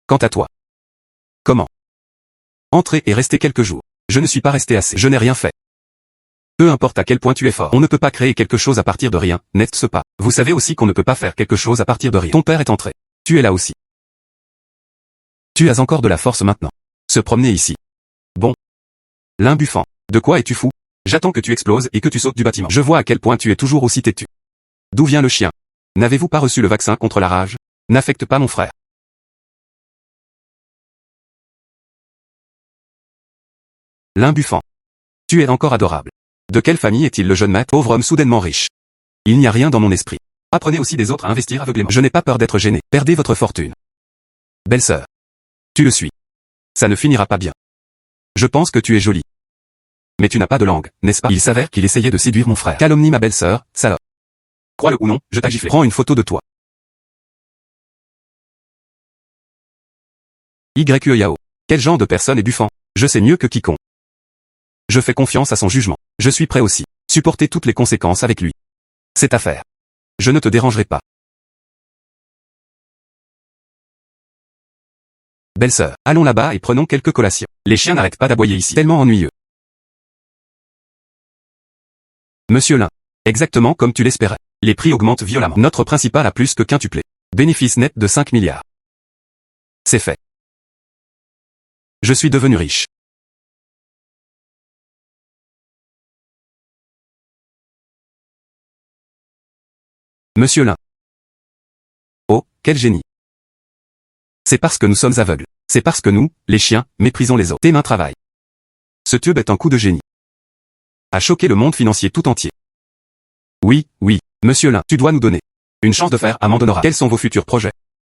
Quant à toi. Comment? Entrez et restez quelques jours. Je ne suis pas resté assez. Je n'ai rien fait. Peu importe à quel point tu es fort. On ne peut pas créer quelque chose à partir de rien, n'est-ce pas? Vous savez aussi qu'on ne peut pas faire quelque chose à partir de rien. Ton père est entré. Tu es là aussi. Tu as encore de la force maintenant. Se promener ici. Bon. L'imbuffant. De quoi es-tu fou? J'attends que tu exploses et que tu sautes du bâtiment. Je vois à quel point tu es toujours aussi têtu. D'où vient le chien? N'avez-vous pas reçu le vaccin contre la rage? N'affecte pas mon frère. L'imbuffant. Tu es encore adorable. De quelle famille est-il le jeune maître? Pauvre homme soudainement riche. Il n'y a rien dans mon esprit. Apprenez aussi des autres à investir aveuglément. Je n'ai pas peur d'être gêné. Perdez votre fortune. Belle-sœur. Tu le suis. Ça ne finira pas bien. Je pense que tu es jolie. Mais tu n'as pas de langue, n'est-ce pas? Il s'avère qu'il essayait de séduire mon frère. Calomnie ma belle-sœur, salope. Crois-le ou non, je t'ai giflé. Prends une photo de toi. YQEAO. Quel genre de personne est buffant? Je sais mieux que quiconque. Je fais confiance à son jugement. Je suis prêt aussi. Supporter toutes les conséquences avec lui. Cette affaire. Je ne te dérangerai pas. Belle-sœur, allons là-bas et prenons quelques collations. Les chiens n'arrêtent pas d'aboyer ici. Tellement ennuyeux. Monsieur Lin. Exactement comme tu l'espérais. Les prix augmentent violemment. Notre principal a plus que quintuplé. Bénéfice net de 5 milliards. C'est fait. Je suis devenu riche. Monsieur Lin. Oh, quel génie. C'est parce que nous sommes aveugles. C'est parce que nous, les chiens, méprisons les autres. Tes mains travaillent. Ce tube est un coup de génie. A choqué le monde financier tout entier. Oui, oui, monsieur Lin, tu dois nous donner une chance de faire amende honorable. Quels sont vos futurs projets?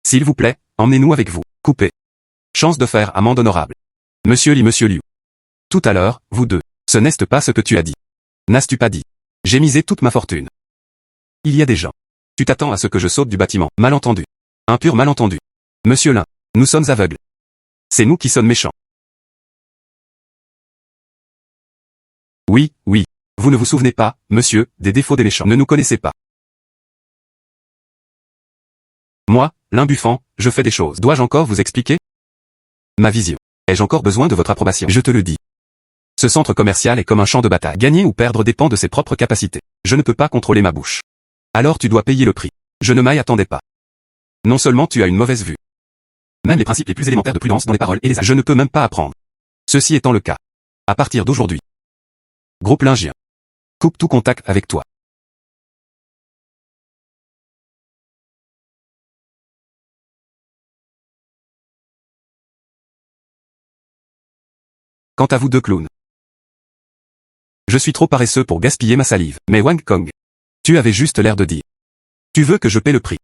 S'il vous plaît, emmenez-nous avec vous. Coupez. Chance de faire amende honorable. Monsieur Liu. Tout à l'heure, vous deux. Ce n'est pas ce que tu as dit. N'as-tu pas dit? J'ai misé toute ma fortune. Il y a des gens. Tu t'attends à ce que je saute du bâtiment. Malentendu. Un pur malentendu. Monsieur Lin, nous sommes aveugles. C'est nous qui sommes méchants. Oui, oui. Vous ne vous souvenez pas, monsieur, des défauts des méchants. Ne nous connaissez pas. Moi, l'imbuffant, je fais des choses. Dois-je encore vous expliquer? Ma vision. Ai-je encore besoin de votre approbation? Je te le dis. Ce centre commercial est comme un champ de bataille. Gagner ou perdre dépend de ses propres capacités. Je ne peux pas contrôler ma bouche. Alors tu dois payer le prix. Je ne m'y attendais pas. Non seulement tu as une mauvaise vue. Même les principes les plus élémentaires de prudence dans les paroles et les actes, je ne peux même pas apprendre. Ceci étant le cas. À partir d'aujourd'hui. Groupe Lingien. Coupe tout contact avec toi. Quant à vous deux clowns. Je suis trop paresseux pour gaspiller ma salive. Mais Wang Kong. Tu avais juste l'air de dire. Tu veux que je paie le prix.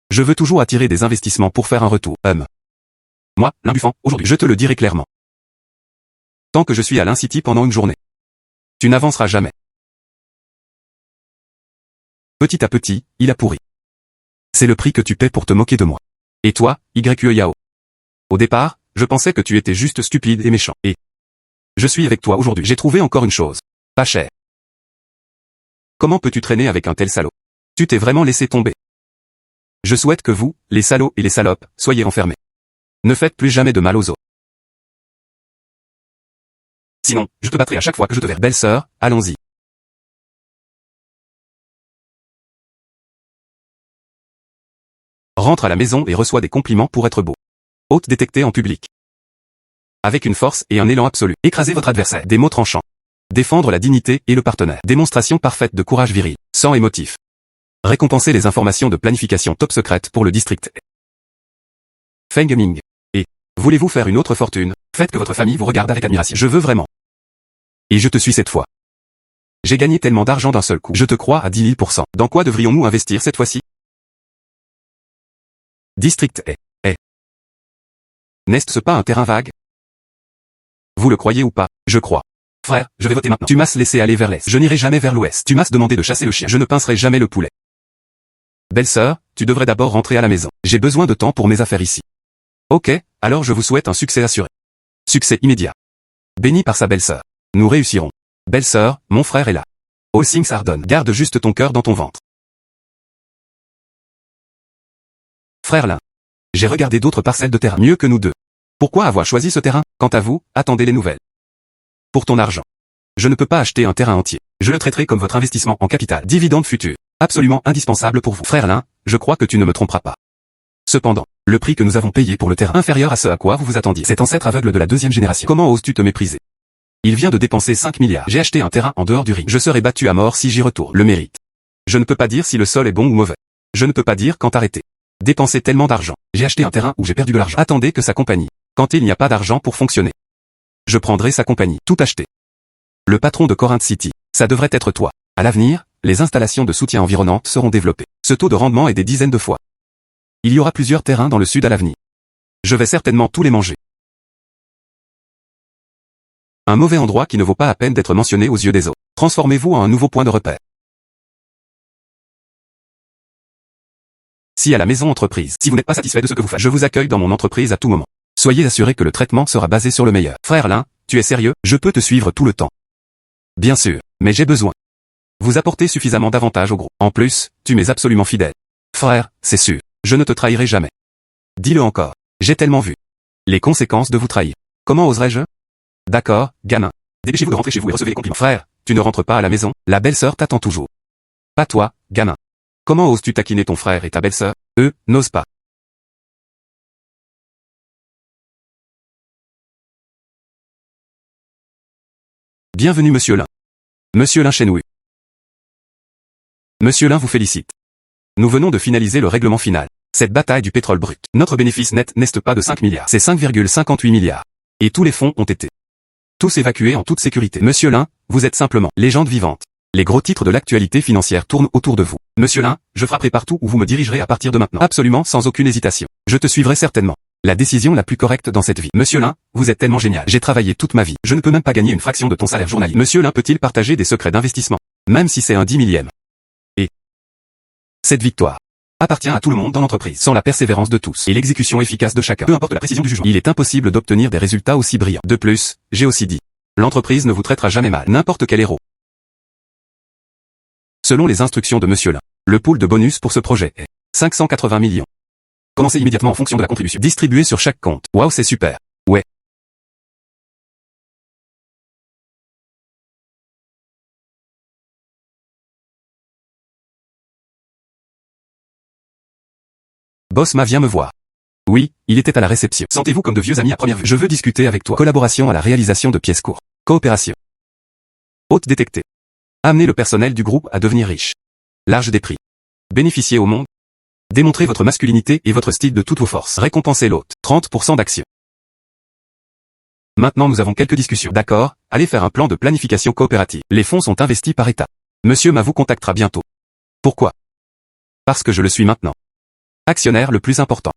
Je veux toujours attirer des investissements pour faire un retour. Moi, l'imbuffant, aujourd'hui, je te le dirai clairement. Tant que je suis à l'Incity pendant une journée. Tu n'avanceras jamais. Petit à petit, il a pourri. C'est le prix que tu paies pour te moquer de moi. Et toi, YQE Yao. Au départ, je pensais que tu étais juste stupide et méchant. Et je suis avec toi aujourd'hui. J'ai trouvé encore une chose. Pas cher. Comment peux-tu traîner avec un tel salaud? Tu t'es vraiment laissé tomber. Je souhaite que vous, les salauds et les salopes, soyez enfermés. Ne faites plus jamais de mal aux autres. Sinon, je te battrai à chaque fois que je te verrai. Belle-sœur, allons-y. Rentre à la maison et reçois des compliments pour être beau. Hôte détecté en public. Avec une force et un élan absolu. Écraser votre adversaire. Des mots tranchants. Défendre la dignité et le partenaire. Démonstration parfaite de courage viril. Sans émotif. Récompenser les informations de planification top secrète pour le district. Feng Ming. Et, voulez-vous faire une autre fortune? Faites que votre famille vous regarde avec admiration. Je veux vraiment. Et je te suis cette fois. J'ai gagné tellement d'argent d'un seul coup. Je te crois à 10 000%. Dans quoi devrions-nous investir cette fois-ci? District est. N'est-ce pas un terrain vague? Vous le croyez ou pas? Je crois. Frère, je vais voter maintenant. Tu m'as laissé aller vers l'est. Je n'irai jamais vers l'ouest. Tu m'as demandé de chasser le chien. Je ne pincerai jamais le poulet. Belle-sœur, tu devrais d'abord rentrer à la maison. J'ai besoin de temps pour mes affaires ici. Ok, alors je vous souhaite un succès assuré. Succès immédiat. Béni par sa belle-sœur. Nous réussirons. Belle-sœur, mon frère est là. Oh Sing Sardon, garde juste ton cœur dans ton ventre. Frère Lin. J'ai regardé d'autres parcelles de terrain mieux que nous deux. Pourquoi avoir choisi ce terrain? Quant à vous, attendez les nouvelles. Pour ton argent. Je ne peux pas acheter un terrain entier. Je le traiterai comme votre investissement en capital. Dividende futur. Absolument indispensable pour vous. Frère Lin, je crois que tu ne me tromperas pas. Cependant, le prix que nous avons payé pour le terrain inférieur à ce à quoi vous vous attendiez. Cet ancêtre aveugle de la deuxième génération. Comment oses-tu te mépriser? Il vient de dépenser 5 milliards. J'ai acheté un terrain en dehors du ring. Je serai battu à mort si j'y retourne. Le mérite. Je ne peux pas dire si le sol est bon ou mauvais. Je ne peux pas dire quand arrêter. Dépenser tellement d'argent. J'ai acheté un terrain où j'ai perdu de l'argent. Attendez que sa compagnie. Quand il n'y a pas d'argent pour fonctionner. Je prendrai sa compagnie. Tout acheter. Le patron de Corinth City. Ça devrait être toi. À l'avenir, les installations de soutien environnantes seront développées. Ce taux de rendement est des dizaines de fois. Il y aura plusieurs terrains dans le sud à l'avenir. Je vais certainement tous les manger. Un mauvais endroit qui ne vaut pas la peine d'être mentionné aux yeux des autres. Transformez-vous en un nouveau point de repère. Si à la maison entreprise, si vous n'êtes pas satisfait de ce que vous faites, je vous accueille dans mon entreprise à tout moment. Soyez assuré que le traitement sera basé sur le meilleur. Frère Lin, tu es sérieux? Je peux te suivre tout le temps. Bien sûr, mais j'ai besoin. Vous apportez suffisamment d'avantages au groupe. En plus, tu m'es absolument fidèle. Frère, c'est sûr. Je ne te trahirai jamais. Dis-le encore. J'ai tellement vu. Les conséquences de vous trahir. Comment oserais-je? D'accord, gamin. Dépêchez-vous de rentrer chez vous et recevez les compliments. Frère, tu ne rentres pas à la maison, la belle-sœur t'attend toujours. Pas toi, gamin. Comment oses-tu taquiner ton frère et ta belle-sœur? Eux, n'osent pas. Bienvenue Monsieur Lin. Monsieur Lin Shenwu. Monsieur Lin vous félicite. Nous venons de finaliser le règlement final. Cette bataille du pétrole brut. Notre bénéfice net n'est pas de 5 milliards. C'est 5,58 milliards. Et tous les fonds ont été tous évacués en toute sécurité. Monsieur Lin, vous êtes simplement légende vivante. Les gros titres de l'actualité financière tournent autour de vous. Monsieur Lin, je frapperai partout où vous me dirigerez à partir de maintenant. Absolument sans aucune hésitation. Je te suivrai certainement. La décision la plus correcte dans cette vie. Monsieur Lin, vous êtes tellement génial. J'ai travaillé toute ma vie. Je ne peux même pas gagner une fraction de ton salaire journalier. Monsieur Lin peut-il partager des secrets d'investissement? Même si c'est un 10 millième. Et cette victoire appartient à tout le monde dans l'entreprise, sans la persévérance de tous et l'exécution efficace de chacun. Peu importe la précision du jugement. Il est impossible d'obtenir des résultats aussi brillants. De plus, j'ai aussi dit. L'entreprise ne vous traitera jamais mal. N'importe quel héros. Selon les instructions de Monsieur Lin, le pool de bonus pour ce projet est 580 millions. Commencez immédiatement en fonction de la contribution. Distribuée sur chaque compte. Waouh, c'est super. Ouais. Bosma vient me voir. Oui, il était à la réception. Sentez-vous comme de vieux amis à première vue. Je veux discuter avec toi. Collaboration à la réalisation de pièces courtes. Coopération. Hôte détecté. Amener le personnel du groupe à devenir riche. Large des prix. Bénéficier au monde. Démontrer votre masculinité et votre style de toutes vos forces. Récompenser l'hôte. 30% d'action. Maintenant nous avons quelques discussions. D'accord, allez faire un plan de planification coopérative. Les fonds sont investis par état. Monsieur Ma vous contactera bientôt. Pourquoi? Parce que je le suis maintenant. Actionnaire le plus important.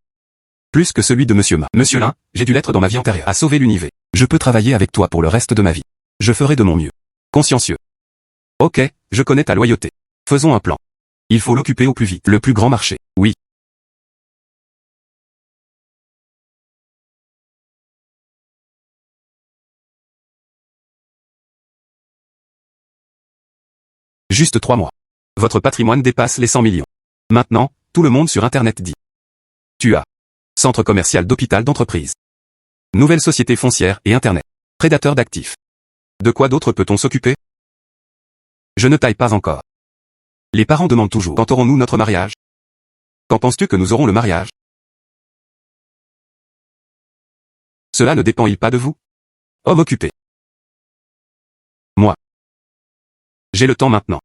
Plus que celui de Monsieur Ma. Monsieur Lin, j'ai dû l'être dans ma vie antérieure. À sauver l'univers. Je peux travailler avec toi pour le reste de ma vie. Je ferai de mon mieux. Consciencieux. Ok, je connais ta loyauté. Faisons un plan. Il faut l'occuper au plus vite. Le plus grand marché. Oui. Juste 3 mois. Votre patrimoine dépasse les 100 millions. Maintenant, tout le monde sur Internet dit. Tu as. Centre commercial d'hôpital d'entreprise. Nouvelle société foncière et Internet. Prédateur d'actifs. De quoi d'autre peut-on s'occuper? Je ne taille pas encore. Les parents demandent toujours. Quand aurons-nous notre mariage? Quand penses-tu que nous aurons le mariage? Cela ne dépend-il pas de vous? Homme occupé. Moi. J'ai le temps maintenant.